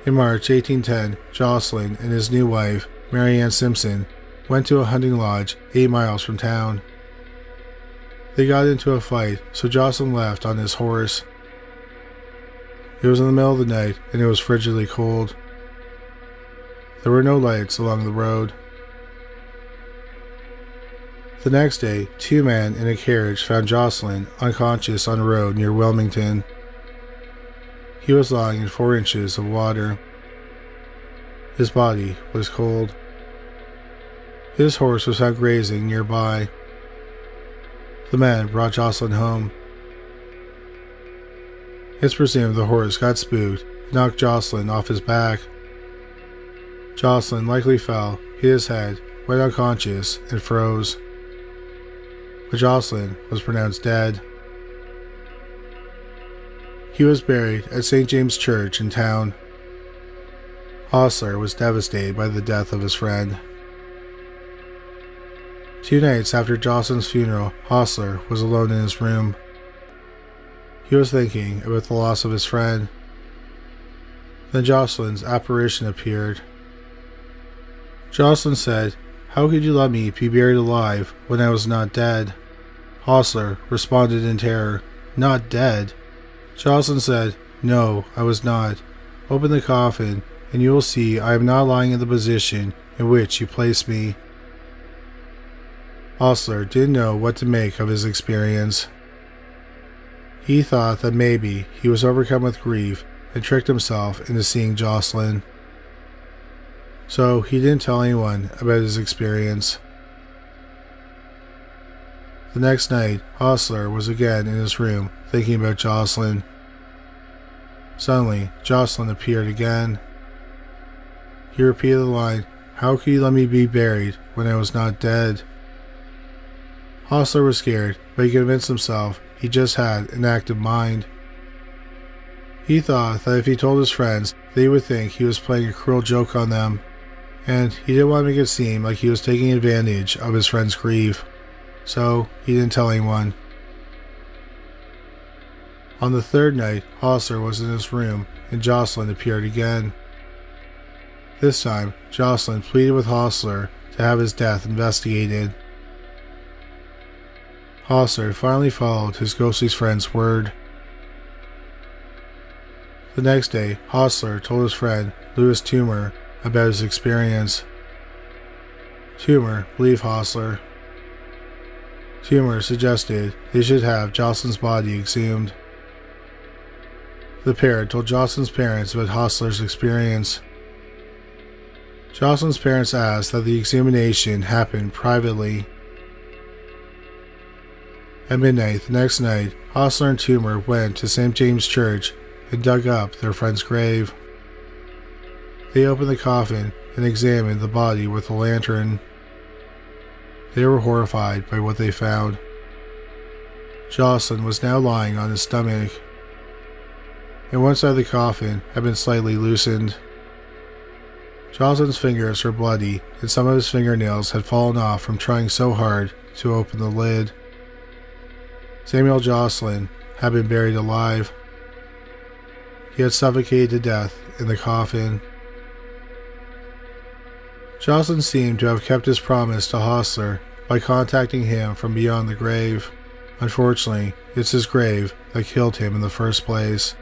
In March 1810, Jocelyn and his new wife, Mary Ann Simpson, went to a hunting lodge 8 miles from town. They got into a fight, so Jocelyn left on his horse. It was in the middle of the night, and it was frigidly cold. There were no lights along the road. The next day, 2 men in a carriage found Jocelyn unconscious on a road near Wilmington. He was lying in 4 inches of water. His body was cold. His horse was found grazing nearby. The men brought Jocelyn home. It's presumed the horse got spooked and knocked Jocelyn off his back. Jocelyn likely fell, hit his head, went unconscious, and froze. But Jocelyn was pronounced dead. He was buried at St. James Church in town. Hostler was devastated by the death of his friend. 2 nights after Jocelyn's funeral, Hostler was alone in his room. He was thinking about the loss of his friend. Then Jocelyn's apparition appeared. Jocelyn said, "How could you let me be buried alive when I was not dead?" Hostler responded in terror, "Not dead?" Jocelyn said, "No, I was not. Open the coffin, and you will see I am not lying in the position in which you placed me." Hostler didn't know what to make of his experience. He thought that maybe he was overcome with grief and tricked himself into seeing Jocelyn. So he didn't tell anyone about his experience. The next night, Hostler was again in his room thinking about Jocelyn. Suddenly, Jocelyn appeared again. He repeated the line, "How could you let me be buried when I was not dead?" Hostler was scared, but he convinced himself he just had an active mind. He thought that if he told his friends, they would think he was playing a cruel joke on them, and he didn't want to make it seem like he was taking advantage of his friend's grief, so he didn't tell anyone. On the 3rd night, Hostler was in his room, and Jocelyn appeared again. This time, Jocelyn pleaded with Hostler to have his death investigated. Hostler finally followed his ghostly friend's word. The next day, Hostler told his friend, Louis Toomer, about his experience. Toomer believed Hostler. Toomer suggested they should have Jocelyn's body exhumed. The pair told Jocelyn's parents about Hostler's experience. Jocelyn's parents asked that the examination happen privately. At midnight the next night, Hostler and Toomer went to St. James Church and dug up their friend's grave. They opened the coffin and examined the body with a lantern. They were horrified by what they found. Jocelyn was now lying on his stomach, and one side of the coffin had been slightly loosened. Jocelyn's fingers were bloody, and some of his fingernails had fallen off from trying so hard to open the lid. Samuel Jocelyn had been buried alive. He had suffocated to death in the coffin. Jocelyn seemed to have kept his promise to Hostler by contacting him from beyond the grave. Unfortunately, it's his grave that killed him in the first place.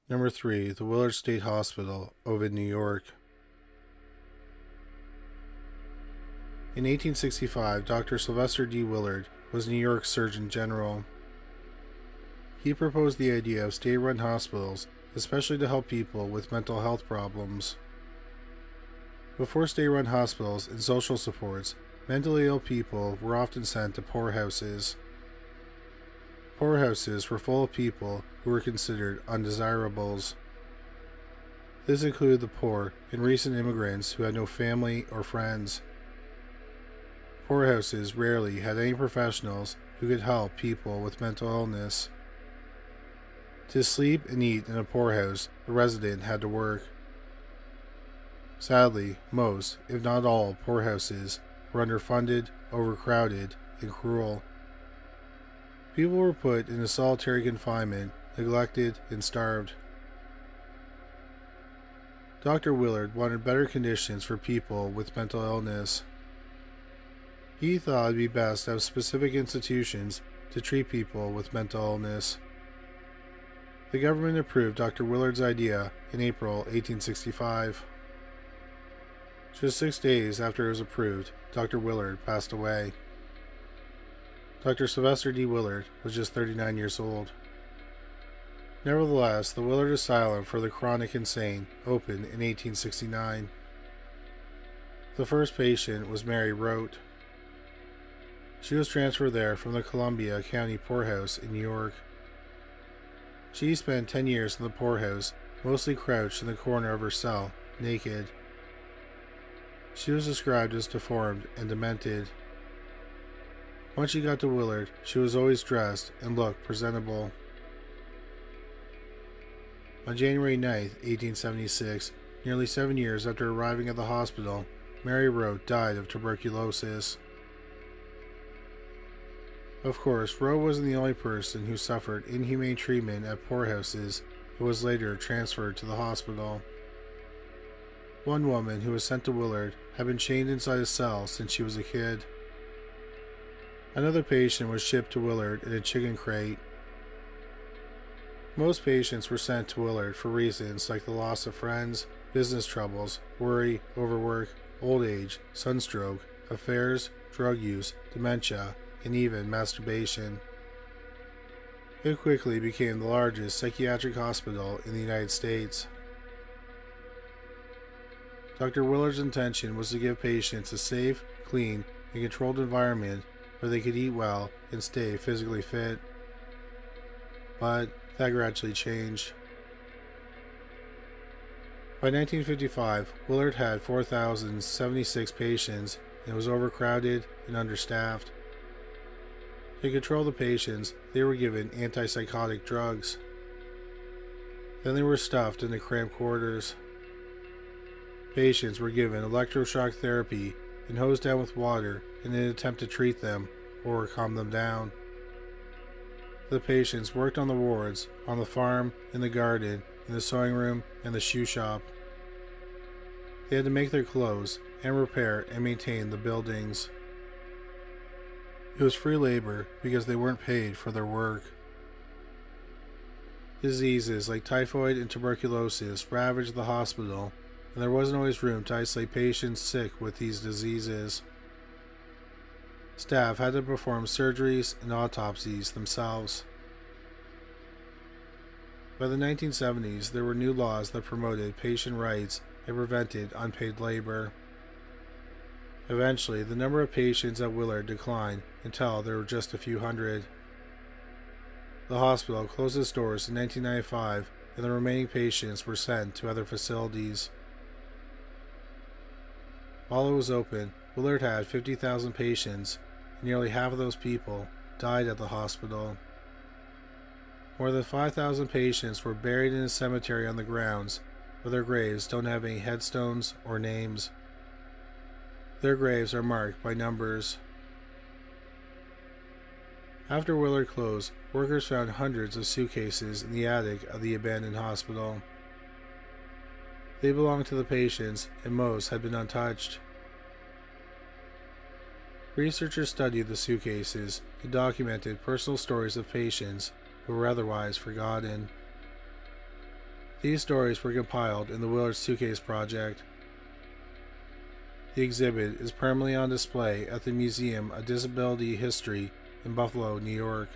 Number 3. The Willard State Hospital, Ovid, New York. In 1865, Dr. Sylvester D. Willard was New York's Surgeon General. He proposed the idea of state-run hospitals, especially to help people with mental health problems. Before state-run hospitals and social supports, mentally ill people were often sent to poorhouses. Poorhouses were full of people who were considered undesirables. This included the poor and recent immigrants who had no family or friends. Poorhouses rarely had any professionals who could help people with mental illness. To sleep and eat in a poorhouse, the resident had to work. Sadly, most, if not all, poorhouses were underfunded, overcrowded, and cruel. People were put into solitary confinement, neglected, and starved. Dr. Willard wanted better conditions for people with mental illness. He thought it would be best to have specific institutions to treat people with mental illness. The government approved Dr. Willard's idea in April 1865. Just 6 days after it was approved, Dr. Willard passed away. Dr. Sylvester D. Willard was just 39 years old. Nevertheless, the Willard Asylum for the Chronic Insane opened in 1869. The first patient was Mary Rote. She was transferred there from the Columbia County Poorhouse in New York. She spent 10 years in the poorhouse, mostly crouched in the corner of her cell, naked. She was described as deformed and demented. Once she got to Willard, she was always dressed and looked presentable. On January 9, 1876, nearly 7 years after arriving at the hospital, Mary Rowe died of tuberculosis. Of course, Rowe wasn't the only person who suffered inhumane treatment at poorhouses and was later transferred to the hospital. One woman who was sent to Willard had been chained inside a cell since she was a kid. Another patient was shipped to Willard in a chicken crate. Most patients were sent to Willard for reasons like the loss of friends, business troubles, worry, overwork, old age, sunstroke, affairs, drug use, dementia, and even masturbation. It quickly became the largest psychiatric hospital in the United States. Dr. Willard's intention was to give patients a safe, clean, and controlled environment where they could eat well and stay physically fit. But that gradually changed. By 1955, Willard had 4,076 patients and was overcrowded and understaffed. To control the patients, they were given antipsychotic drugs. Then they were stuffed into cramped quarters. Patients were given electroshock therapy and hosed down with water in an attempt to treat them or calm them down. The patients worked on the wards, on the farm, in the garden, in the sewing room, and the shoe shop. They had to make their clothes and repair and maintain the buildings. It was free labor because they weren't paid for their work. Diseases like typhoid and tuberculosis ravaged the hospital, and there wasn't always room to isolate patients sick with these diseases. Staff had to perform surgeries and autopsies themselves. By the 1970s, there were new laws that promoted patient rights and prevented unpaid labor. Eventually, the number of patients at Willard declined until there were just a few hundred. The hospital closed its doors in 1995, and the remaining patients were sent to other facilities. While it was open, Willard had 50,000 patients, and nearly half of those people died at the hospital. More than 5,000 patients were buried in a cemetery on the grounds, where their graves don't have any headstones or names. Their graves are marked by numbers. After Willard closed, workers found hundreds of suitcases in the attic of the abandoned hospital. They belonged to the patients, and most had been untouched. Researchers studied the suitcases and documented personal stories of patients who were otherwise forgotten. These stories were compiled in the Willard Suitcase Project. The exhibit is permanently on display at the Museum of Disability History in Buffalo, New York.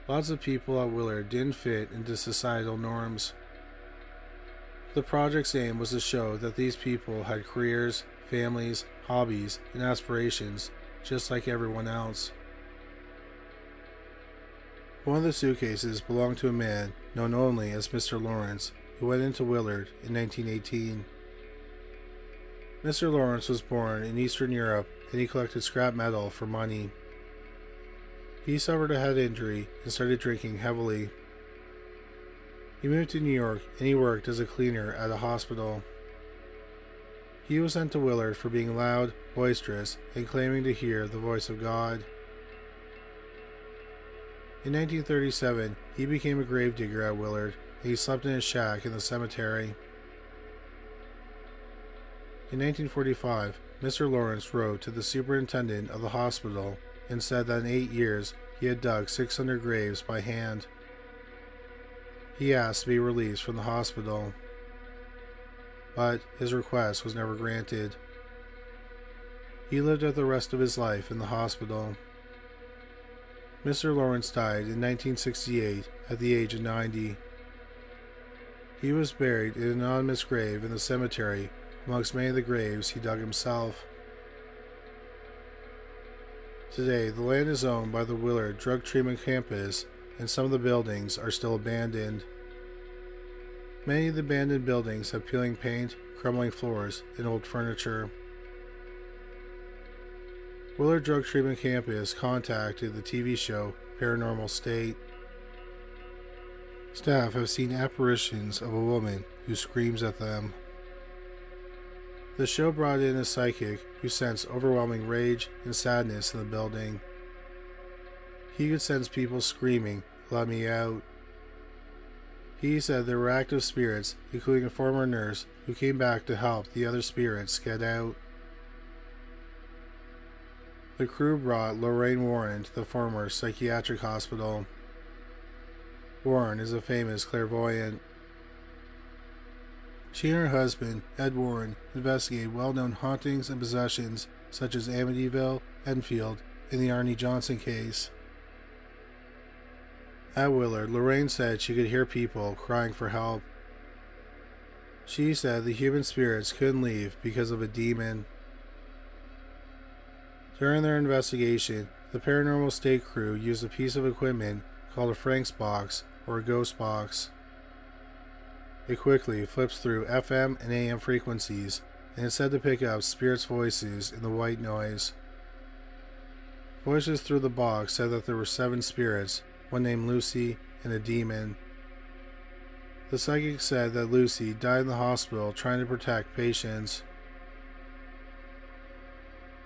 Lots of people at Willard didn't fit into societal norms. The project's aim was to show that these people had careers, families, hobbies, and aspirations, just like everyone else. One of the suitcases belonged to a man known only as Mr. Lawrence, who went into Willard in 1918. Mr. Lawrence was born in Eastern Europe, and he collected scrap metal for money. He suffered a head injury and started drinking heavily. He moved to New York, and he worked as a cleaner at a hospital. He was sent to Willard for being loud, boisterous, and claiming to hear the voice of God. In 1937, he became a gravedigger at Willard, and he slept in his shack in the cemetery. In 1945, Mr. Lawrence wrote to the superintendent of the hospital and said that in 8 years he had dug 600 graves by hand. He asked to be released from the hospital, but his request was never granted. He lived out the rest of his life in the hospital. Mr. Lawrence died in 1968 at the age of 90. He was buried in an anonymous grave in the cemetery amongst many of the graves he dug himself. Today, the land is owned by the Willard Drug Treatment Campus, and some of the buildings are still abandoned. Many of the abandoned buildings have peeling paint, crumbling floors, and old furniture. Willard Drug Treatment Campus contacted the TV show Paranormal State. Staff have seen apparitions of a woman who screams at them. The show brought in a psychic who sensed overwhelming rage and sadness in the building. He could sense people screaming, "Let me out." He said there were active spirits, including a former nurse, who came back to help the other spirits get out. The crew brought Lorraine Warren to the former psychiatric hospital. Warren is a famous clairvoyant. She and her husband, Ed Warren, investigated well-known hauntings and possessions such as Amityville, Enfield, and the Arnie Johnson case. At Willard, Lorraine said she could hear people crying for help. She said the human spirits couldn't leave because of a demon. During their investigation, the Paranormal State crew used a piece of equipment called a Frank's box, or a ghost box. It quickly flips through FM and AM frequencies, and is said to pick up spirits' voices in the white noise. Voices through the box said that there were 7 spirits, one named Lucy, and a demon. The psychic said that Lucy died in the hospital trying to protect patients.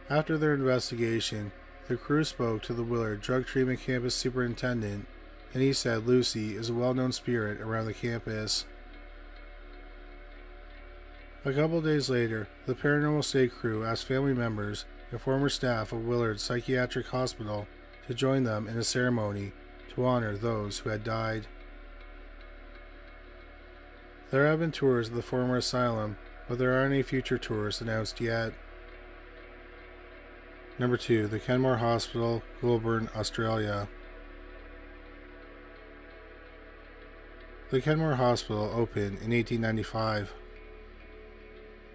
After their investigation, the crew spoke to the Willard Drug Treatment Campus superintendent, and he said Lucy is a well-known spirit around the campus. A couple days later, the Paranormal State crew asked family members and former staff of Willard Psychiatric Hospital to join them in a ceremony to honor those who had died. There have been tours of the former asylum, but there aren't any future tours announced yet. Number 2. The Kenmore Hospital, Goulburn, Australia. The Kenmore Hospital opened in 1895.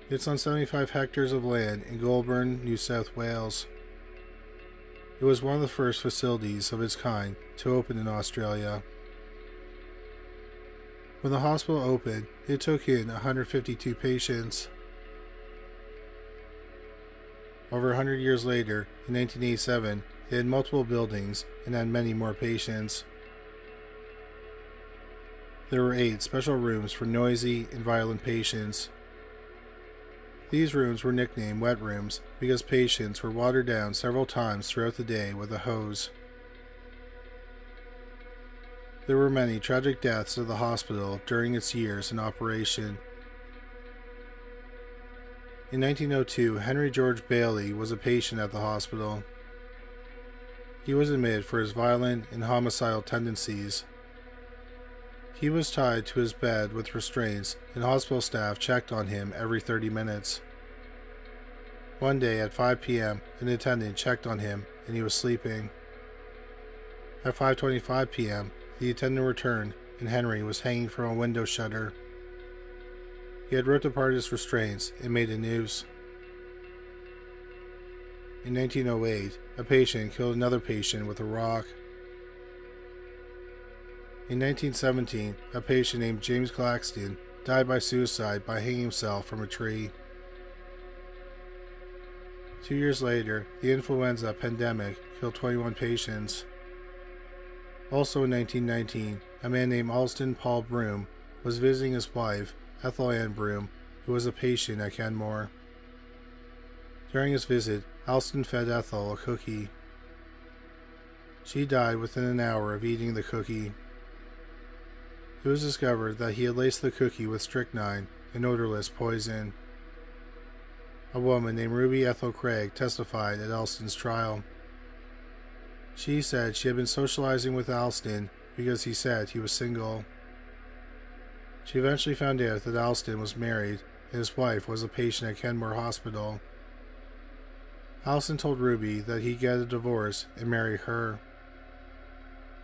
It's on 75 hectares of land in Goulburn, New South Wales. It was one of the first facilities of its kind to open in Australia. When the hospital opened, it took in 152 patients. Over 100 years later, in 1987, they had multiple buildings and had many more patients. There were 8 special rooms for noisy and violent patients. These rooms were nicknamed wet rooms because patients were watered down several times throughout the day with a hose. There were many tragic deaths at the hospital during its years in operation. In 1902, Henry George Bailey was a patient at the hospital. He was admitted for his violent and homicidal tendencies. He was tied to his bed with restraints, and hospital staff checked on him every 30 minutes. One day at 5 p.m., an attendant checked on him, and he was sleeping. At 5:25 p.m., the attendant returned, and Henry was hanging from a window shutter. He had ripped apart his restraints and made a noose. In 1908, a patient killed another patient with a rock. In 1917, a patient named James Claxton died by suicide by hanging himself from a tree. 2 years later, the influenza pandemic killed 21 patients. Also in 1919, a man named Alston Paul Broom was visiting his wife, Ethel Ann Broom, who was a patient at Kenmore. During his visit, Alston fed Ethel a cookie. She died within an hour of eating the cookie. It was discovered that he had laced the cookie with strychnine, an odorless poison. A woman named Ruby Ethel Craig testified at Alston's trial. She said she had been socializing with Alston because he said he was single. She eventually found out that Alston was married and his wife was a patient at Kenmore Hospital. Alston told Ruby that he'd get a divorce and marry her,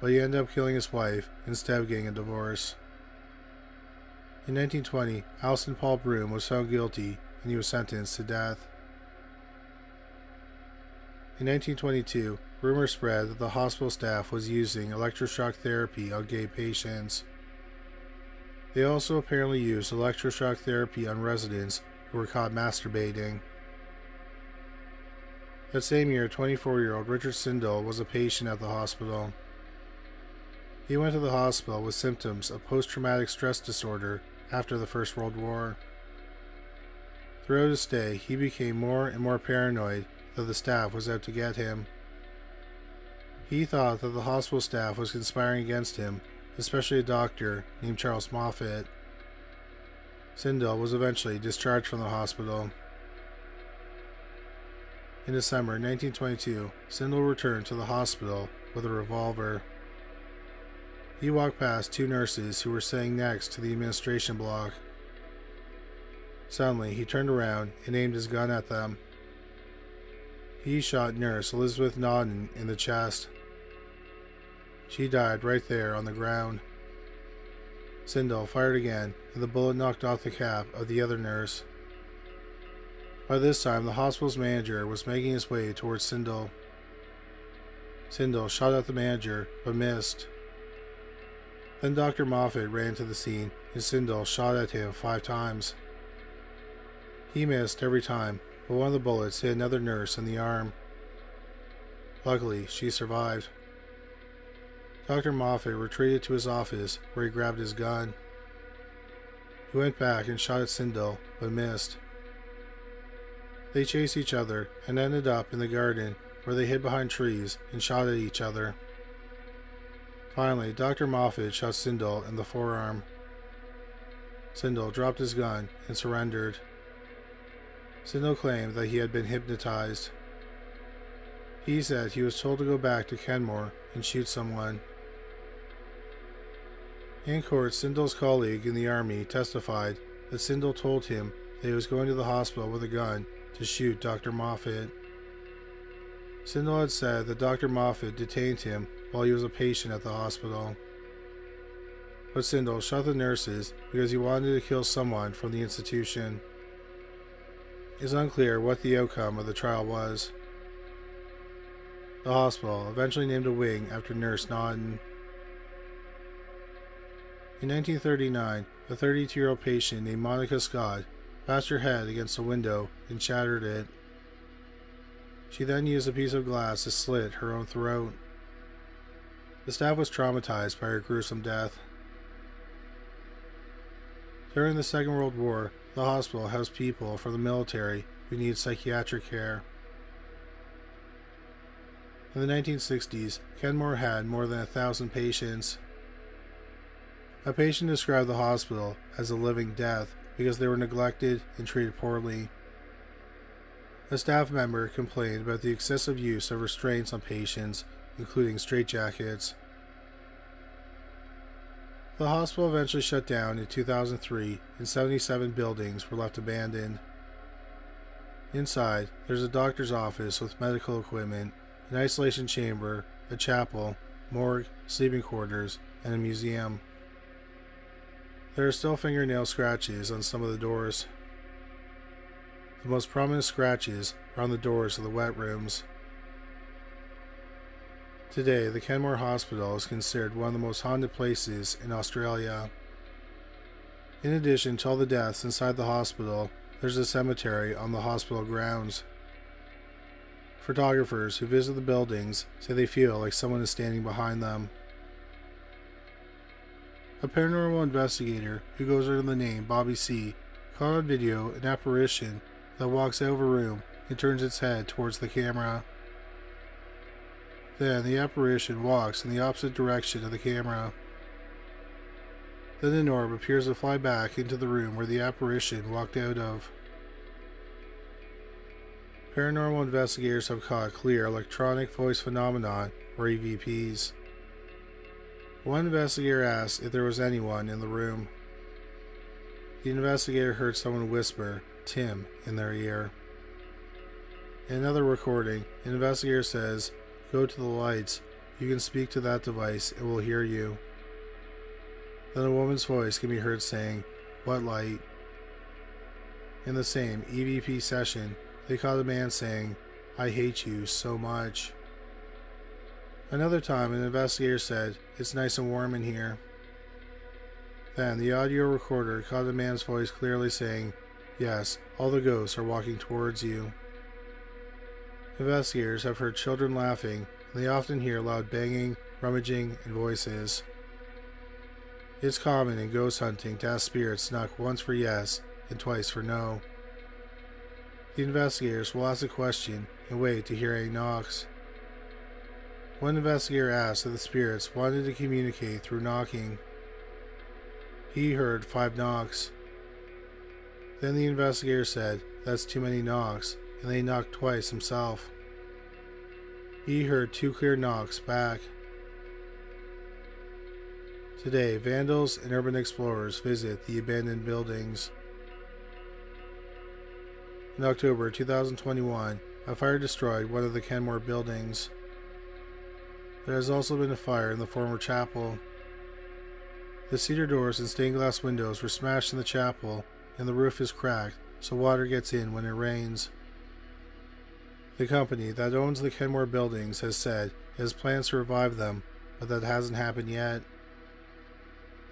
but he ended up killing his wife instead of getting a divorce. In 1920, Alston Paul Broom was found guilty and he was sentenced to death. In 1922, rumors spread that the hospital staff was using electroshock therapy on gay patients. They also apparently used electroshock therapy on residents who were caught masturbating. That same year, 24-year-old Richard Sindel was a patient at the hospital. He went to the hospital with symptoms of post-traumatic stress disorder after the First World War. Throughout his stay, he became more and more paranoid that the staff was out to get him. He thought that the hospital staff was conspiring against him, especially a doctor named Charles Moffat. Sindel was eventually discharged from the hospital. In December 1922, Sindel returned to the hospital with a revolver. He walked past two nurses who were sitting next to the administration block. Suddenly, he turned around and aimed his gun at them. He shot nurse Elizabeth Naughton in the chest. She died right there on the ground. Sindel fired again, and the bullet knocked off the cap of the other nurse. By this time, the hospital's manager was making his way towards Sindel. Sindel shot at the manager, but missed. Then Dr. Moffat ran to the scene, and Sindel shot at him 5 times. He missed every time, but one of the bullets hit another nurse in the arm. Luckily, she survived. Dr. Moffat retreated to his office, where he grabbed his gun. He went back and shot at Sindel, but missed. They chased each other and ended up in the garden, where they hid behind trees and shot at each other. Finally, Dr. Moffat shot Sindel in the forearm. Sindel dropped his gun and surrendered. Sindel claimed that he had been hypnotized. He said he was told to go back to Kenmore and shoot someone. In court, Sindel's colleague in the army testified that Sindel told him that he was going to the hospital with a gun to shoot Dr. Moffat. Sindel had said that Dr. Moffat detained him while he was a patient at the hospital. But Sindel shot the nurses because he wanted to kill someone from the institution. It is unclear what the outcome of the trial was. The hospital eventually named a wing after Nurse Naughton. In 1939, a 32-year-old patient named Monica Scott bashed her head against a window and shattered it. She then used a piece of glass to slit her own throat. The staff was traumatized by her gruesome death. During the Second World War, the hospital housed people from the military who needed psychiatric care. In the 1960s, Kenmore had more than 1,000 patients. A patient described the hospital as a living death because they were neglected and treated poorly. A staff member complained about the excessive use of restraints on patients, including straitjackets. The hospital eventually shut down in 2003 and 77 buildings were left abandoned. Inside, there's a doctor's office with medical equipment, an isolation chamber, a chapel, morgue, sleeping quarters, and a museum. There are still fingernail scratches on some of the doors. The most prominent scratches are on the doors of the wet rooms. Today, the Kenmore Hospital is considered one of the most haunted places in Australia. In addition to all the deaths inside the hospital, there's a cemetery on the hospital grounds. Photographers who visit the buildings say they feel like someone is standing behind them. A paranormal investigator who goes under the name Bobby C. caught on video an apparition that walks out of a room and turns its head towards the camera. Then the apparition walks in the opposite direction of the camera. Then an orb appears to fly back into the room where the apparition walked out of. Paranormal investigators have caught clear electronic voice phenomenon, or EVPs. One investigator asked if there was anyone in the room. The investigator heard someone whisper, "Tim," in their ear. In another recording, an investigator says, "Go to the lights. You can speak to that device. It will hear you." Then a woman's voice can be heard saying, "What light?" In the same EVP session, they caught a man saying, "I hate you so much." Another time, an investigator said, "It's nice and warm in here." Then the audio recorder caught a man's voice clearly saying, "Yes, all the ghosts are walking towards you." Investigators have heard children laughing, and they often hear loud banging, rummaging, and voices. It's common in ghost hunting to ask spirits to knock once for yes and twice for no. The investigators will ask a question and wait to hear any knocks. One investigator asked if the spirits wanted to communicate through knocking. He heard 5 knocks. Then the investigator said that's too many knocks, and they knocked twice himself. He heard 2 clear knocks back. Today, vandals and urban explorers visit the abandoned buildings. In October 2021, a fire destroyed one of the Kenmore buildings. There has also been a fire in the former chapel. The cedar doors and stained glass windows were smashed in the chapel, and the roof is cracked, so water gets in when it rains. The company that owns the Kenmore buildings has said it has plans to revive them, but that hasn't happened yet.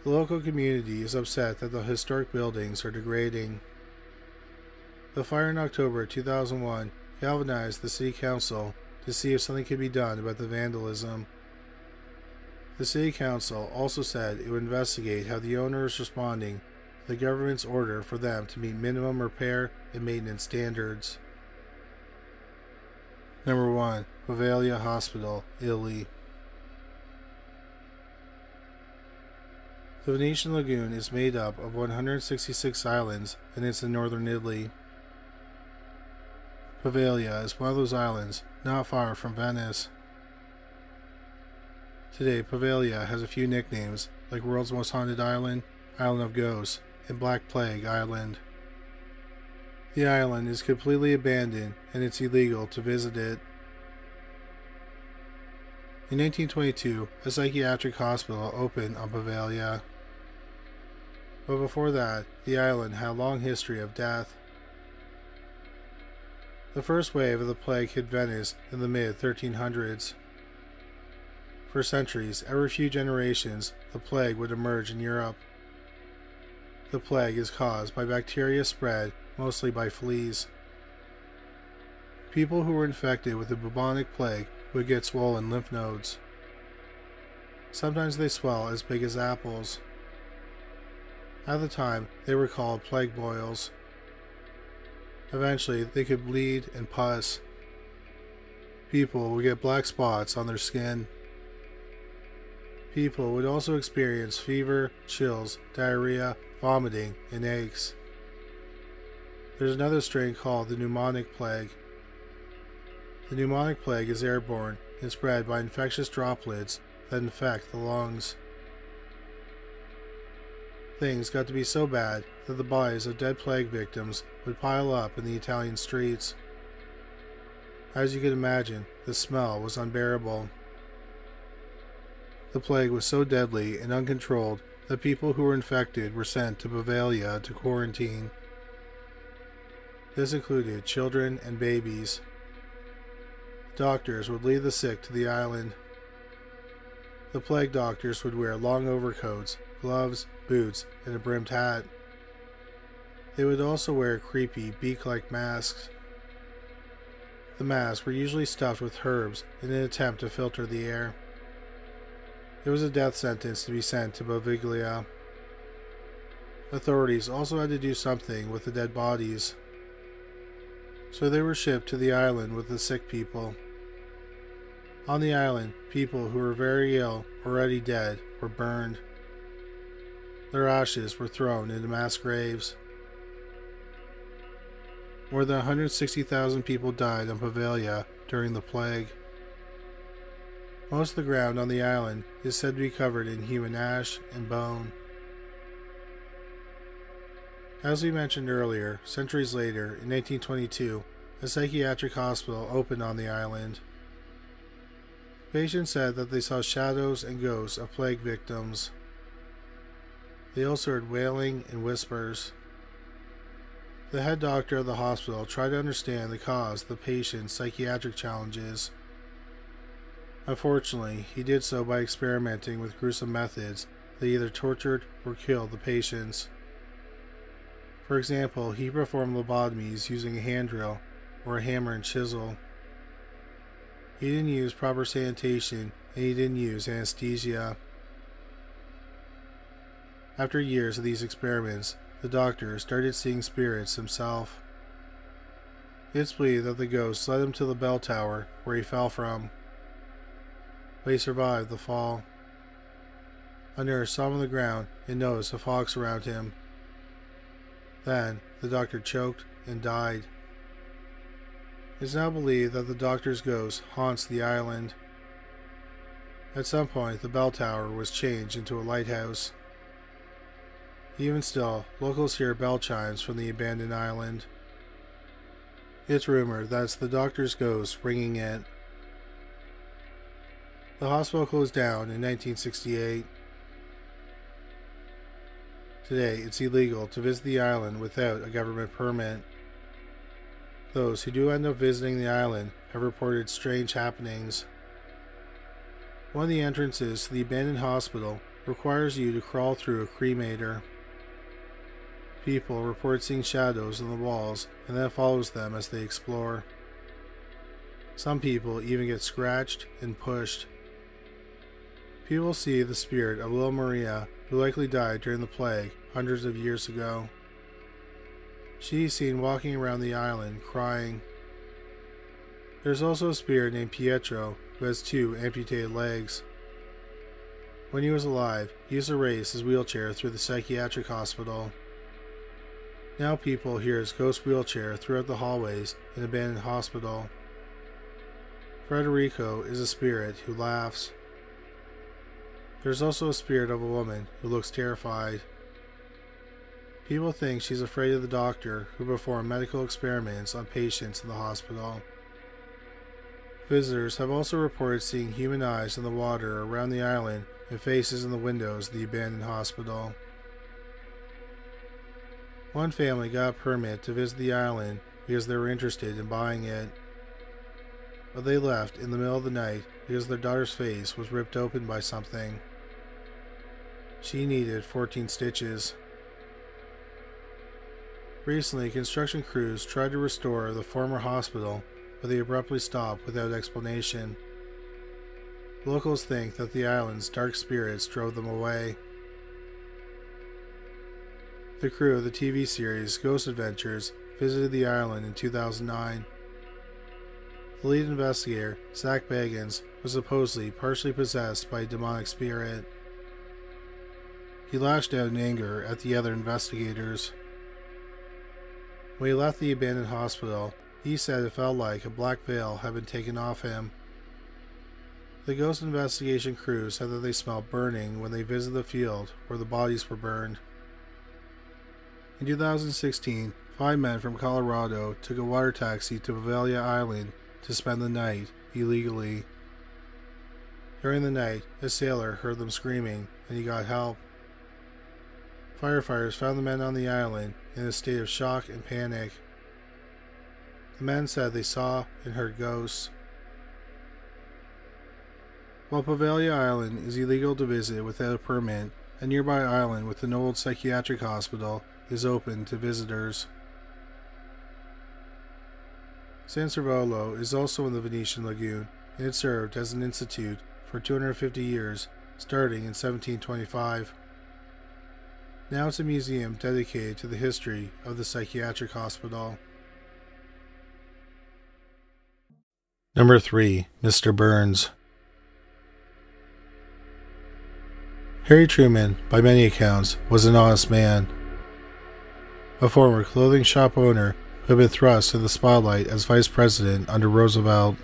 The local community is upset that the historic buildings are degrading. The fire in October 2001 galvanized the city council to see if something could be done about the vandalism. The city council also said it would investigate how the owner is responding to the government's order for them to meet minimum repair and maintenance standards. Number 1. Poveglia Hospital, Italy. The Venetian Lagoon is made up of 166 islands, and it's in northern Italy. Poveglia is one of those islands not far from Venice. Today, Poveglia has a few nicknames like World's Most Haunted Island, Island of Ghosts, and Black Plague Island. The island is completely abandoned and it's illegal to visit it. In 1922, a psychiatric hospital opened on Poveglia. But before that, the island had a long history of death. The first wave of the plague hit Venice in the mid-1300s. For centuries, every few generations, the plague would emerge in Europe. The plague is caused by bacteria spread mostly by fleas. People who were infected with the bubonic plague would get swollen lymph nodes. Sometimes they swell as big as apples. At the time, they were called plague boils. Eventually, they could bleed and pus. People would get black spots on their skin. People would also experience fever, chills, diarrhea, vomiting, and aches. There's another strain called the pneumonic plague. The pneumonic plague is airborne and spread by infectious droplets that infect the lungs. Things got to be so bad that the bodies of dead plague victims would pile up in the Italian streets. As you can imagine, the smell was unbearable. The plague was so deadly and uncontrolled that people who were infected were sent to Poveglia to quarantine. This included children and babies. Doctors would lead the sick to the island. The plague doctors would wear long overcoats, gloves, boots, and a brimmed hat. They would also wear creepy, beak-like masks. The masks were usually stuffed with herbs in an attempt to filter the air. It was a death sentence to be sent to Poveglia. Authorities also had to do something with the dead bodies, so they were shipped to the island with the sick people. On the island, people who were very ill or already dead were burned. Their ashes were thrown into mass graves. More than 160,000 people died on Poveglia during the plague. Most of the ground on the island is said to be covered in human ash and bone. As we mentioned earlier, centuries later, in 1822, a psychiatric hospital opened on the island. Patients said that they saw shadows and ghosts of plague victims. They also heard wailing and whispers. The head doctor of the hospital tried to understand the cause of the patient's psychiatric challenges. Unfortunately, he did so by experimenting with gruesome methods that either tortured or killed the patients. For example, he performed lobotomies using a hand drill or a hammer and chisel. He didn't use proper sanitation, and he didn't use anesthesia. After years of these experiments, the doctor started seeing spirits himself. It's believed that the ghost led him to the bell tower where he fell from, but he survived the fall. A nurse saw him on the ground and noticed a fox around him. Then, the doctor choked and died. It is now believed that the doctor's ghost haunts the island. At some point, the bell tower was changed into a lighthouse. Even still, locals hear bell chimes from the abandoned island. It's rumored that it's the doctor's ghost ringing it. The hospital closed down in 1968. Today, it's illegal to visit the island without a government permit. Those who do end up visiting the island have reported strange happenings. One of the entrances to the abandoned hospital requires you to crawl through a cremator. People report seeing shadows on the walls and then follows them as they explore. Some people even get scratched and pushed. People see the spirit of little Maria, who likely died during the plague hundreds of years ago. She is seen walking around the island crying. There's also a spirit named Pietro who has 2 amputated legs. When he was alive, he used to race his wheelchair through the psychiatric hospital. Now people hear his ghost wheelchair throughout the hallways in an abandoned hospital. Federico is a spirit who laughs. There's also a spirit of a woman who looks terrified. People think she's afraid of the doctor who performed medical experiments on patients in the hospital. Visitors have also reported seeing human eyes in the water around the island and faces in the windows of the abandoned hospital. One family got a permit to visit the island because they were interested in buying it. But they left in the middle of the night because their daughter's face was ripped open by something. She needed 14 stitches. Recently, construction crews tried to restore the former hospital, but they abruptly stopped without explanation. Locals think that the island's dark spirits drove them away. The crew of the TV series Ghost Adventures visited the island in 2009. The lead investigator, Zach Bagans, was supposedly partially possessed by a demonic spirit. He lashed out in anger at the other investigators. When he left the abandoned hospital, he said it felt like a black veil had been taken off him. The ghost investigation crew said that they smelled burning when they visited the field where the bodies were burned. In 2016, 5 men from Colorado took a water taxi to Poveglia Island to spend the night illegally. During the night, a sailor heard them screaming and he got help. Firefighters found the men on the island in a state of shock and panic. The men said they saw and heard ghosts. While Poveglia Island is illegal to visit without a permit, a nearby island with an old psychiatric hospital is open to visitors. San Servolo is also in the Venetian Lagoon, and it served as an institute for 250 years, starting in 1725. Now it's a museum dedicated to the history of the psychiatric hospital. Number 3. Mr. Burns. Harry Truman, by many accounts, was an honest man. A former clothing shop owner who had been thrust into the spotlight as vice president under Roosevelt,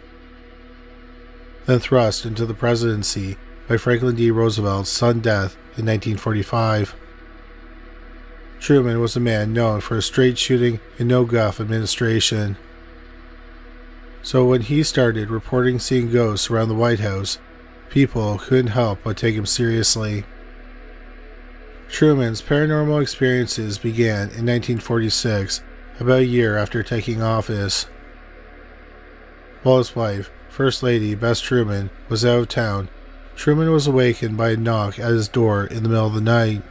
then thrust into the presidency by Franklin D. Roosevelt's sudden death in 1945. Truman was a man known for a straight-shooting and no-guff administration. So when he started reporting seeing ghosts around the White House, people couldn't help but take him seriously. Truman's paranormal experiences began in 1946, about a year after taking office. While his wife, First Lady Bess Truman, was out of town, Truman was awakened by a knock at his door in the middle of the night.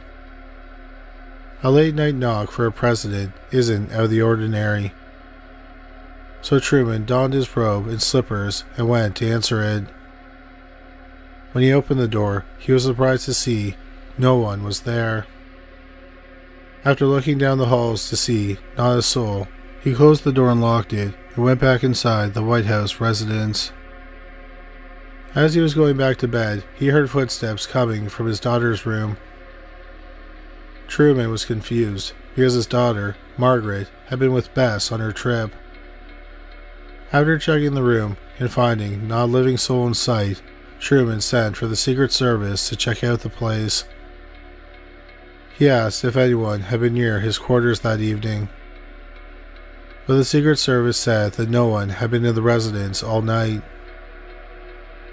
A late-night knock for a president isn't out of the ordinary. So Truman donned his robe and slippers and went to answer it. When he opened the door, he was surprised to see no one was there. After looking down the halls to see not a soul, he closed the door and locked it and went back inside the White House residence. As he was going back to bed, he heard footsteps coming from his daughter's room. Truman was confused because his daughter, Margaret, had been with Bess on her trip. After checking the room and finding not a living soul in sight, Truman sent for the Secret Service to check out the place. He asked if anyone had been near his quarters that evening, but the Secret Service said that no one had been in the residence all night.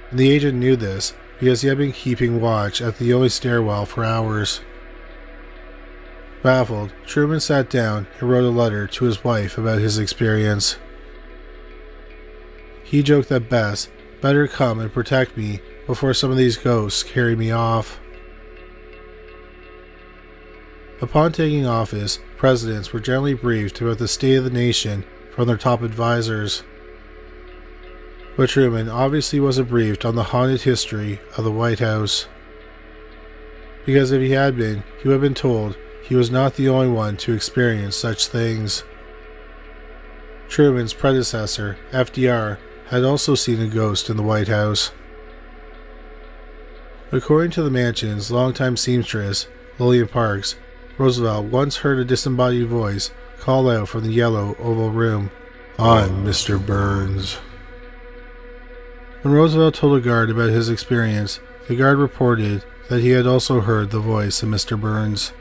And the agent knew this because he had been keeping watch at the only stairwell for hours. Baffled, Truman sat down and wrote a letter to his wife about his experience. He joked that Bess better come and protect me before some of these ghosts carry me off. Upon taking office, presidents were generally briefed about the state of the nation from their top advisors. But Truman obviously wasn't briefed on the haunted history of the White House. Because if he had been, he would have been told he was not the only one to experience such things. Truman's predecessor, FDR, had also seen a ghost in the White House. According to the mansion's longtime seamstress, Lillian Parks, Roosevelt once heard a disembodied voice call out from the yellow Oval Room, "I'm Mr. Burns." When Roosevelt told a guard about his experience, the guard reported that he had also heard the voice of Mr. Burns.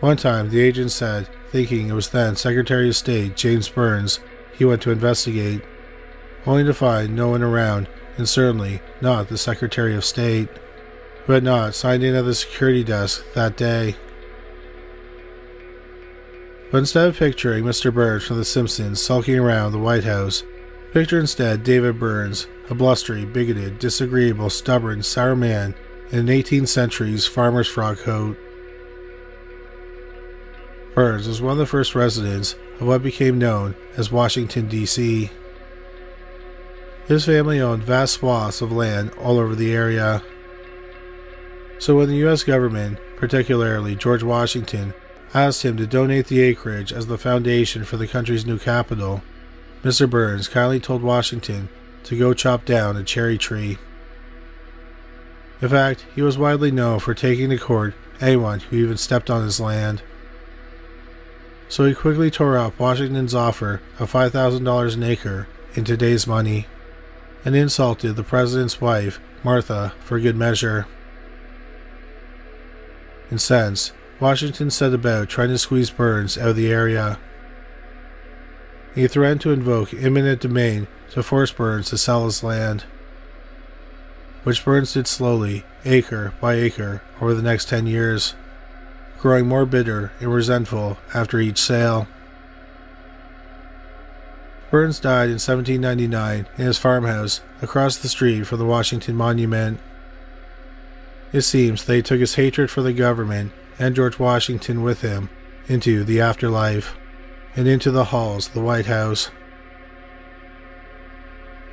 One time, the agent said, thinking it was then Secretary of State James Burns, he went to investigate, only to find no one around, and certainly not the Secretary of State, who had not signed in at the security desk that day. But instead of picturing Mr. Burns from The Simpsons sulking around the White House, picture instead David Burns, a blustery, bigoted, disagreeable, stubborn, sour man in an 18th century's farmer's frock coat. Burns was one of the first residents of what became known as Washington, D.C. His family owned vast swaths of land all over the area. So when the U.S. government, particularly George Washington, asked him to donate the acreage as the foundation for the country's new capital, Mr. Burns kindly told Washington to go chop down a cherry tree. In fact, he was widely known for taking to court anyone who even stepped on his land. So he quickly tore up Washington's offer of $5,000 an acre in today's money, and insulted the president's wife, Martha, for good measure. Incensed, Washington set about trying to squeeze Burns out of the area. He threatened to invoke eminent domain to force Burns to sell his land, which Burns did slowly, acre by acre, over the next 10 years, growing more bitter and resentful after each sale. Burns died in 1799 in his farmhouse across the street from the Washington Monument. It seems they took his hatred for the government and George Washington with him into the afterlife and into the halls of the White House.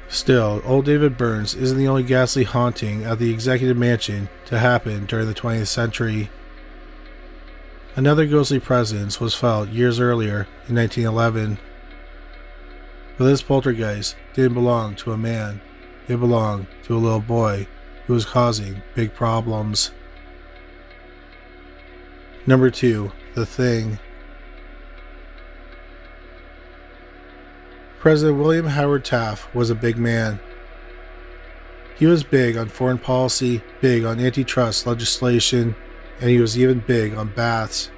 Still, old David Burns isn't the only ghastly haunting at the executive mansion to happen during the 20th century. Another ghostly presence was felt years earlier in 1911. But this poltergeist didn't belong to a man. It belonged to a little boy who was causing big problems. Number 2. The Thing. President William Howard Taft was a big man. He was big on foreign policy, big on antitrust legislation, and he was even big on baths.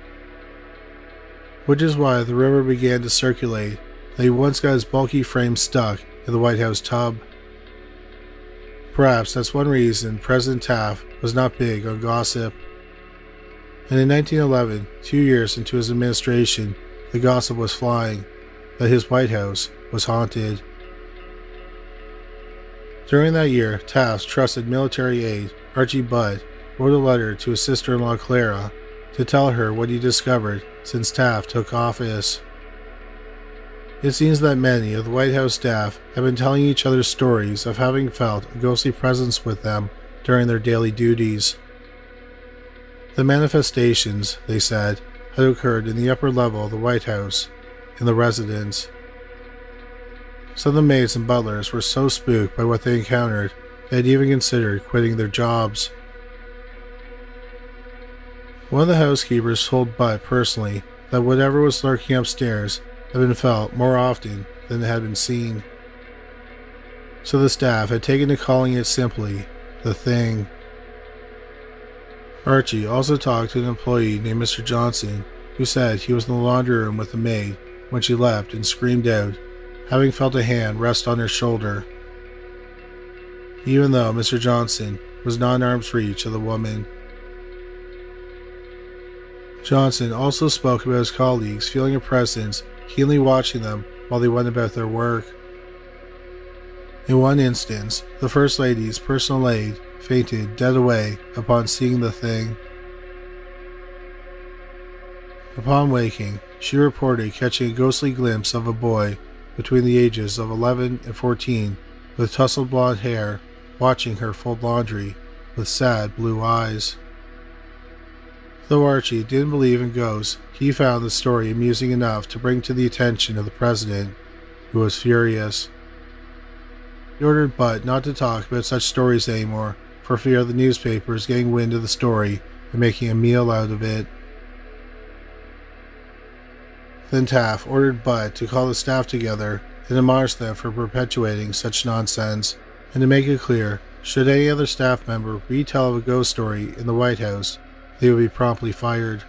Which is why the rumor began to circulate that he once got his bulky frame stuck in the White House tub. Perhaps that's one reason President Taft was not big on gossip. And in 1911, 2 years into his administration, the gossip was flying that his White House was haunted. During that year, Taft's trusted military aide, Archie Budd, wrote a letter to his sister-in-law Clara to tell her what he discovered since Taft took office. It seems that many of the White House staff have been telling each other stories of having felt a ghostly presence with them during their daily duties. The manifestations, they said, had occurred in the upper level of the White House, in the residence. Some of the maids and butlers were so spooked by what they encountered, they had even considered quitting their jobs. One of the housekeepers told Butt personally that whatever was lurking upstairs had been felt more often than it had been seen. So the staff had taken to calling it simply the Thing. Archie also talked to an employee named Mr. Johnson, who said he was in the laundry room with the maid when she left and screamed out, having felt a hand rest on her shoulder, even though Mr. Johnson was not in arm's reach of the woman. Johnson also spoke about his colleagues feeling a presence, keenly watching them while they went about their work. In one instance, the First Lady's personal aide fainted dead away upon seeing the Thing. Upon waking, she reported catching a ghostly glimpse of a boy between the ages of 11 and 14 with tousled blonde hair watching her fold laundry with sad blue eyes. Though Archie didn't believe in ghosts, he found the story amusing enough to bring to the attention of the president, who was furious. He ordered Butt not to talk about such stories anymore for fear of the newspapers getting wind of the story and making a meal out of it. Then Taft ordered Butt to call the staff together and admonish them for perpetuating such nonsense, and to make it clear, should any other staff member retell of a ghost story in the White House, they would be promptly fired.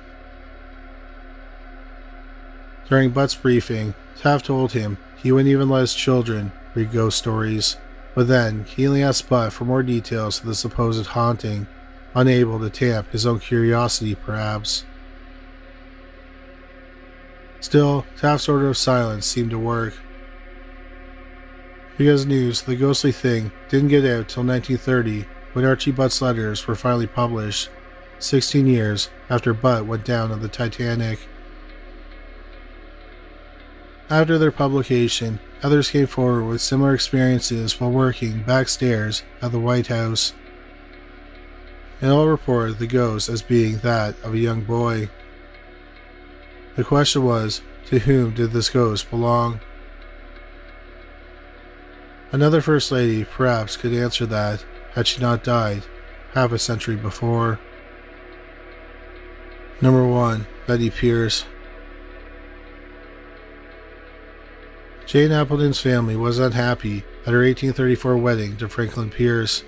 During Butt's briefing, Taft told him he wouldn't even let his children read ghost stories, but then keenly asked Butt for more details of the supposed haunting, unable to tamp his own curiosity perhaps. Still, Taft's order of silence seemed to work. Because news of the ghostly thing didn't get out till 1930, when Archie Butt's letters were finally published, 16 years after Butt went down on the Titanic. After their publication, others came forward with similar experiences while working backstairs at the White House, and all reported the ghost as being that of a young boy. The question was, to whom did this ghost belong? Another First Lady perhaps could answer that, had she not died half a century before. Number 1. Betty Pierce. Jane Appleton's family was unhappy at her 1834 wedding to Franklin Pierce.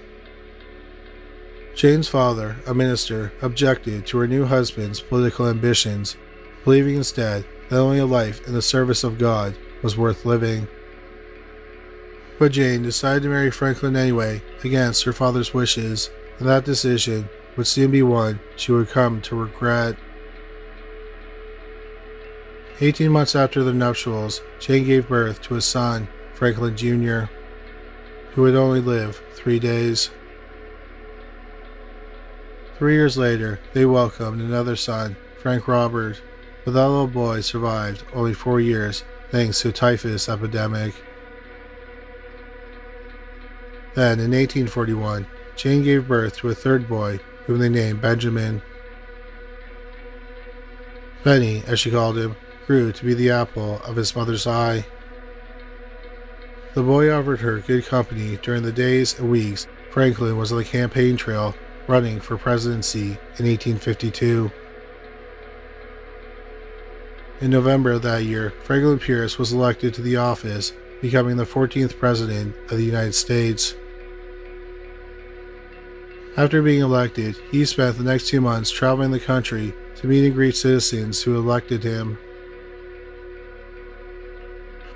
Jane's father, a minister, objected to her new husband's political ambitions, believing instead that only a life in the service of God was worth living. But Jane decided to marry Franklin anyway, against her father's wishes, and that decision would soon be one she would come to regret. 18 months after their nuptials, Jane gave birth to a son, Franklin Jr., who would only live 3 days. 3 years later, they welcomed another son, Frank Robert, but that little boy survived only 4 years thanks to a typhus epidemic. Then, in 1841, Jane gave birth to a third boy, whom they named Benjamin. Benny, as she called him, grew to be the apple of his mother's eye. The boy offered her good company during the days and weeks Franklin was on the campaign trail running for presidency in 1852. In November of that year, Franklin Pierce was elected to the office, becoming the 14th President of the United States. After being elected, he spent the next 2 months traveling the country to meet and greet citizens who elected him.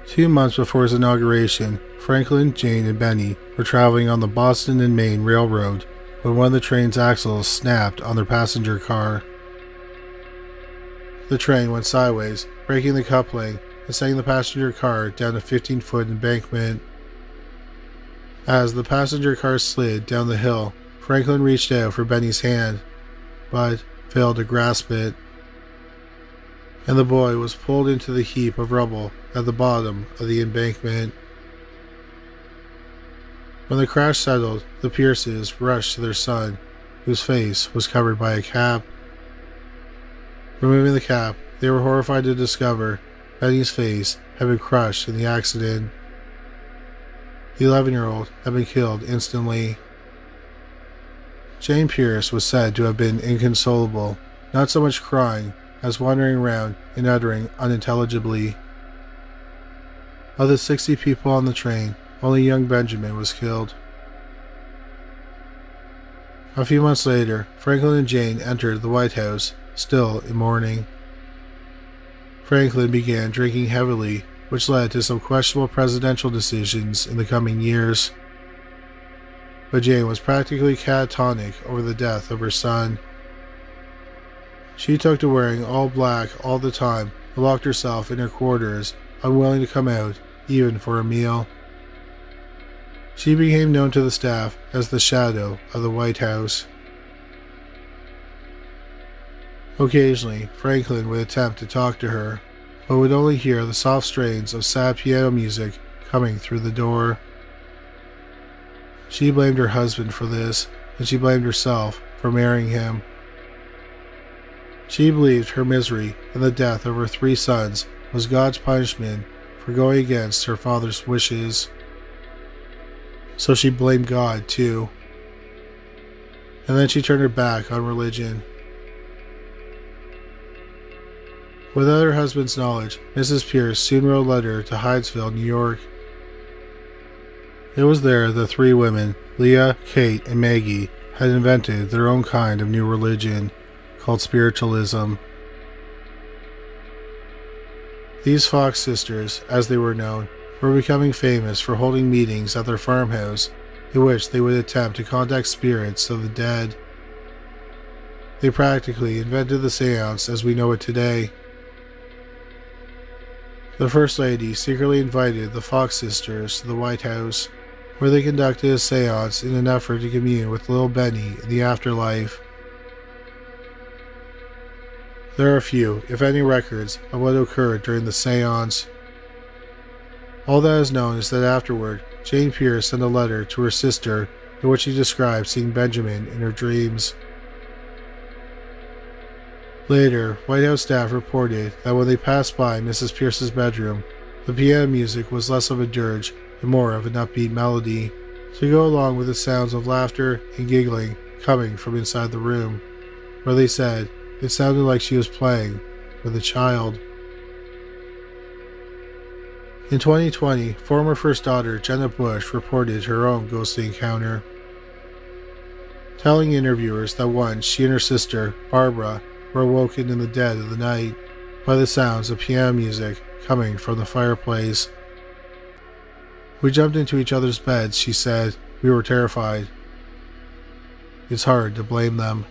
2 months before his inauguration, Franklin, Jane, and Benny were traveling on the Boston and Maine Railroad when one of the train's axles snapped on their passenger car. The train went sideways, breaking the coupling and sending the passenger car down a 15-foot embankment. As the passenger car slid down the hill, Franklin reached out for Benny's hand, but failed to grasp it. and the boy was pulled into the heap of rubble at the bottom of the embankment. When the crash settled, the Pierces rushed to their son, whose face was covered by a cap. Removing the cap, they were horrified to discover Benny's face had been crushed in the accident. The 11-year-old had been killed instantly. Jane Pierce was said to have been inconsolable, not so much crying as wandering around and uttering unintelligibly. Of the 60 people on the train, only young Benjamin was killed. A few months later, Franklin and Jane entered the White House, still in mourning. Franklin began drinking heavily, which led to some questionable presidential decisions in the coming years. But Jane was practically catatonic over the death of her son. She took to wearing all black all the time and locked herself in her quarters, unwilling to come out, even for a meal. She became known to the staff as the Shadow of the White House. Occasionally, Franklin would attempt to talk to her, but would only hear the soft strains of sad piano music coming through the door. She blamed her husband for this, and she blamed herself for marrying him. She believed her misery and the death of her 3 sons was God's punishment for going against her father's wishes. So she blamed God too. And then she turned her back on religion. Without her husband's knowledge, Mrs. Pierce soon wrote a letter to Hydesville, New York. It was there the 3 women, Leah, Kate, and Maggie, had invented their own kind of new religion, called spiritualism. These Fox sisters, as they were known, were becoming famous for holding meetings at their farmhouse, in which they would attempt to contact spirits of the dead. They practically invented the seance as we know it today. The First Lady secretly invited the Fox sisters to the White House, where they conducted a seance in an effort to commune with little Benny in the afterlife. There are few, if any, records of what occurred during the seance. All that is known is that afterward, Jane Pierce sent a letter to her sister in which she described seeing Benjamin in her dreams. Later, White House staff reported that when they passed by Mrs. Pierce's bedroom, the piano music was less of a dirge and more of an upbeat melody, to go along with the sounds of laughter and giggling coming from inside the room, where they said it sounded like she was playing with a child. In 2020, former First Daughter Jenna Bush reported her own ghostly encounter, telling interviewers that once she and her sister, Barbara, were awoken in the dead of the night by the sounds of piano music coming from the fireplace. We jumped into each other's beds, she said. We were terrified. It's hard to blame them.